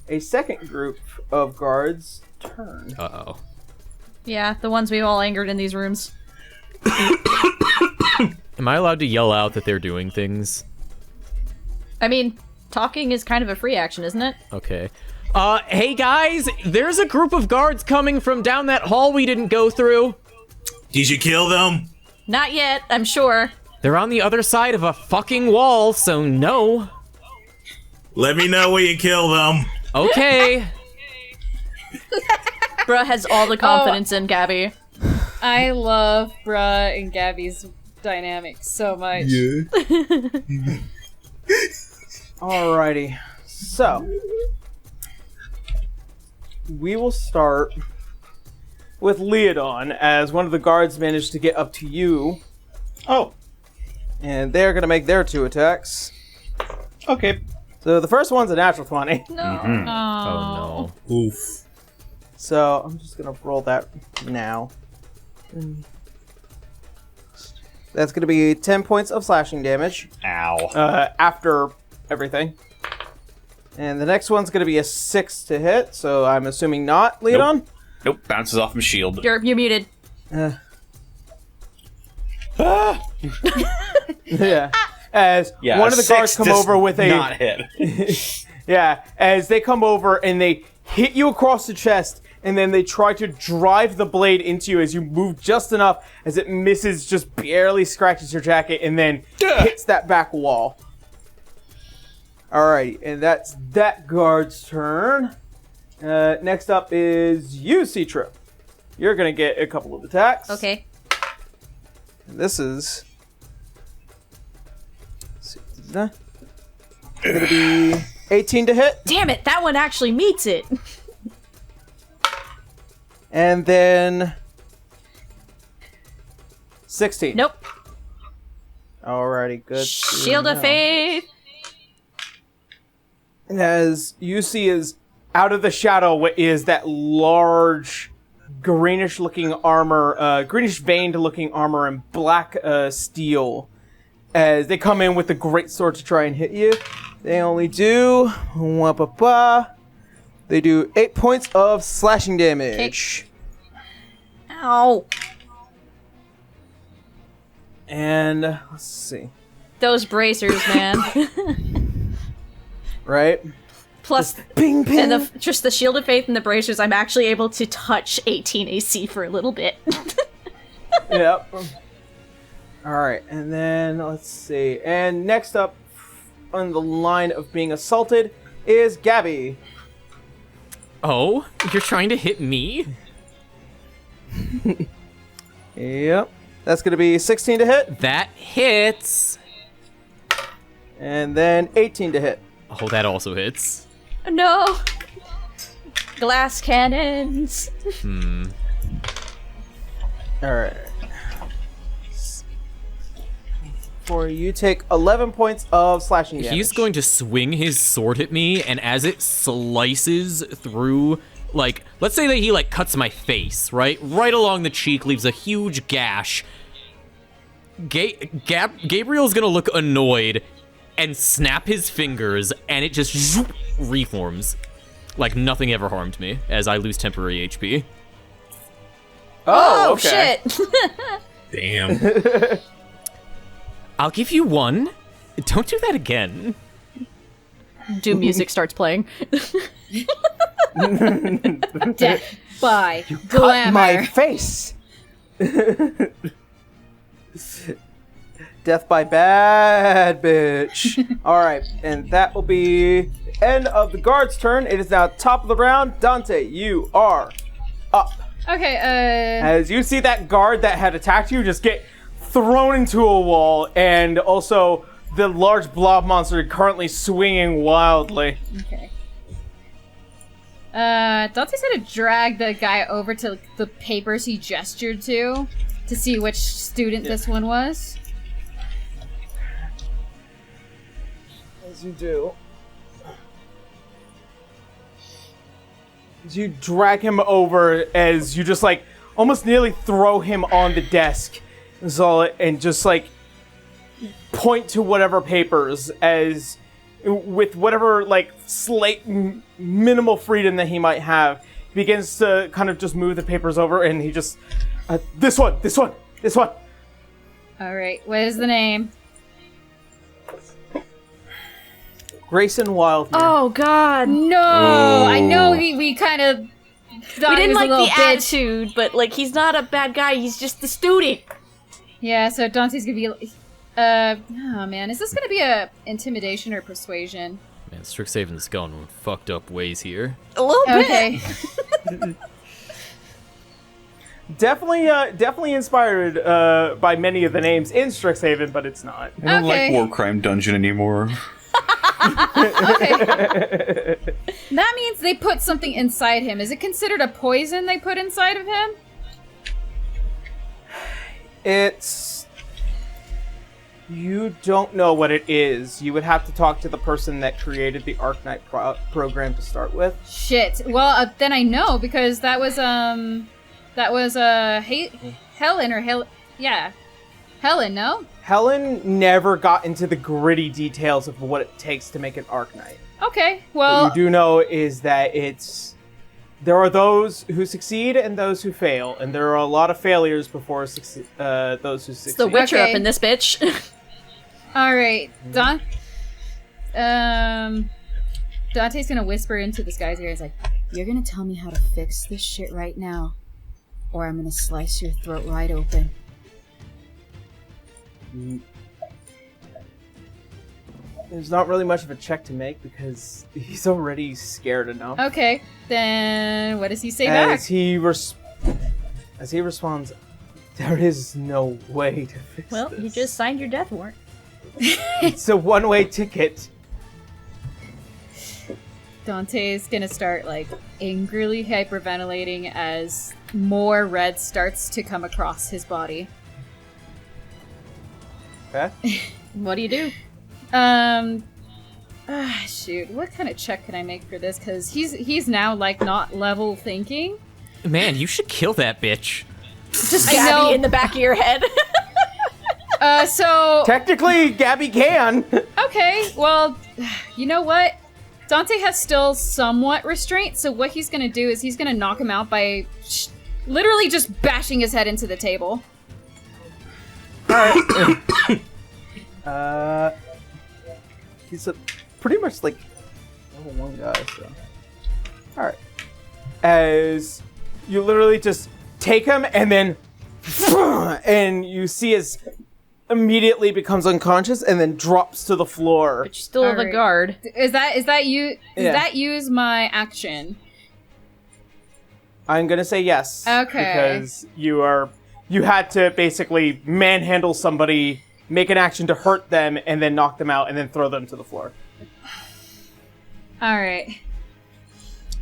a second group of guards' turn. Uh-oh. Yeah, the ones we've all angered in these rooms. Am I allowed to yell out that they're doing things? I mean, talking is kind of a free action, isn't it? Okay. Hey guys, there's a group of guards coming from down that hall we didn't go through. Did you kill them? Not yet, I'm sure. They're on the other side of a fucking wall, so no. Let me know when you kill them. Okay. Bruh has all the confidence in Gabby. I love Bruh and Gabby's dynamic so much. Alrighty. So, we will start with Leodon, as one of the guards managed to get up to you. Oh, And they're going to make their 2 attacks. okay. So the first one's a natural 20. No. Oh no. Oof. So I'm just going to roll that now. That's going to be 10 points of slashing damage Ow. after everything. And the next one's going to be a 6 to hit, so I'm assuming not, Leodon? Nope, bounces off my shield. You're muted. Yeah. As Yeah, one of the guards 6 come does over with a... not hit. Yeah, as they come over and they hit you across the chest, and then they try to drive the blade into you as you move just enough as it misses, just barely scratches your jacket, and then hits that back wall. Alright, and that's that guard's turn. Next up is you, C-Trip. You're gonna get a couple of attacks. Okay. And this is... Gonna be 18 to hit. Damn it, that one actually meets it. And then 16. Nope. Alrighty, good. Shield of Faith. And as you see is out of the shadow is that large greenish looking armor, greenish veined looking armor and black steel. As they come in with the great sword to try and hit you. They only do they do 8 points of slashing damage. Ow. And let's see. Those bracers, man. Right? Plus, Ping ping. and just the Shield of Faith and the bracers, I'm actually able to touch 18 AC for a little bit. Yep. Alright, and then let's see. And next up on the line of being assaulted is Gabby. Oh, you're trying to hit me? Yep. That's going to be 16 to hit, That hits. and then 18 to hit. Oh, that also hits. No. Glass cannons. Alright. For you take 11 points of slashing damage. He's going to swing his sword at me, and as it slices through, like, let's say that he, like, cuts my face, right? Right along the cheek, leaves a huge gash. Gabriel's gonna look annoyed and snap his fingers, and it just zoop, reforms. Like nothing ever harmed me, as I lose temporary HP. Oh, okay. Shit. Damn. I'll give you one. Don't do that again. Doom music starts playing. Death by Cut glamour. my face! Death by bad bitch. Alright, and that will be end of the guard's turn. It is now top of the round. Dante, you are up. Okay, As you see that guard that had attacked you just get thrown into a wall, and also the large blob monster currently swinging wildly. okay. Dante's gonna drag the guy over to the papers he gestured to see which student this one was. As you do. As you drag him over, as you just like almost nearly throw him on the desk, and just like point to whatever papers, as with whatever like slight minimal freedom that he might have, he begins to kind of just move the papers over, and he just this one. All right, what is the name? Grayson Wildmere. Oh, God. No, I know we kind of thought We he didn't was like a little the bitch. attitude, but like he's not a bad guy. He's just the student. Yeah, so Dante's gonna be. Oh man, is this gonna be a intimidation or persuasion? Man, Strixhaven's gone fucked up ways here. A little bit. Okay. Definitely inspired by many of the names in Strixhaven, but it's not. I don't Okay. like War Crime Dungeon anymore. Okay. That means they put something inside him. Is it considered a poison they put inside of him? It's... You don't know what it is. You would have to talk to the person that created the Arknight program to start with. Shit. Well, then I know because that was Helen yeah, Helen. No. Helen never got into the gritty details of what it takes to make an Arknight. Okay. Well, What you do know is that there are those who succeed and those who fail, and there are a lot of failures before those who succeed. It's the Witcher Okay. up in this bitch. all right, Dante's gonna whisper into this guy's ear. He's like, "You're gonna tell me how to fix this shit right now, or I'm gonna slice your throat right open." There's not really much of a check to make because he's already scared enough. Okay, then what does he say back? As he responds, there is no way to fix Well, this. you just signed your death warrant. It's a one-way ticket. Dante's gonna start like angrily hyperventilating as more red starts to come across his body. Okay? What do you do? Shoot, what kind of check can I make for this? Because he's now like not level thinking. Man, you should kill that bitch. Just I know. Gabby in the back of your head. So Technically, Gabby can. okay, well, you know what? Dante has still somewhat restraint, so what he's gonna do is he's gonna knock him out by literally just bashing his head into the table. He's pretty much like level 1 guy, so. Alright. As you literally just take him and then and you see as immediately becomes unconscious and then drops to the floor. But you're still the Alright. guard. Is that you? Yeah. That use my action? I'm gonna say yes. Okay. Because you had to basically manhandle somebody, make an action to hurt them, and then knock them out, and then throw them to the floor. All right.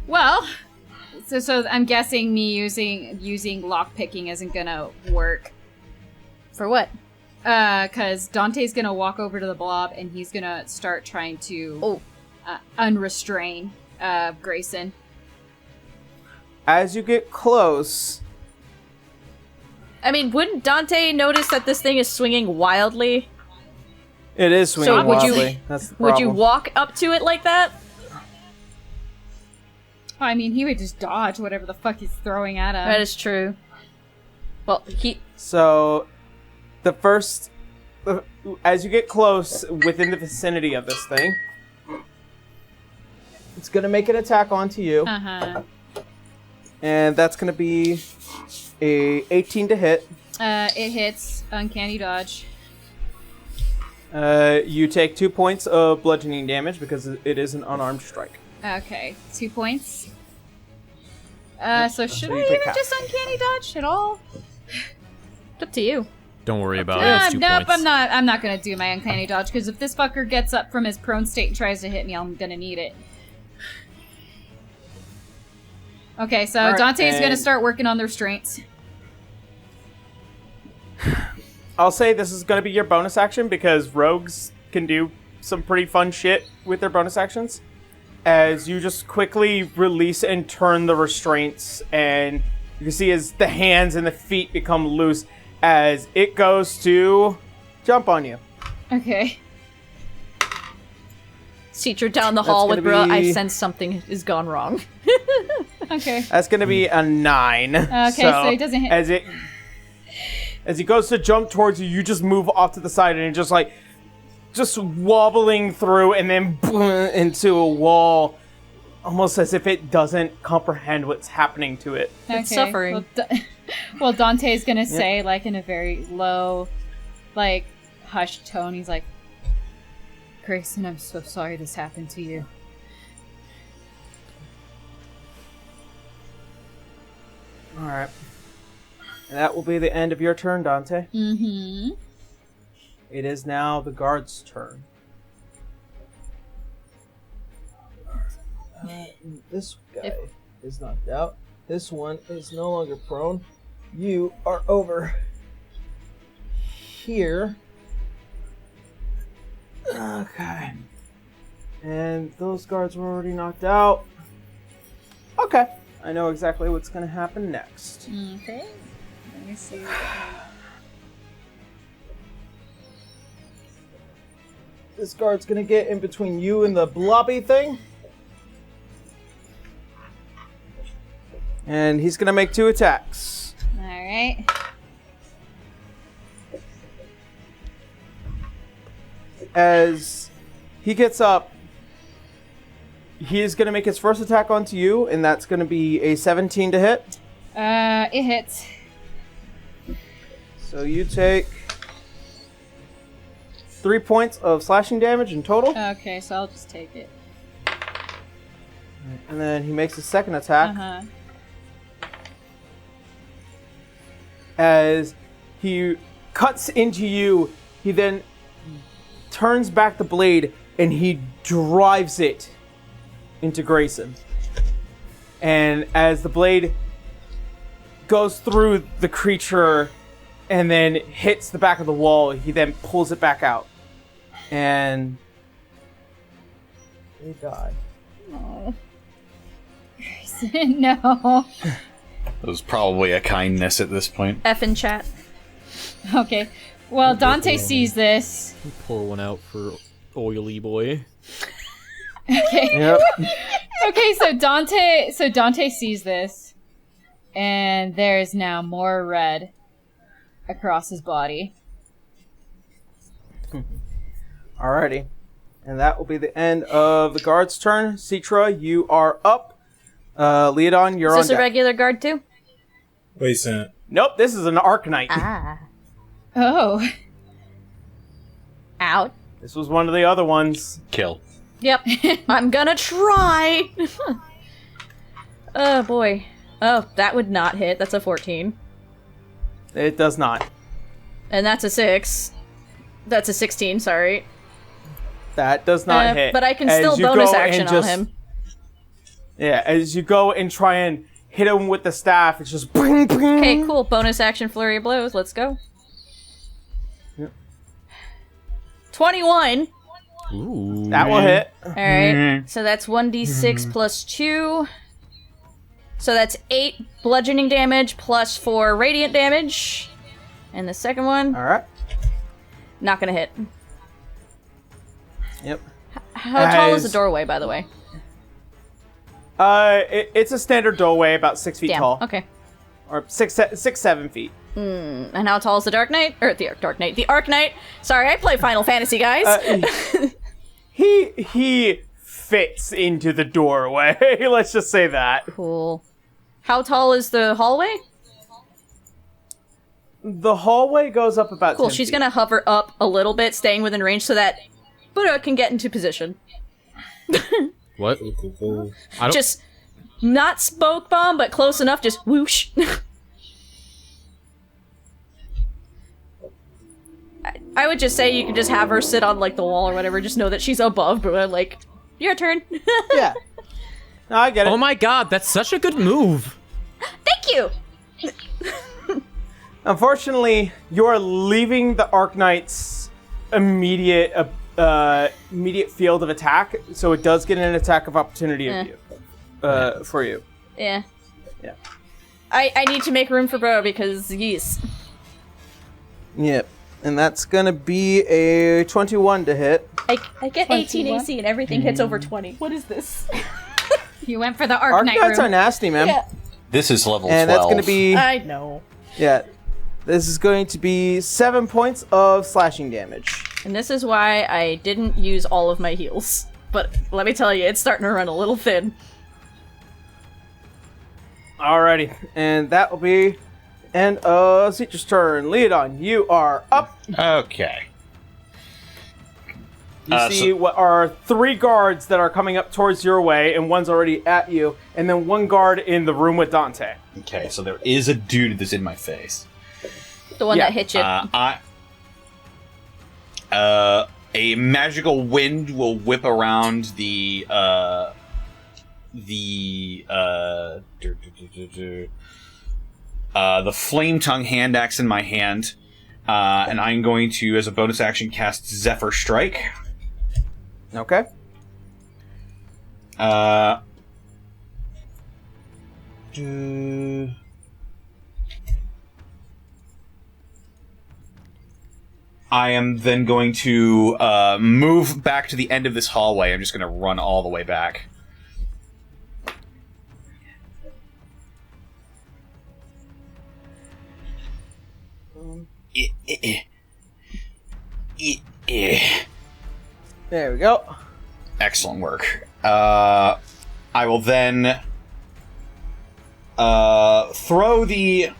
Well, so I'm guessing me using lock picking isn't gonna work. For what? Because Dante's gonna walk over to the blob and he's gonna start trying to unrestrain Grayson. As you get close, I mean, wouldn't Dante notice that this thing is swinging wildly? it is swinging So would you- wildly. That's the Would you problem. walk up to it like that? I mean, he would just dodge whatever the fuck he's throwing at him. That is true. Well, So, as you get close within the vicinity of this thing, it's gonna make an attack onto you, and that's gonna be a 18 to hit. It hits uncanny dodge. You take 2 points of bludgeoning damage because it is an unarmed strike. Okay, 2 points. So should you I take even half. just uncanny dodge at all? it's up to you. Don't worry about it. It's 2 Nope, points. I'm not gonna do my uncanny dodge because if this fucker gets up from his prone state and tries to hit me, I'm gonna need it. Okay, so Alright, Dante's gonna and- start working on the restraints. I'll say this is gonna be your bonus action because rogues can do some pretty fun shit with their bonus actions. As you just quickly release and turn the restraints, and you can see as the hands and the feet become loose as it goes to jump on you. Okay. Teacher down the hall gonna with bro. I be- sense something has gone wrong. Okay. That's gonna be a 9. Okay, so he doesn't hit- As he goes to jump towards you, you just move off to the side and just wobbling through and then boom, into a wall, almost as if it doesn't comprehend what's happening to it. It's suffering. Well, Dante's gonna say, like, in a very low, like, hushed tone, he's like, Grayson, I'm so sorry this happened to you. Alright. And that will be the end of your turn, Dante. Mm-hmm. It is now the guard's turn. This guy is knocked out. This one is no longer prone. You are over here. Okay. And those guards were already knocked out. Okay. I know exactly what's going to happen next. Okay. Let me see. This guard's going to get in between you and the blobby thing. And he's going to make 2 attacks. Alright. As he gets up, he is going to make his first attack onto you, and that's going to be a 17 to hit. It hits. So you take 3 points of slashing damage in total. Okay, so I'll just take it. And then he makes his second attack. Uh-huh. As he cuts into you, he then turns back the blade and he drives it into Grayson. And as the blade goes through the creature and then hits the back of the wall, he then pulls it back out. And they die. Oh. No. It was probably a kindness at this point. F in chat. Okay. Well, Dante sees this. Pour one out for Oily Boy. Okay. Yep. Okay, so Dante sees this, and there's now more red across his body. Alrighty. And that will be the end of the guard's turn. Citra, you are up. Leodon, you're on Is this a deck. regular guard too? Wait a second. Nope, this is an Arcanite. Ah. Oh. Out. This was one of the other ones. Kill. Yep. I'm gonna try. Oh boy. Oh, that would not hit. That's a 14. It does not. And that's a 6. That's a 16, sorry. That does not hit. But I can As still you bonus go action and on just- him. Yeah, as you go and try and hit him with the staff, it's just bing, bing. Okay, cool. Bonus action flurry of blows. Let's go. Yep. 21. Ooh. That will hit. Alright. So that's 1d6 plus 2. So that's 8 bludgeoning damage plus 4 radiant damage. And the second one, Alright. not gonna hit. Yep. How tall is the As- doorway, by the way? It's a standard doorway, about 6 feet Damn. tall. Okay. Or 7 feet. And how tall is the Dark Knight? Or the Dark Knight. The Arc Knight. Sorry, I play Final Fantasy, guys. He fits into the doorway. Let's just say that. Cool. How tall is the hallway? The hallway goes up about Cool, 10 she's feet. gonna hover up a little bit, staying within range so that Buddha can get into position. What? Cool. I don't. Just not smoke bomb, but close enough, just whoosh. I would just say you could just have her sit on, like, the wall or whatever, just know that she's above, but, like, your turn. Yeah. No, I get it. Oh my god, that's such a good move. Thank you! Unfortunately, you're leaving the Arknight's immediate field of attack, so it does get an attack of opportunity of you, for you. Yeah. Yeah. I need to make room for Bro because, yes. Yep. And that's gonna be a 21 to hit. I get 18 21? AC and everything hits over 20. What is this? You went for the Arc Knight Arknights are room. nasty, man. Yeah. This is level 12. And that's gonna be I know. This is going to be 7 points of slashing damage. And this is why I didn't use all of my heals. But let me tell you, it's starting to run a little thin. Alrighty, and that will be end of Citra's turn. Leodon, you are up. Okay. You see what are 3 guards that are coming up towards your way, and one's already at you, and then 1 guard in the room with Dante. Okay, so there is a dude that's in my face. The one Yeah. that hit you. A magical wind will whip around the flame tongue hand axe in my hand, and I'm going to, as a bonus action, cast Zephyr Strike. Okay. I am then going to move back to the end of this hallway. I'm just going to run all the way back. There we go. Excellent work. I will then throw the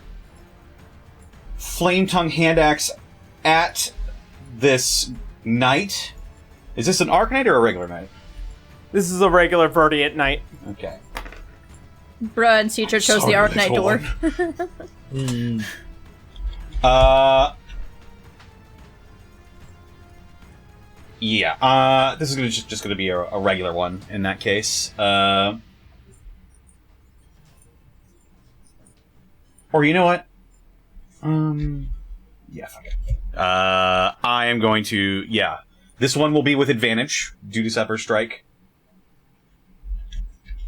flame tongue hand axe at this knight. Is this an arc knight or a regular knight? This is a regular Verdiant Knight. Okay. Bruh and Citra chose the Arc Knight door. Yeah. This is just gonna be a regular one in that case. Or you know what? Yeah, fuck it. I am going to, this one will be with advantage due to Zephyr Strike.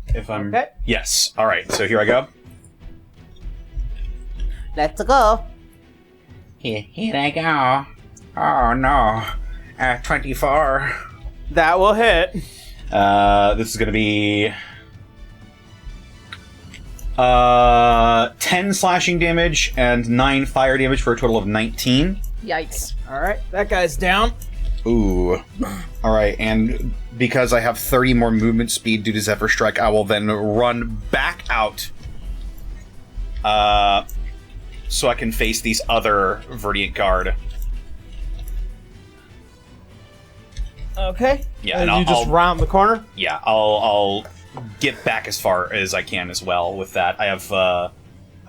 If I'm... Okay. Yes. Alright, so here I go. Let's go. Here I go. Oh no. 24. That will hit. This is gonna be... 10 slashing damage and 9 fire damage for a total of 19. Yikes. Alright, that guy's down. Ooh. Alright, and because I have 30 more movement speed due to Zephyr Strike, I will then run back out so I can face these other Verdiant Guard. Okay. Yeah, and and you just round the corner? Yeah, I'll get back as far as I can as well with that. I have, I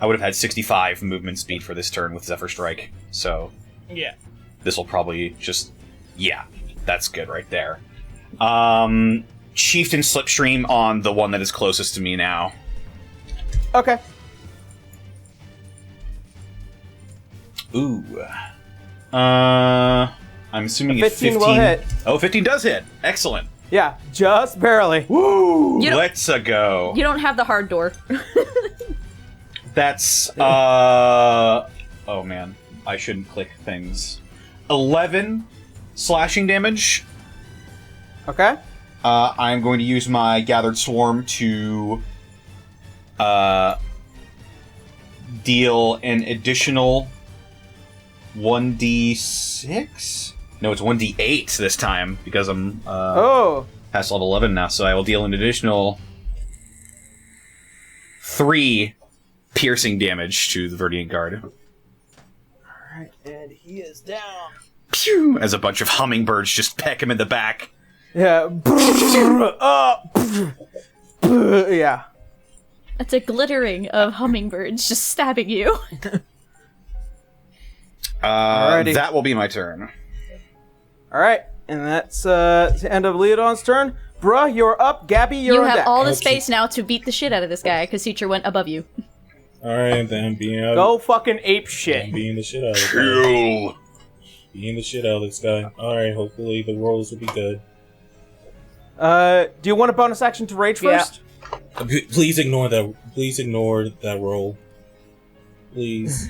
would have had 65 movement speed for this turn with Zephyr Strike, so... Yeah. This will probably just... Yeah, that's good right there. Chieftain Slipstream on the one that is closest to me now. Okay. Ooh. I'm assuming 15 will hit. Oh, 15 does hit. Excellent. Yeah, just barely. Woo! You don't- Let's go. You don't have the hard door. That's, oh man. I shouldn't click things. 11 slashing damage. Okay. I'm going to use my Gathered Swarm to deal an additional 1d6? No, it's 1d8 this time, because I'm past level 11 now, so I will deal an additional 3 piercing damage to the Verdiant Guard. Alright, and he is down. Pew! As a bunch of hummingbirds just peck him in the back. Yeah. Yeah. It's a glittering of hummingbirds just stabbing you. Alrighty. That will be my turn. Alright, and that's the end of Leodon's turn. Bruh, you're up. Gabby, you're You on have deck. all the space now to beat the shit out of this guy, because Citra went above you. Alright, then Go fucking ape I'm shit. beating the shit out of this guy. Kill. Beating the shit out of this guy. Alright, hopefully the rolls will be good. Do you want a bonus action to rage Yeah. first? Please ignore that. Please ignore that roll. Please.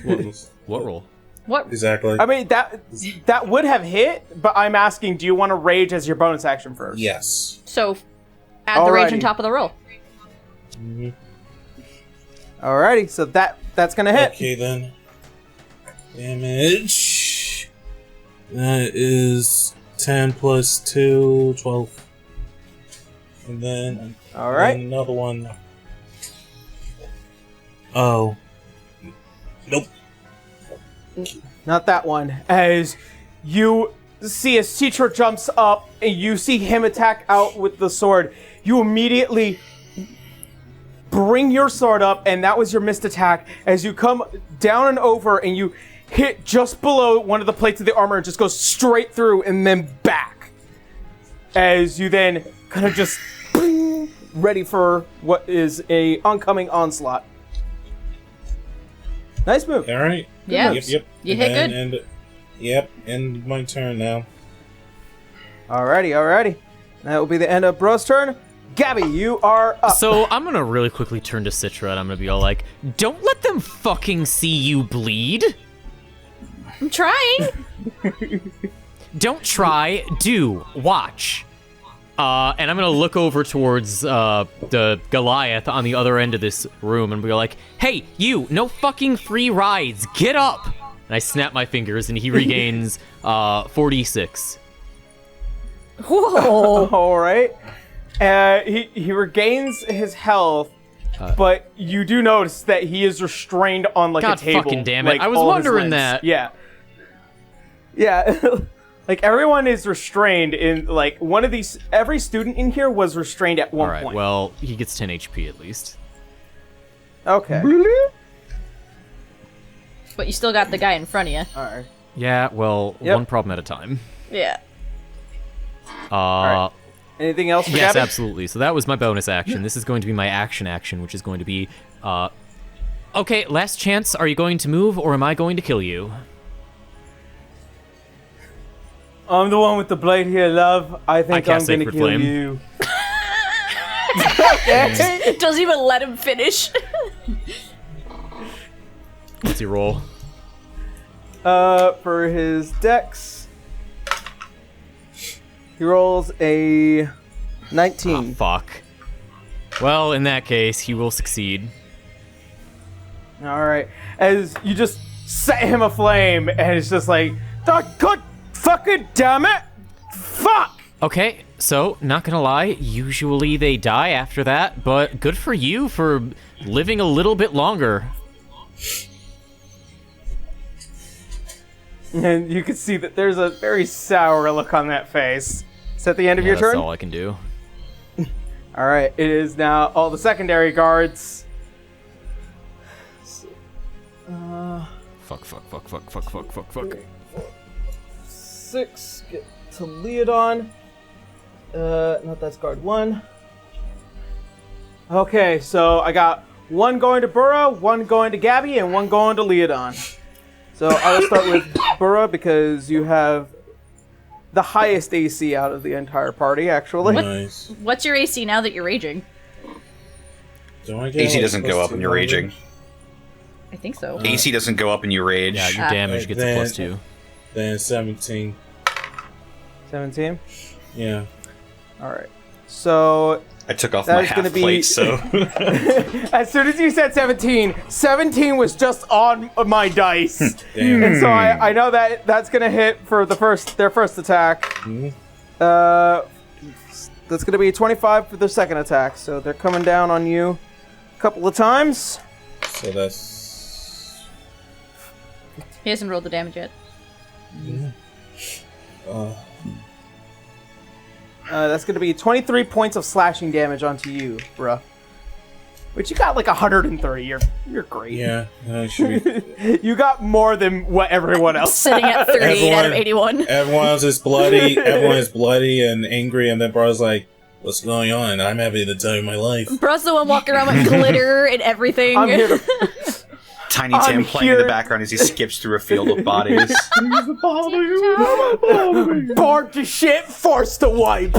What roll? What? Exactly. I mean, that would have hit, but I'm asking, do you want to rage as your bonus action first? Yes. So, add the rage on Alrighty. top of the roll. Mhm. Alrighty, so that's gonna hit. Okay then. Damage. That is 10 plus 2, 12. And then Alright. another one. Oh. Nope. Not that one. As you see as Citra jumps up and you see him attack out with the sword, you immediately bring your sword up, and that was your missed attack. As you come down and over and you hit just below one of the plates of the armor and just goes straight through and then back. As you then kind of just ready for what is a oncoming onslaught. Nice move. All right. Yeah. Yep. You hit good. And yep. End my turn now. Alrighty. That will be the end of Bro's turn. Gabby, you are up. So I'm gonna really quickly turn to Citra and I'm gonna be all like, "Don't let them fucking see you bleed. I'm trying. Don't try. Do. Watch." And I'm gonna look over towards the Goliath on the other end of this room and be like, "Hey, you! No fucking free rides. Get up!" And I snap my fingers and he regains 46. Whoa. All right. He regains his health, but you do notice that he is restrained on like God a table. fucking damn it! like, I was all his wondering limbs. that. Yeah. Like everyone is restrained in like one of these. Every student in here was restrained at one All right. point. Well, he gets 10 HP at least. Okay. But you still got the guy in front of you. All right. Yeah. Well, Yep. one problem at a time. Yeah. right. Anything else for Yes, Gabby? absolutely. So that was my bonus action. This is going to be my action, which is going to be, okay, last chance. Are you going to move, or am I going to kill you? I'm the one with the blade here, love. I think I'm cast gonna Sacred kill Flame. you. Doesn't even let him finish. What's your roll? For his dex, he rolls a 19. Oh, fuck. Well, in that case, he will succeed. All right. As you just set him aflame, and it's just like, oh, God fucking damn it! Fuck! Okay, so, not gonna lie, usually they die after that, but good for you for living a little bit longer. And you can see that there's a very sour look on that face. Is that the end of Yeah, your that's turn? all I can do. All right. It is now all the secondary guards. Fuck. 6 get to Leodon. Not that's guard 1. Okay, so I got 1 going to Burrow, 1 going to Gabby, and 1 going to Leodon. So I will start with Burrow because you have the highest AC out of the entire party, actually. Nice. What's your AC now that you're raging? Don't I get AC like doesn't go up when you're +200? raging. I think so. AC doesn't go up when you rage. Yeah, your Ah. damage gets a Then- +2. Then 17. 17. Yeah. All right. So I took off That my is gonna half be- plate, so as soon as you said 17, 17 was just on my dice. Damn. And so I know that that's gonna hit for their first attack. Mhm. That's gonna be 25 for their second attack. So they're coming down on you a couple of times. So that's. He hasn't rolled the damage yet. That's gonna be 23 points of slashing damage onto you, bruh. Which you got like 130. You're great. Yeah. Should be. You got more than what everyone else Sitting at 38 out of 81. Everyone else is bloody. Everyone is bloody and angry, and then Bro's like, "What's going on?" I'm happy to tell you my life. Bro's the one walking around with glitter and everything. I'm here to Tiny I'm Tim playing in here- the background as he skips through a field of bodies. bored to shit, forced to wipe.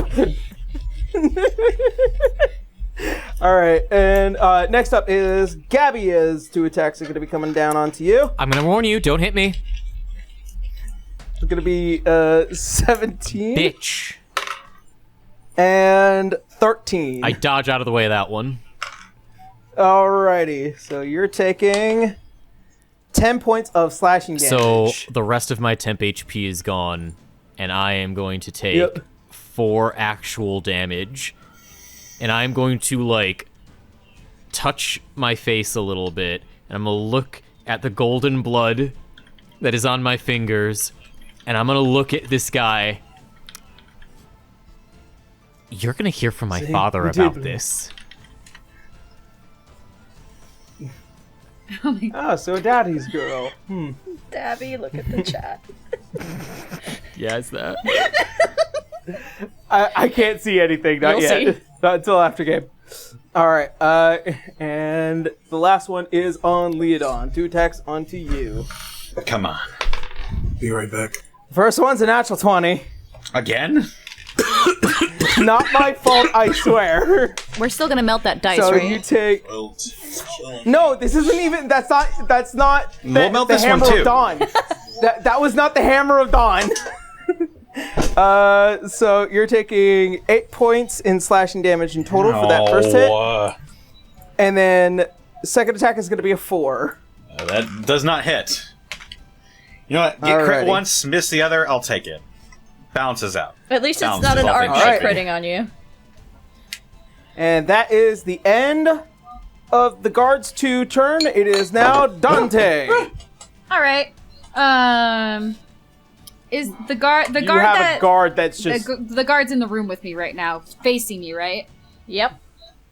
All right, and next up is Gabby. Is 2 attacks are going to be coming down onto you. I'm gonna warn you, don't hit me. It's going to be 17 Bitch. and 13. I dodge out of the way of that one. Alrighty, so you're taking 10 points of slashing damage. So the rest of my temp HP is gone, and I am going to take Yep. 4 actual damage. And I'm going to, like, touch my face a little bit, and I'm going to look at the golden blood that is on my fingers, and I'm going to look at this guy. You're going to hear from my father we about did. this. Oh, so daddy's girl. Dabby, look at the chat. Yeah, is that? I can't see anything, not You'll yet. see. Not until after game. All right. And the last one is on Leodon. 2 attacks onto you. Come on. Be right back. First one's a natural 20. Again? Not my fault, I swear. We're still gonna melt that dice, So right? you take. No, this isn't even. That's not. We'll melt the this one hammer too. of dawn. that was not the hammer of dawn. So you're taking 8 points in slashing damage in total for that first hit, and then second attack is going to be a 4. That does not hit. You know what? Get crit Alrighty. once, miss the other. I'll take it. Balances out. At least it's Sounds not an all archer things Alright. critting on you. And that is the end of the guard's 2 turn. It is now Dante. All right. Is the guard You have a guard that's the, just. the guard's in the room with me right now, facing me, right? Yep.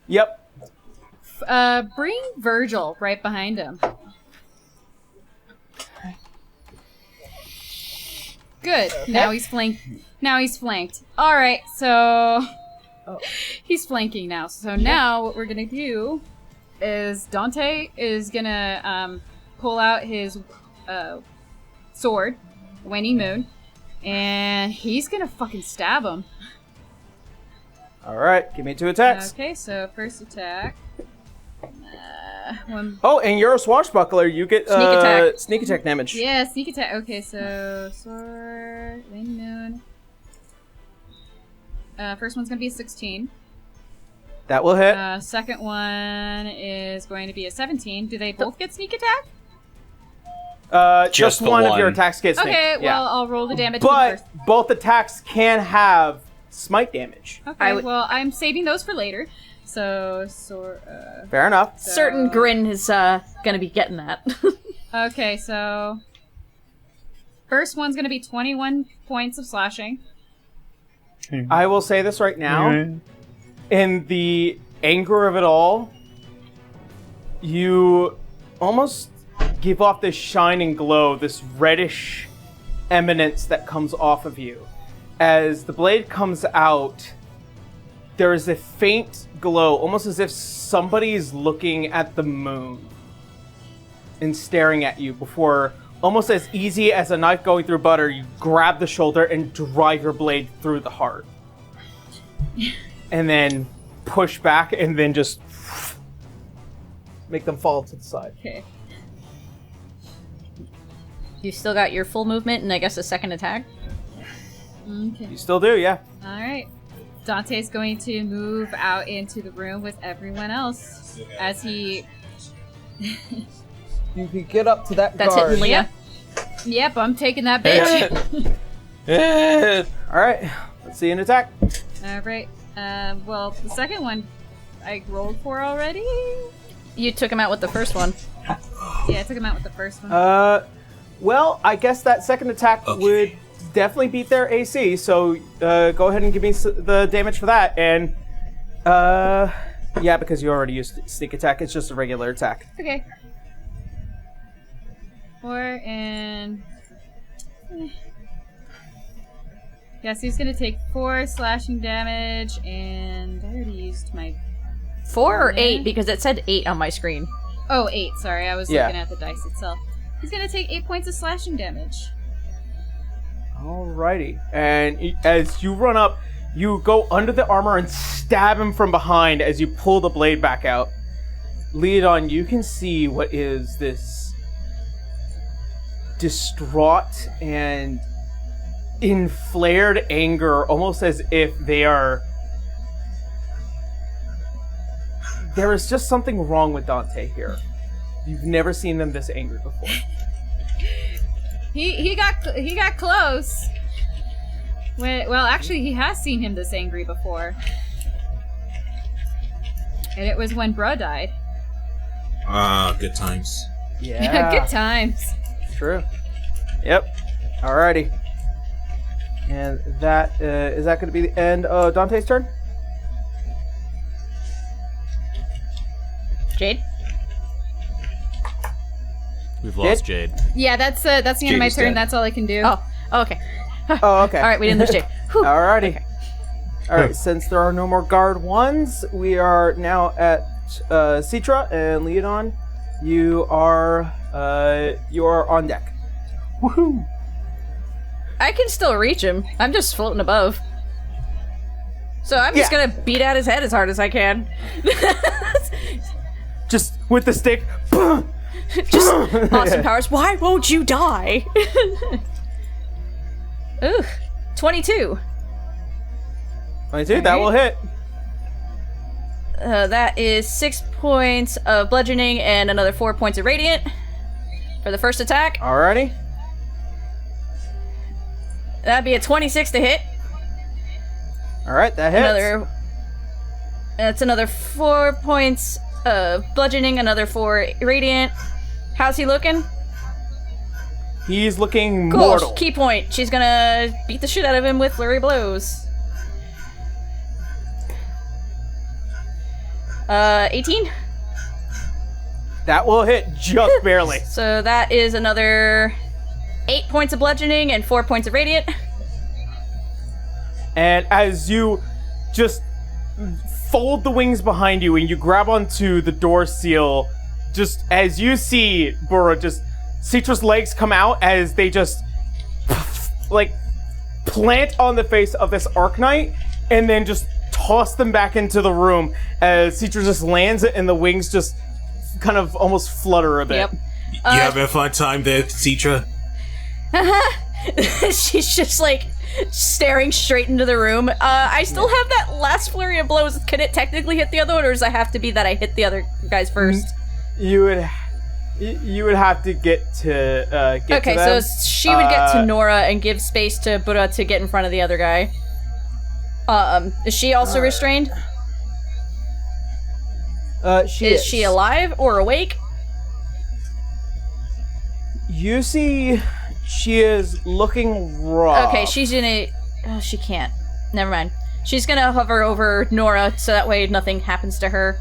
Yep. Bring Virgil right behind him. Good. Now he's flanked. Now he's flanked. All right. So he's flanking now. So now what we're gonna do is Dante is gonna pull out his sword, Waning Moon, and he's gonna fucking stab him. All right. Give me 2 attacks. Okay. So first attack. One. Oh, and you're a swashbuckler. You get Sneak attack. sneak attack damage. Yeah, sneak attack. Okay, so sword, Waning Moon. First one's gonna be a 16. That will hit. Second one is going to be a 17. Do they both get sneak attack? Just the one of one. your attacks gets sneak. Okay, Yeah. well, I'll roll the damage for the But first. both attacks can have smite damage. Okay, would- well, I'm saving those for later. So, Fair enough. Certain Grin is gonna be getting that. okay, so first one's gonna be 21 points of slashing. I will say this right now. In the anger of it all, you almost give off this shining glow, this reddish eminence that comes off of you. As the blade comes out, there is a faint glow, almost as if somebody is looking at the moon and staring at you before, almost as easy as a knife going through butter, you grab the shoulder and drive your blade through the heart. And then push back and then just make them fall to the side. Okay. You still got your full movement and I guess a second attack. Okay. You still do, yeah. All right. Dante's going to move out into the room with everyone else as he. You can get up to that That's guard. hitting Leah. Yep, I'm taking that bitch. All right, let's see an attack. All right. Well, the second one I rolled for already. You took him out with the first one. Yeah, I took him out with the first one. Well, I guess that second attack would definitely beat their AC. So go ahead and give me the damage for that. And yeah, because you already used sneak attack, it's just a regular attack. Okay. 4 and. Yes, he's gonna take 4 slashing damage, and I already used my. 4 or Yeah. 8 because it said 8 on my screen. Oh, 8. Sorry, I was Yeah. looking at the dice itself. He's gonna take 8 points of slashing damage. Alrighty. And as you run up, you go under the armor and stab him from behind as you pull the blade back out. Leodon, you can see what is this distraught and in flared anger, almost as if they are... There is just something wrong with Dante here. You've never seen them this angry before. He got close. Well, actually, he has seen him this angry before, and it was when Bruh died. Ah, good times. Yeah, Good times. True. Yep. Alrighty. And that is that going to be the end of Dante's turn? Jade? We've lost Jade. Yeah, that's the end of my Jade's turn. dead. That's all I can do. Oh, okay. Oh, okay. Alright, we didn't lose Jade. Whew. Alrighty. All right, since there are no more guard ones, we are now at Citra and Leodon. You are on deck. Woohoo! I can still reach him. I'm just floating above. So I'm just gonna beat at his head as hard as I can. Just with the stick. Just Austin Powers. Why won't you die? Ooh, 22. 22, that will hit. That is 6 points of bludgeoning and another 4 points of radiant for the first attack. Alrighty. That'd be a 26 to hit. Alright, that hits. That's another 4 points of bludgeoning, another 4 radiant. How's he looking? He's looking Cool. mortal. Key point. She's gonna beat the shit out of him with flurry blows. 18. That will hit just barely. So that is another 8 points of bludgeoning and 4 points of radiant. And as you just fold the wings behind you and you grab onto the door seal, just as you see Burra, just Citra's legs come out as they just like plant on the face of this Arcanite and then just toss them back into the room as Citra just lands it and the wings just kind of almost flutter a bit. Yep. You having a fun time there, Citra? She's just like staring straight into the room. I still have that last flurry of blows. Can it technically hit the other one, or does it have to be that I hit the other guys first? You would have to get to get okay, to them. so she would get to Nora and give space to Buddha to get in front of the other guy. Is she also restrained? Is she alive or awake? You see, she is looking rough. Okay, she's gonna... Oh, she can't. Never mind. She's gonna hover over Nora so that way nothing happens to her.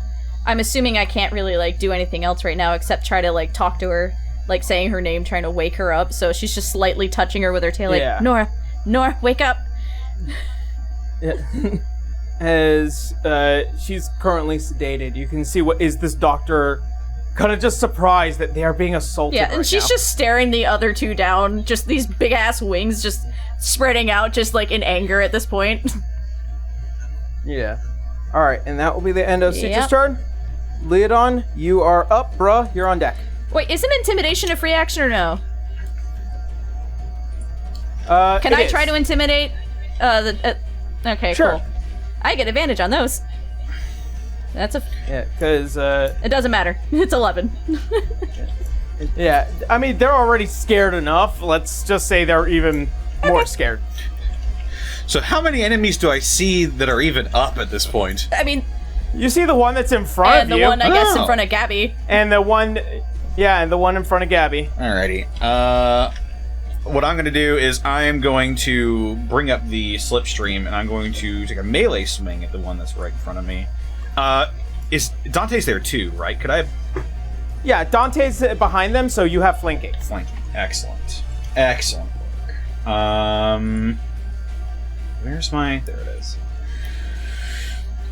I'm assuming I can't really, like, do anything else right now except try to, like, talk to her, like, saying her name, trying to wake her up. So she's just slightly touching her with her tail, like, Yeah. Nora, wake up! As she's currently sedated, you can see what is this doctor kind of just surprised that they are being assaulted. Yeah, and right she's now. just staring the other two down, just these big-ass wings just spreading out, just, like, in anger at this point. Yeah. Alright, and that will be the end of Citra's Yep. turn. Leodon, you are up, bruh. You're on deck. Wait, isn't intimidation a free action or no? Can It I is. try to intimidate? Okay, Sure. cool. I get advantage on those. That's a... Yeah, because, It doesn't matter. It's 11. yeah, I mean, they're already scared enough. Let's just say they're even more scared. So how many enemies do I see that are even up at this point? I mean, You see the one that's in front and of the you. one, I guess, in Oh. front of Gabby. And the one... Yeah, and the one in front of Gabby. Alrighty. What I'm going to do is I am going to bring up the slipstream, and I'm going to take a melee swing at the one that's right in front of me. Is Dante's there too, right? Could I have Yeah, Dante's behind them, so you have flanking. flanking? Excellent. Excellent work. Where's my... There it is.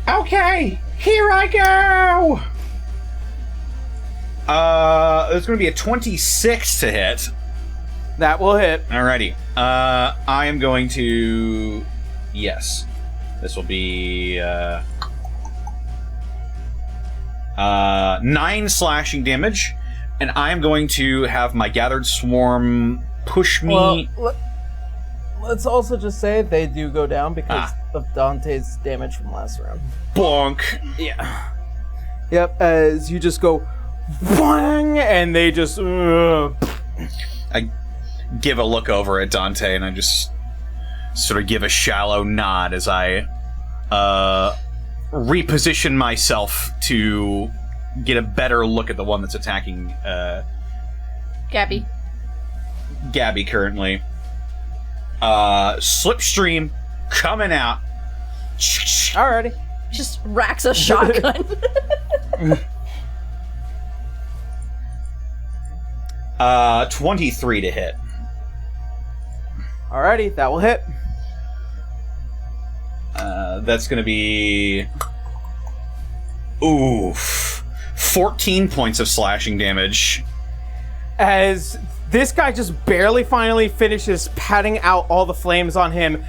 Okay, here I go! There's going to be a 26 to hit. That will hit. Alrighty. I am going to... Yes. This will be... 9 slashing damage. And I am going to have my Gathered Swarm push me... Let's also just say they do go down because Ah. of Dante's damage from last round. bonk. Yeah. Yep, as you just go... Bang! And they just... I give a look over at Dante and I just sort of give a shallow nod as I reposition myself to get a better look at the one that's attacking Gabby. Gabby currently. Slipstream coming out. Alrighty. Just racks a shotgun. 23 to hit. Alrighty, that will hit. That's going to be... Oof. 14 points of slashing damage. As this guy just barely finally finishes patting out all the flames on him,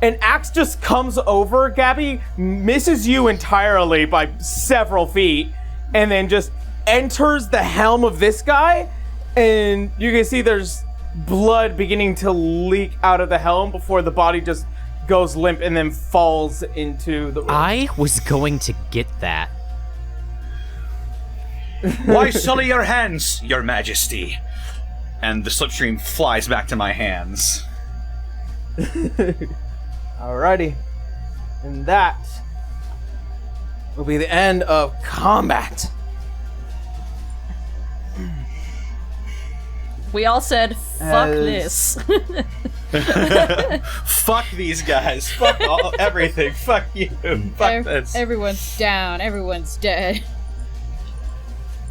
an axe just comes over Gabby, misses you entirely by several feet, and then just enters the helm of this guy, and you can see there's blood beginning to leak out of the helm before the body just goes limp and then falls into the room. I was going to get that. Why sully your hands, your majesty? And the slipstream flies back to my hands. Alrighty. And that will be the end of combat. We all said, fuck this. Fuck these guys. Fuck everything. Fuck you. Fuck this. Everyone's down. Everyone's dead.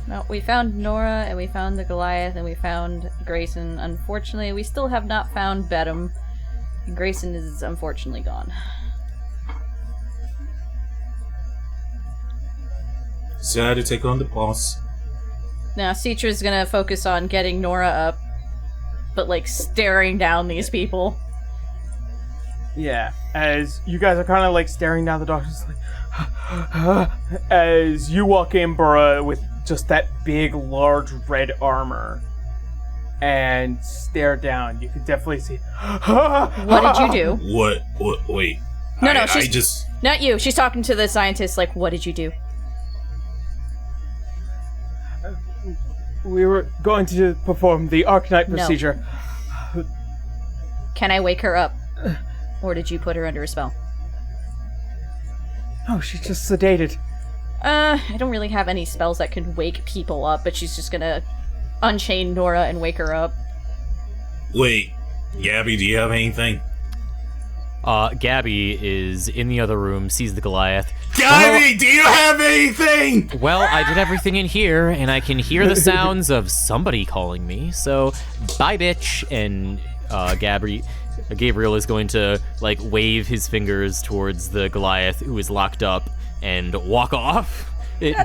No, we found Nora, and we found the Goliath, and we found Grayson. Unfortunately, we still have not found Bedham. Grayson is unfortunately gone. So I had to take on the boss. Now, Citra's gonna focus on getting Nora up, but, like, staring down these people. Yeah, as you guys are kind of like staring down the doctor's like, as you walk in, Burra, with just that big, large red armor, and stare down. You can definitely see. What did you do? What? Wait. No, I she's just... not you. She's talking to the scientist. Like, what did you do? We were going to perform the Arcanite No. procedure. Can I wake her up, or did you put her under a spell? Oh, she's just sedated. I don't really have any spells that can wake people up, but she's just gonna unchain Nora and wake her up. Wait. Gabby, do you have anything? Gabby is in the other room, sees the Goliath. Gabby, do you have anything? Well, I did everything in here, and I can hear the sounds of somebody calling me, so bye, bitch. And Gabriel is going to, like, wave his fingers towards the Goliath, who is locked up, and walk off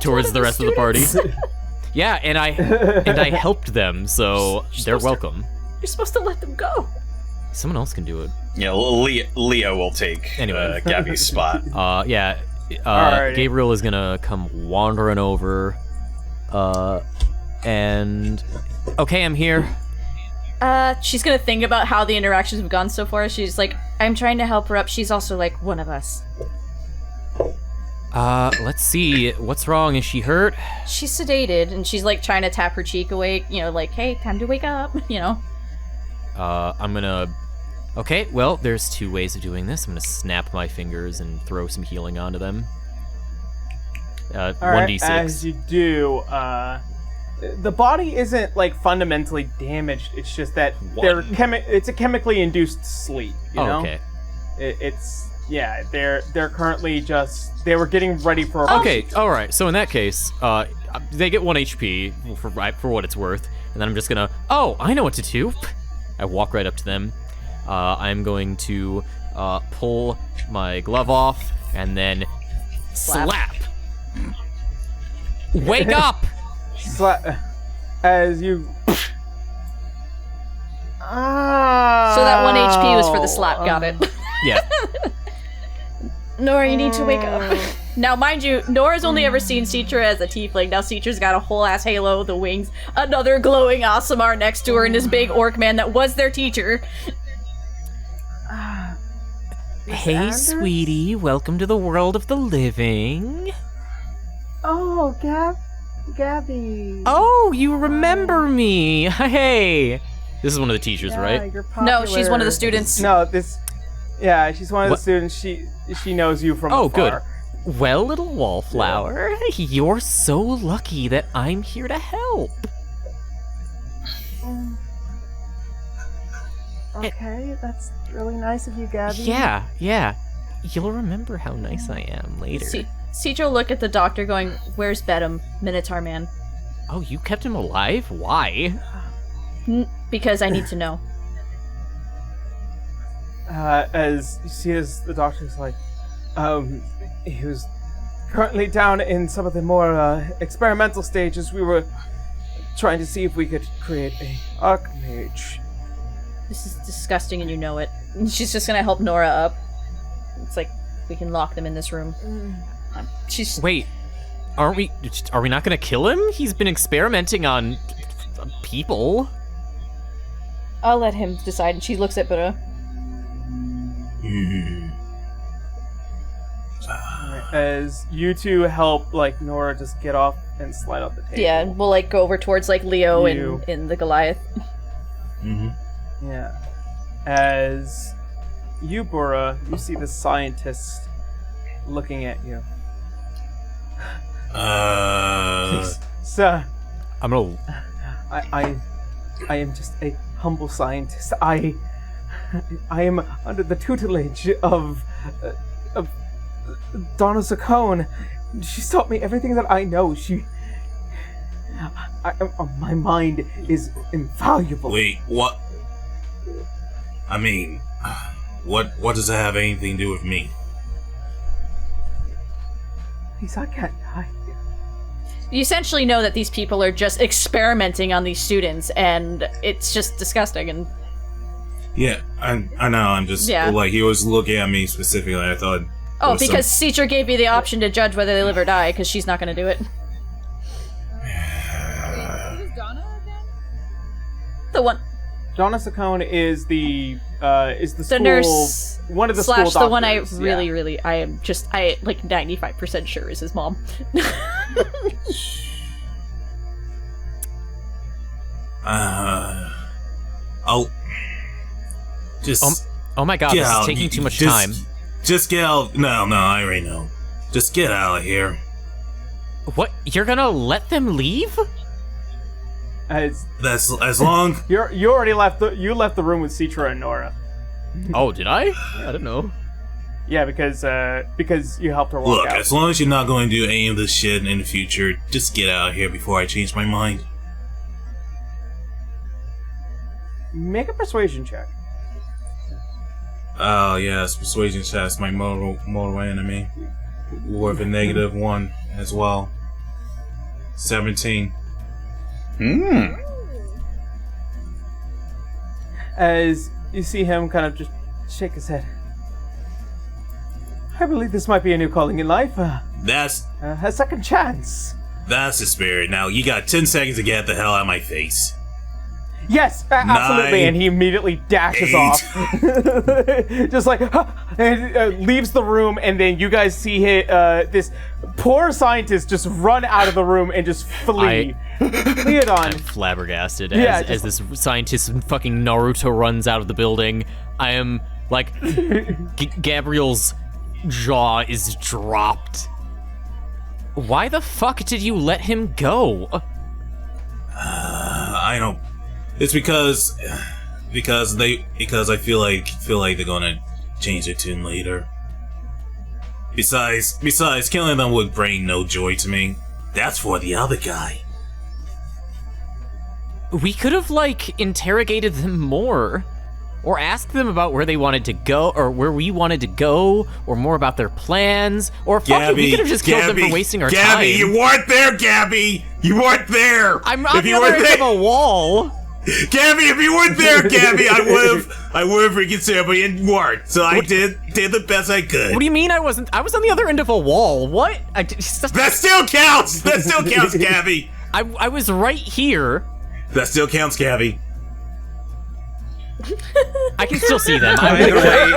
towards the rest of the party. Yeah, and I helped them, so they're welcome. You're supposed to let them go. Someone else can do it. Yeah, Leo will take Gabby's spot. Yeah. Alrighty. Gabriel is gonna come wandering over, and okay, I'm here. She's gonna think about how the interactions have gone so far. She's like, I'm trying to help her up. She's also like one of us. Let's see. What's wrong? Is she hurt? She's sedated, and she's like trying to tap her cheek awake. You know, like, hey, time to wake up. You know. I'm gonna. Okay, well, there's two ways of doing this. I'm gonna snap my fingers and throw some healing onto them. Alright, 1d6. as you do, the body isn't like fundamentally damaged. It's just that it's a chemically induced sleep. You know? Okay. They're currently they were getting ready for a Okay, all right. So in that case, they get 1 HP for what it's worth, and then I'm just gonna. Oh, I know what to do. I walk right up to them. I'm going to pull my glove off and then slap. Wake up! As you. Ah. So that 1 HP was for the slap. Got it. Yeah. Nora, you need to wake up. Now, mind you, Nora's only ever seen Citra as a tiefling. Now Citra's got a whole ass halo, the wings, another glowing Aasimar next to her, and this big orc man that was their teacher. Hey, sweetie. Welcome to the world of the living. Oh, Gabby. Oh, you remember me. Hey. This is one of the teachers, right? You're No, she's one of the popular. students. No, yeah, she's one of What? the students. She knows you from Oh, afar. good. Well, little wallflower, you're so lucky that I'm here to help. Okay, that's really nice of you, Gabby. Yeah. You'll remember how nice I am later. Citra will look at the doctor going, where's Bedham, Minotaur man? Oh, you kept him alive? Why? Because I need to know. As you see, as the doctor's like, He was currently down in some of the more experimental stages. We were trying to see if we could create a Archmage. This is disgusting and you know it. And she's just gonna help Nora up. It's like, we can lock them in this room. She's... Wait, are we not gonna kill him? He's been experimenting on people. I'll let him decide. And she looks at Buddha. As you two help, like, Nora just get off and slide off the table. Yeah, we'll, like, go over towards, like, Leo You. in the Goliath. Yeah. As you, Bura, you see the scientist looking at you. Sir, I'm gonna. I am just a humble scientist. I am under the tutelage of Donna Saccone. She's taught me everything that I know. My mind is invaluable. Wait, what? I mean, what does that have anything to do with me? Please, I can't die. You essentially know that these people are just experimenting on these students, and it's just disgusting, and... Yeah, I know, I'm just, like, he was looking at me specifically, I thought... Oh, because Citra gave you the option to judge whether they live or die, because she's not gonna do it. Who's Donna again? The one... Donna Saccone is the school, nurse one of the slash school the one I doctors, really, I am just, like 95% sure is his mom. I'll... Just... Oh my god, this is taking too much time. Just get out... No, I already know. Just get out of here. What? You're gonna let them leave? As long... you already left you left the room with Citra and Nora. Oh, did I? I don't know. Yeah, because you helped her walk Look, out. as long as you're not going to do any of this shit in the future, just get out of here before I change my mind. Make a persuasion check. Oh, yes, persuasion check's my mortal enemy. Worth a -1 as well. 17. As you see him kind of just shake his head. I believe this might be a new calling in life. That's A second chance. the spirit. Now, you got 10 seconds to get the hell out of my face. Yes, absolutely. 9, and he immediately dashes 8. off. Just like, and leaves the room, and then you guys see this poor scientist just run out of the room and just flee. Leodon. I'm flabbergasted Yeah, as this scientist fucking Naruto runs out of the building. I am like, Gabriel's jaw is dropped. Why the fuck did you let him go? I don't... It's because I feel like they're gonna change their tune later. Besides, killing them would bring no joy to me. That's for the other guy. We could have, like, interrogated them more. Or asked them about where they wanted to go, or where we wanted to go, or more about their plans. Or fuck it, we could have just killed them for wasting our time. Gabby, you weren't there, Gabby! You weren't there! I'm on the other end of a wall! Gabby, if you weren't there, Gabby, I would have reconsidered, but you weren't. So I did the best I could. What do you mean I wasn't? I was on the other end of a wall. What? That still counts! That still counts, Gabby! I was right here. That still counts, Gabby. I can still see them.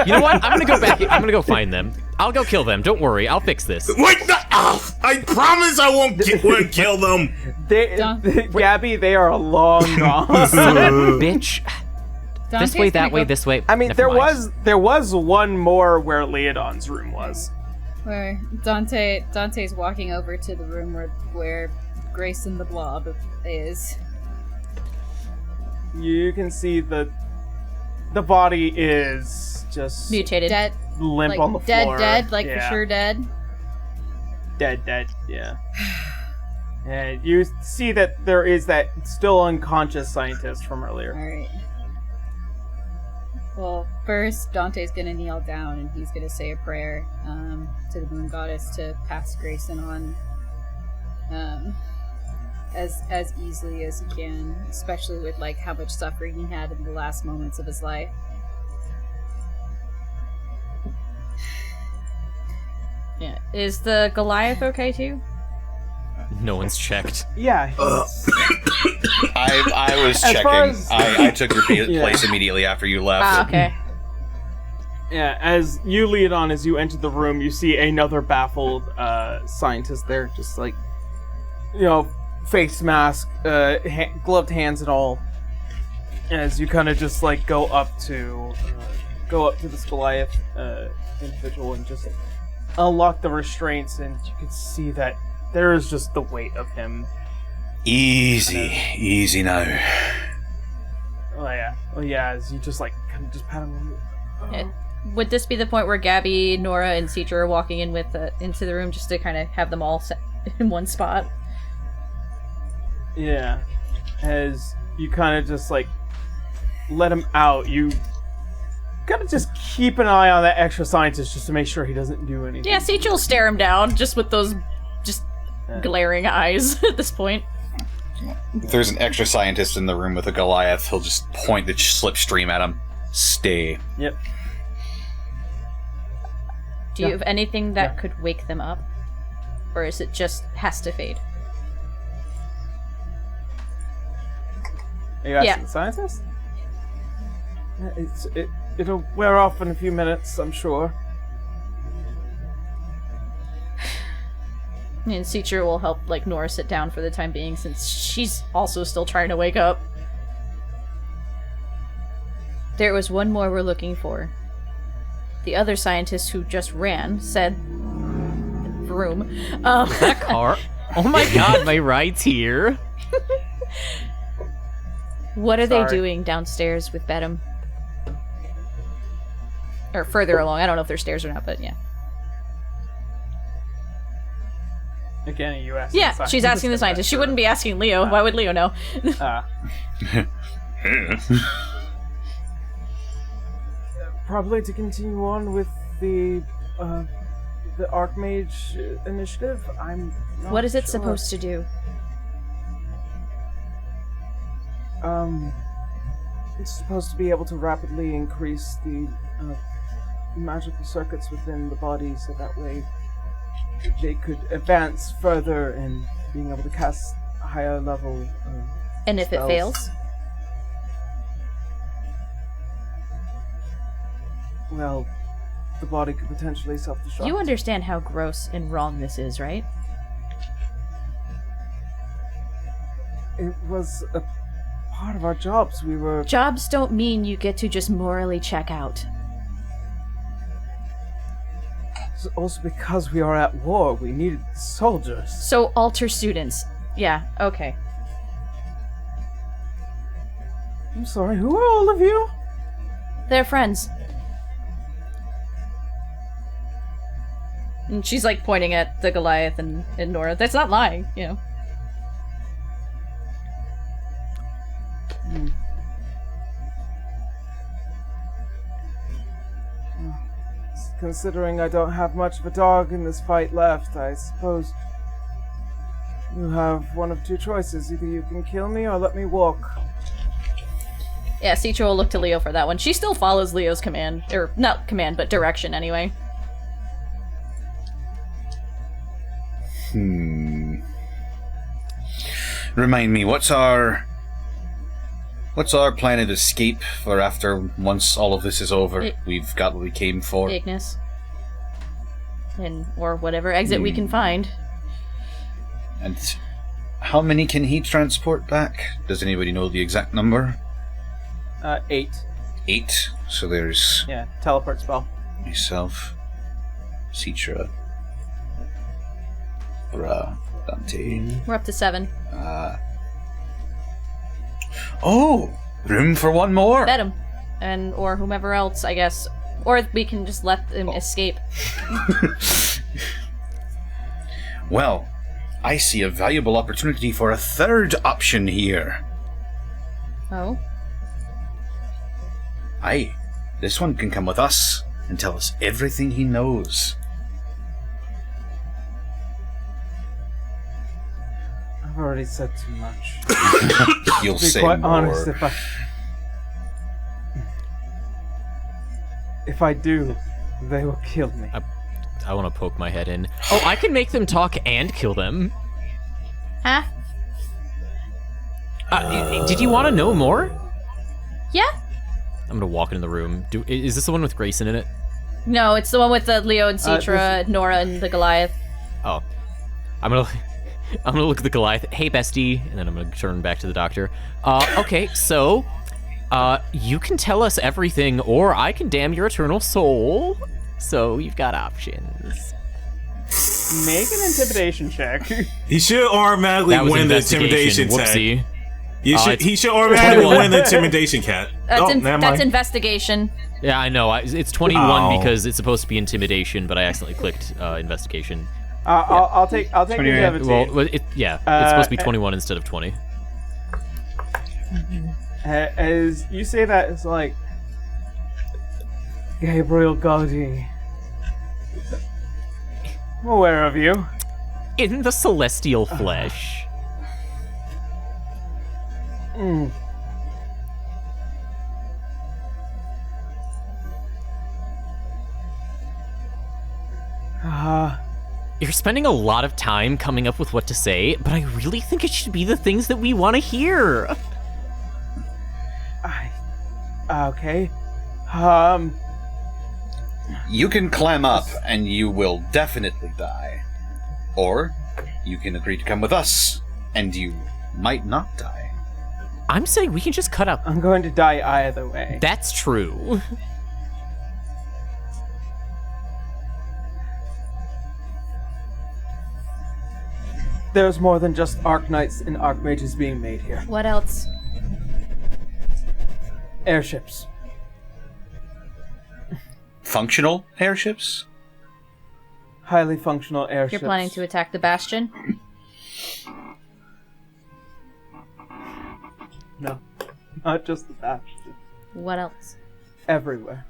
You know what? I'm gonna go back. I'm gonna go find them. I'll go kill them. Don't worry. I'll fix this. Wait! I promise I won't kill them! Gabby, they are long gone. Bitch. Dante's This way, that gonna way, go this way. I mean, Never mind. there was one more where Leodon's room was. Where Dante's walking over to the room where Grace and the Blob is. You can see the body is just Mutated. Dead. limp Like on the floor. dead, like Yeah. for sure dead. Dead, yeah. And you see that there is that still unconscious scientist from earlier. Alright. Well, first, Dante's gonna kneel down and he's gonna say a prayer to the moon goddess to pass Grayson on as easily as he can, especially with like how much suffering he had in the last moments of his life. Yeah. Is the Goliath okay too? No one's checked. Yeah. I was As far checking. as- I took your Yeah. place immediately after you left. Ah, okay. Yeah, as you lead on, as you enter the room, you see another baffled scientist there, just like, face mask, gloved hands and all. As you kind of just like go up to this Goliath individual and just unlock the restraints, and you can see that there is just the weight of him. Easy now. Oh yeah, as you just like kind of just pat him. Yeah. Would this be the point where Gabby, Nora, and Citra are walking in with into the room just to kind of have them all set in one spot? Yeah, as you kind of just like let him out, you gotta just keep an eye on that extra scientist just to make sure he doesn't do anything. Yeah, Citra will stare him down just with those just glaring eyes at this point. If there's an extra scientist in the room with a Goliath, he'll just point the slipstream at him. Stay. Yep. Do you have anything that could wake them up? Or is it just has to fade? Are you asking Yeah. the scientist? It'll wear off in a few minutes, I'm sure. And Citra will help like Nora sit down for the time being since she's also still trying to wake up. There was one more we're looking for. The other scientist who just ran said... Vroom. That car. Oh my god, my ride's here. What are they Sorry. doing downstairs with Bedham? Or further along. I don't know if they're stairs or not, but yeah. Again, are you asking Yeah, the scientist? she's asking the scientist. She wouldn't be asking Leo. Why would Leo know? Probably to continue on with the Archmage initiative. I'm not What is it sure. supposed to do? It's supposed to be able to rapidly increase the magical circuits within the body, so that way they could advance further in being able to cast higher level. And if it spells. fails? Well, the body could potentially self-destruct. You understand how gross and wrong this is, right? It was a part of our jobs. We were. Jobs don't mean you get to just morally check out. It's also because we are at war. We needed soldiers. So alter students. Yeah, okay. I'm sorry. Who are all of you? They're friends. And she's like pointing at the Goliath and Nora. That's not lying, you know. Considering I don't have much of a dog in this fight left, I suppose you have one of two choices. Either you can kill me or let me walk. Yeah, Citra will look to Leo for that one. She still follows Leo's command. Or, not command, but direction anyway. Remind me, what's our plan of escape for after once all of this is over? We've got what we came for. Ignis. Or whatever exit we can find. And how many can he transport back? Does anybody know the exact number? 8. 8. So there's Yeah, teleport spell. myself, Citra, Bra, Dante. We're up to 7. Oh! Room for one more! Bet him. Or whomever else, I guess. Or we can just let them escape. Well, I see a valuable opportunity for a third option here. Oh? Aye. This one can come with us and tell us everything he knows. I've already said too much. You'll To be say quite more. honest, if I do, they will kill me. I want to poke my head in. Oh, I can make them talk and kill them. Huh? Did you want to know more? Yeah? I'm gonna walk into the room. Is this the one with Grayson in it? No, it's the one with the Leo and Citra, Nora, and the Goliath. Oh, I'm gonna look at the Goliath. Hey, bestie, and then I'm gonna turn back to the doctor. Okay, so, you can tell us everything, or I can damn your eternal soul. So you've got options. Make an intimidation check. He should automatically That was win the intimidation tag. Whoopsie. He should automatically 21. win the intimidation cat. Never That's mind. investigation. Yeah, I know. It's 21 Oh. because it's supposed to be intimidation, but I accidentally clicked investigation. I'll take 28. intimidation. Well, it's supposed to be 21 instead of 20. As you say that, it's like Gabriel Gaudi. I'm aware of you. In the celestial flesh. You're spending a lot of time coming up with what to say, but I really think it should be the things that we want to hear. Okay. You can climb up, and you will definitely die. Or, you can agree to come with us, and you might not die. I'm saying we can just cut up. I'm going to die either way. That's true. There's more than just Archknights and Archmages being made here. What else? Airships. Functional airships? Highly functional airships. You're planning to attack the Bastion? No. Not just the Bastion. What else? Everywhere.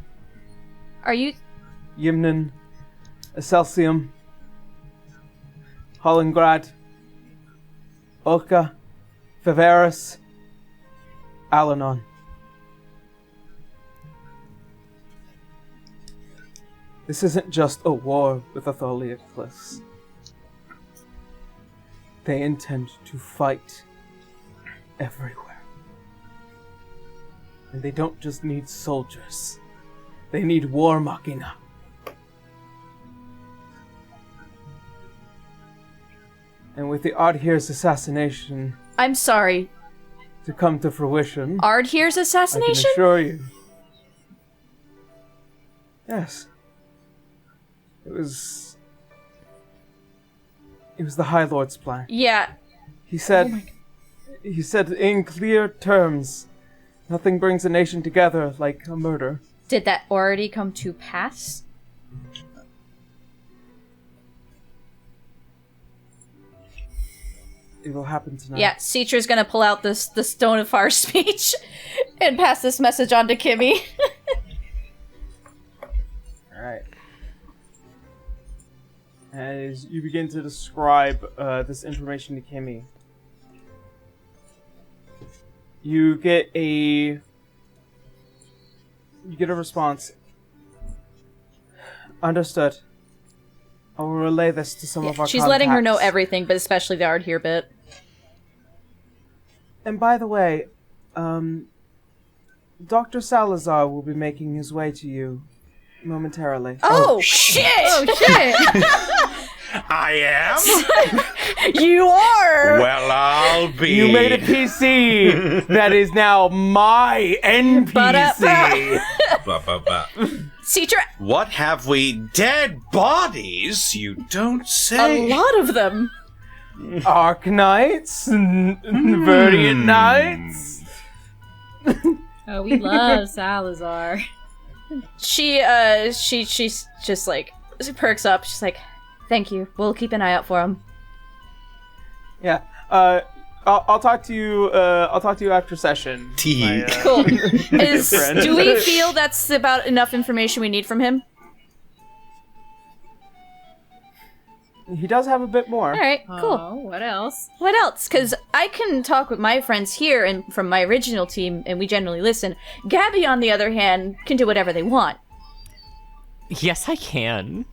Are you... Yimnan, Excelsium, Hollingrad, Ulka, Viveris, Alanon. This isn't just a war with the Tholiaclus. They intend to fight everywhere. And they don't just need soldiers. They need war machina. And with the Ardheer's assassination I'm sorry. to come to fruition, Ardheer's I assassination? can assure you. Yes. It was the High Lord's plan. Yeah. He said in clear terms, nothing brings a nation together like a murder. Did that already come to pass? It will happen tonight. Yeah, Citra's gonna pull out the Stone of Fire speech and pass this message on to Kimmy. Alright. As you begin to describe this information to Kimmy, you get a response. Understood. I will relay this to some of our She's letting her know contacts. everything, but especially the Ardheer bit. And by the way, Dr. Salazar will be making his way to you momentarily. Oh, shit! Oh shit! I am? You are! Well, I'll be. You made a PC that is now my NPC. Citra, What have we? Dead bodies? You don't a say. lot of them. Arknights and Verdian Knights. Oh, we love Salazar. She's just like, she perks up. She's like, thank you. We'll keep an eye out for him. Yeah. I'll talk to you. I'll talk to you after session. Tee. Cool. friend. Do we feel that's about enough information we need from him? He does have a bit more. All right, cool. Oh, what else? What else? Because I can talk with my friends here and from my original team, and we generally listen. Gabby, on the other hand, can do whatever they want. Yes, I can.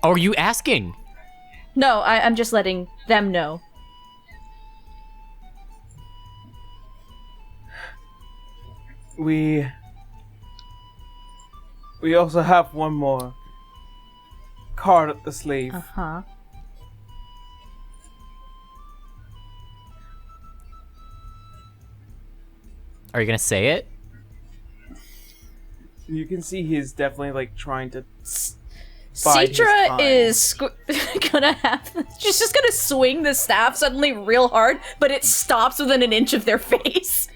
Oh, are you asking? No, I'm just letting them know. We also have one more card up the sleeve. Uh-huh. Are you gonna say it? You can see he's definitely like trying to. bide his Citra time. is gonna have. She's just gonna swing the staff suddenly real hard, but it stops within an inch of their face.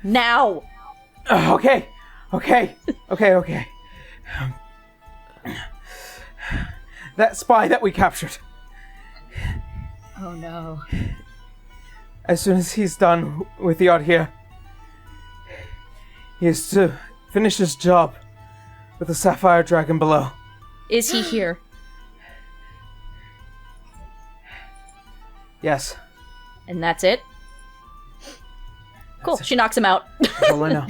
Now. Okay. That spy that we captured. Oh no. As soon as he's done with the art here, he is to finish his job with the sapphire dragon below. Is he here? Yes. And that's it? Cool. She knocks him out. That's all I know.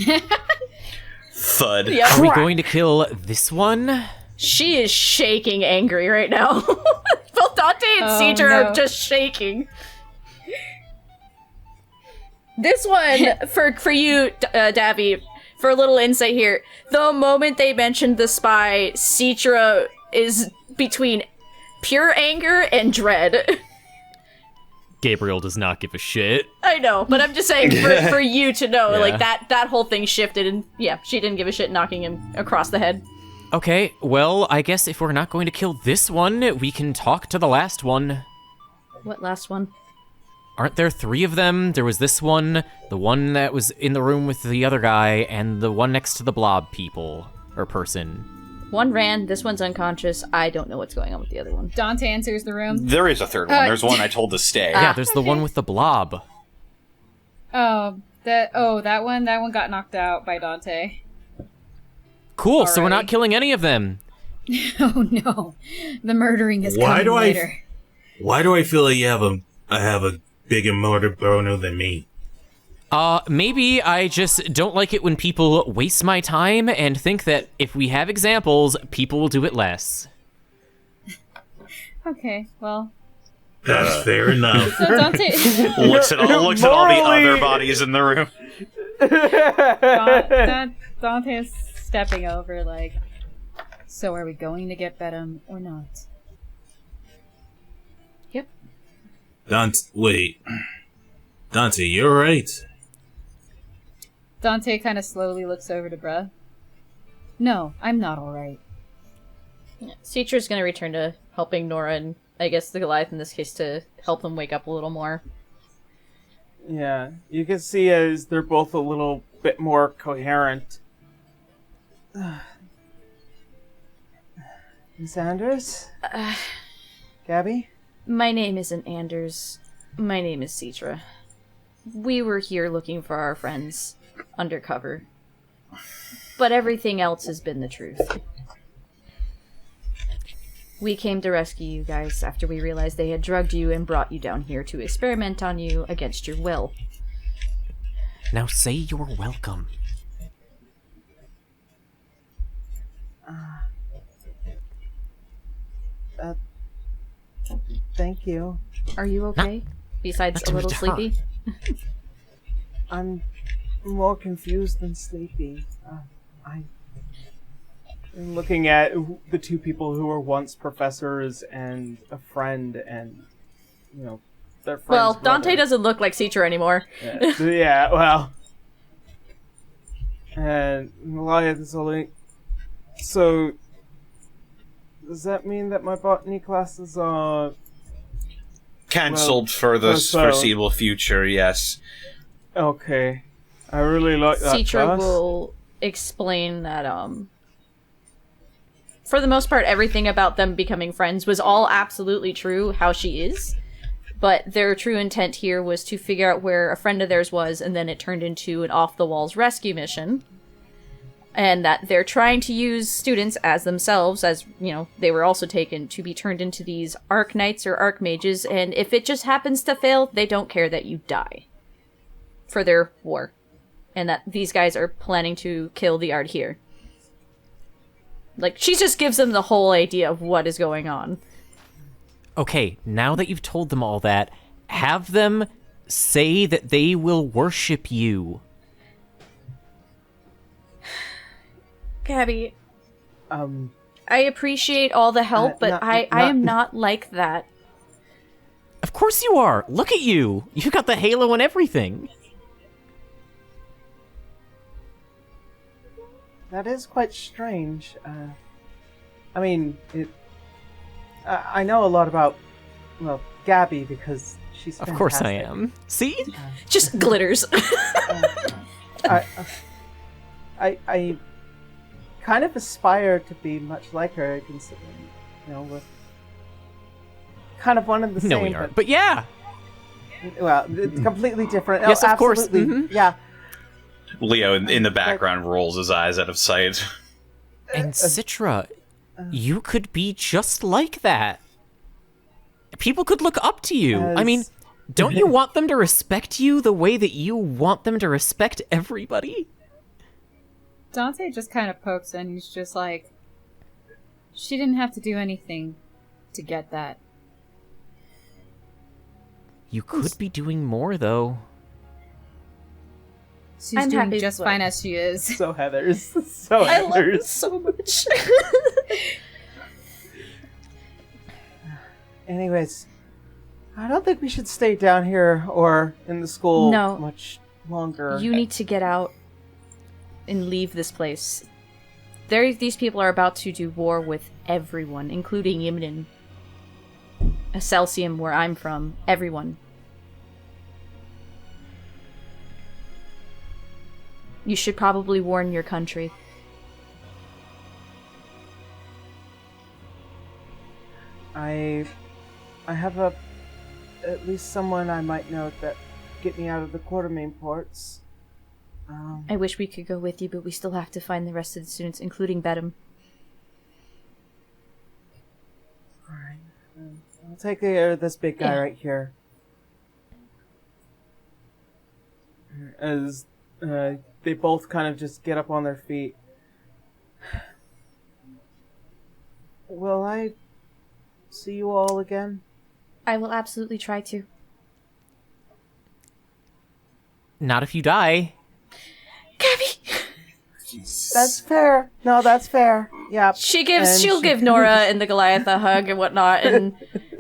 Thud. Yeah. Are we going to kill this one? She is shaking angry right now. Both Dante and Cedra are just shaking. This one, for you, Davy, for a little insight here, the moment they mentioned the spy, Citra is between pure anger and dread. Gabriel does not give a shit. I know, but I'm just saying for you to know, Yeah. like, that whole thing shifted, and yeah, she didn't give a shit knocking him across the head. Okay, well, I guess if we're not going to kill this one, we can talk to the last one. What last one? Aren't there 3 of them? There was this one, the one that was in the room with the other guy, and the one next to the blob people, or person. One ran, this one's unconscious. I don't know what's going on with the other one. Dante enters the room. There is a third one. There's one I told to stay. Yeah, there's the one with the blob. That one got knocked out by Dante. Cool, so we're not Alrighty. killing any of them. Oh no, the murdering is Why coming do later. Why do I feel like I have a bigger motor boner than me? Maybe I just don't like it when people waste my time and think that if we have examples, people will do it less. Okay, well, That's fair enough. so Dante, Looks at all the Morally- other bodies in the room. Dante is stepping over. Like, so are we going to get Bedham or not? Yep. Wait. Dante, you're right. Dante kind of slowly looks over to Bruh. No, I'm not all right. Citra's gonna return to helping Nora and, I guess, the Goliath in this case to help them wake up a little more. Yeah, you can see as they're both a little bit more coherent. Miss Anders? Gabby? My name isn't Anders. My name is Citra. We were here looking for our friends undercover. But everything else has been the truth. We came to rescue you guys after we realized they had drugged you and brought you down here to experiment on you against your will. Now say you're welcome. Thank you. Are you okay? Besides not a little to her. sleepy? I'm more confused than sleepy. I'm looking at the 2 people who were once professors and a friend, and their friends. Well, Dante doesn't look like Citra anymore. Yeah, well, and Goliath is only. So, does that mean that my botany classes are Cancelled for the so- foreseeable future, yes. okay? I really like that Citra class. will explain that, for the most part, everything about them becoming friends was all absolutely true, how she is. But their true intent here was to figure out where a friend of theirs was, and then it turned into an off-the-walls rescue mission. And that they're trying to use students as themselves, as, you know, they were also taken to be turned into these Arc Knights or Arc Mages, and if it just happens to fail, they don't care that you die for their war. And that these guys are planning to kill the Ard here. Like, she just gives them the whole idea of what is going on. Okay, now that you've told them all that, have them say that they will worship you. Gabby, I appreciate all the help, but I am not like that. Of course you are. Look at you. You got the halo and everything. That is quite strange. I mean, I know a lot about, well, Gabby because she's fantastic. Of course I am. See? Just glitters. I kind of aspire to be much like her, considering, you know, we're kind of one and the same. No, we aren't. But yeah. Well, it's completely different. Yes, of course. Absolutely. Yeah. Leo in the background rolls his eyes out of sight. And Citra, you could be just like that. People could look up to you. I mean, don't you want them to respect you the way that you want them to respect everybody? Dante just kind of pokes and he's just like, she didn't have to do anything to get that. You could be doing more, though. She's I'm doing happy just with fine as she is. So Heather's. So I love Heather's. this so much. Anyways, I don't think we should stay down here or in the school No. much longer. You need to get out and leave this place. These people are about to do war with everyone, including Yimnin. Celsium, where I'm from. Everyone. You should probably warn your country. I have at least someone I might know that get me out of the Quartermain ports. I wish we could go with you, but we still have to find the rest of the students, including Bedham. Alright. I'll take care of this big guy right here. As they both kind of just get up on their feet. Will I see you all again? I will absolutely try to. Not if you die. Gabby! That's fair. No, that's fair. Yeah. She'll give Nora and the Goliath a hug and whatnot, and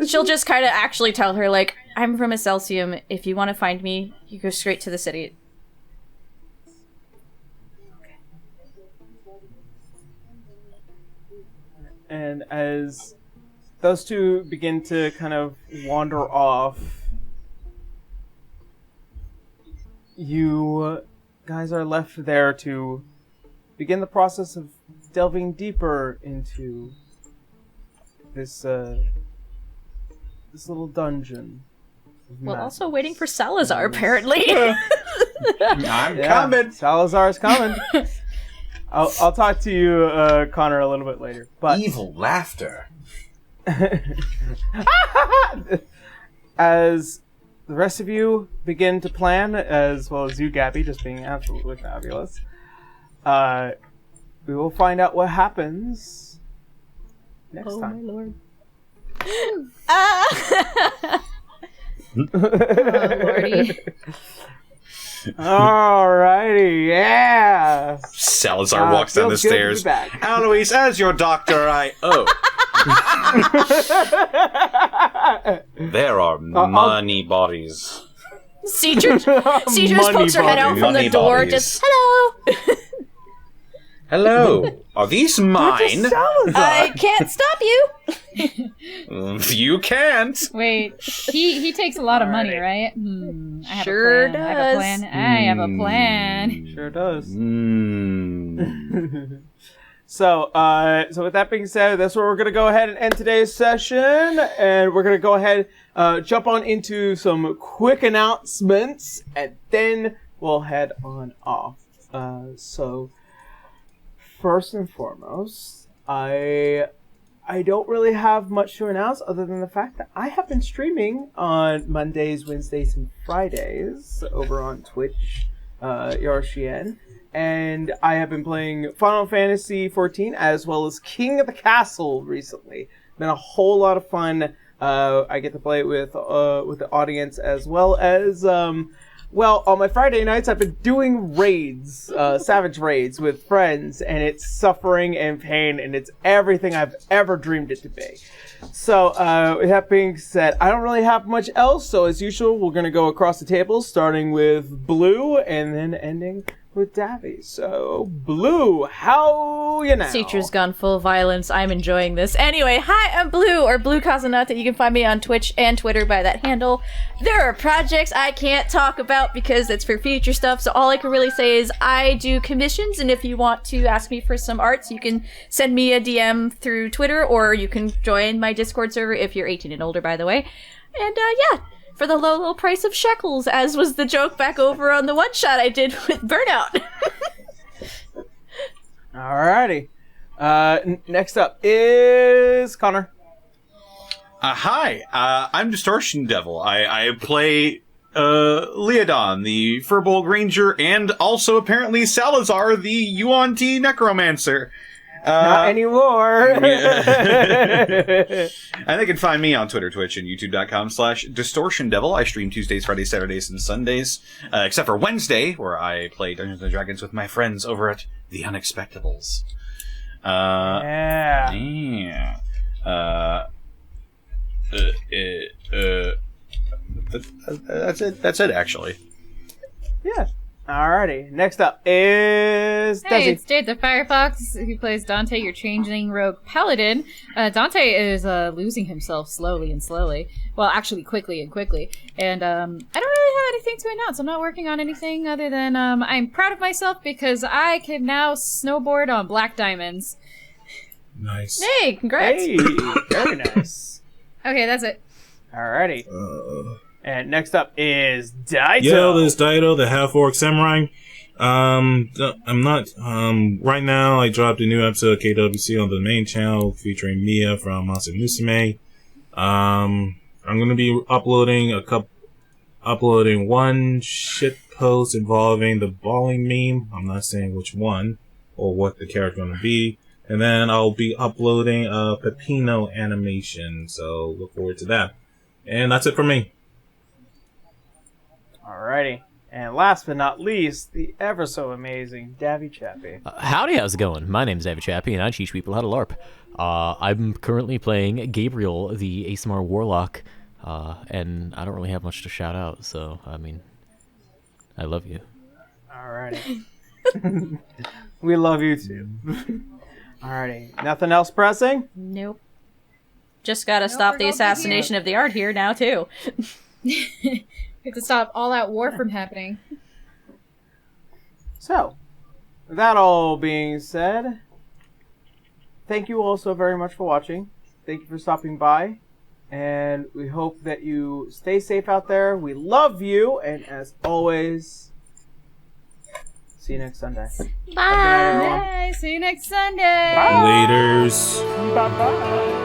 she'll just kind of actually tell her, like, I'm from Celsium. If you want to find me, you go straight to the city. And as those two begin to kind of wander off, you guys are left there to begin the process of delving deeper into this this little dungeon. Well, also waiting for Salazar, apparently. I'm coming. Salazar's coming. I'll talk to you, Connor, a little bit later. But Evil laughter. as the rest of you begin to plan, as well as you, Gabby, just being absolutely fabulous, we will find out what happens next time. My lord. Lordy. Alrighty, yeah. Salazar walks down the feels good to be stairs. back. Eloise, as your doctor, there are many bodies. Cedric Money pokes her head out from Money the door, bodies. just, hello! Hello, are these mine? I can't stop you! You can't. Wait, he takes a lot of money, right? I have Sure a plan. I have a plan. I have a plan. Sure does. So with that being said, that's where we're going to go ahead and end today's session. And we're going to go ahead, jump on into some quick announcements, and then we'll head on off. So first and foremost, I don't really have much to announce other than the fact that I have been streaming on Mondays, Wednesdays, and Fridays over on Twitch, Yarshian. And I have been playing Final Fantasy XIV as well as King of the Castle recently. Been a whole lot of fun. I get to play it with the audience as well as on my Friday nights I've been doing raids, savage raids with friends, and it's suffering and pain, and it's everything I've ever dreamed it to be. So with that being said, I don't really have much else. So as usual, we're gonna go across the table, starting with Blue and then ending with Davy. So, Blue, how you now? Teacher's gone full violence. I'm enjoying this. Anyway, hi, I'm Blue, or Blue Kazanata. You can find me on Twitch and Twitter by that handle. There are projects I can't talk about because it's for future stuff, so all I can really say is I do commissions, and if you want to ask me for some arts, you can send me a DM through Twitter, or you can join my Discord server if you're 18 and older, by the way. And, yeah. For the low price of shekels, as was the joke back over on the one-shot I did with Burnout. Alrighty. Next up is Connor. Hi, I'm Distortion Devil. I play Leodon, the Firbolg Ranger, and also apparently Salazar, the Yuan-Ti Necromancer. Not anymore. And they can find me on Twitter, Twitch, and youtube.com/DistortionDevil. I stream Tuesdays, Fridays, Saturdays, and Sundays, except for Wednesday, where I play Dungeons & Dragons with my friends over at The Unexpectables. Yeah. That's it, actually. Yeah. Alrighty. Next up is Hey, Desi. it's Jade the Firefox, who plays Dante, your changeling rogue paladin. Dante is losing himself slowly. Well, actually, quickly. And I don't really have anything to announce. I'm not working on anything other than I'm proud of myself because I can now snowboard on black diamonds. Nice. Hey, congrats. Hey, very nice. Okay, that's it. Alrighty. And next up is Daito. Yo, this is Daito, the half-orc samurai. I'm not, right now I dropped a new episode of KWC on the main channel featuring Mia from Monster Musume. I'm gonna be uploading one shit post involving the bowling meme. I'm not saying which one or what the character gonna be. And then I'll be uploading a Pepino animation, so look forward to that. And that's it for me. Alrighty. And last but not least, the ever so amazing Davy Chappie. Howdy, how's it going? My name's David Chappie, and I teach people how to LARP. I'm currently playing Gabriel, the ASMR Warlock, and I don't really have much to shout out, so, I mean, I love you. Alrighty. We love you too. Alrighty. Nothing else pressing? Nope. Just gotta stop the assassination of the art here now, too. We have to stop all that war from happening. So, with that all being said, thank you all so very much for watching. Thank you for stopping by. And we hope that you stay safe out there. We love you. And as always, see you next Sunday. Bye. Bye. See you next Sunday. Laters. Bye-bye.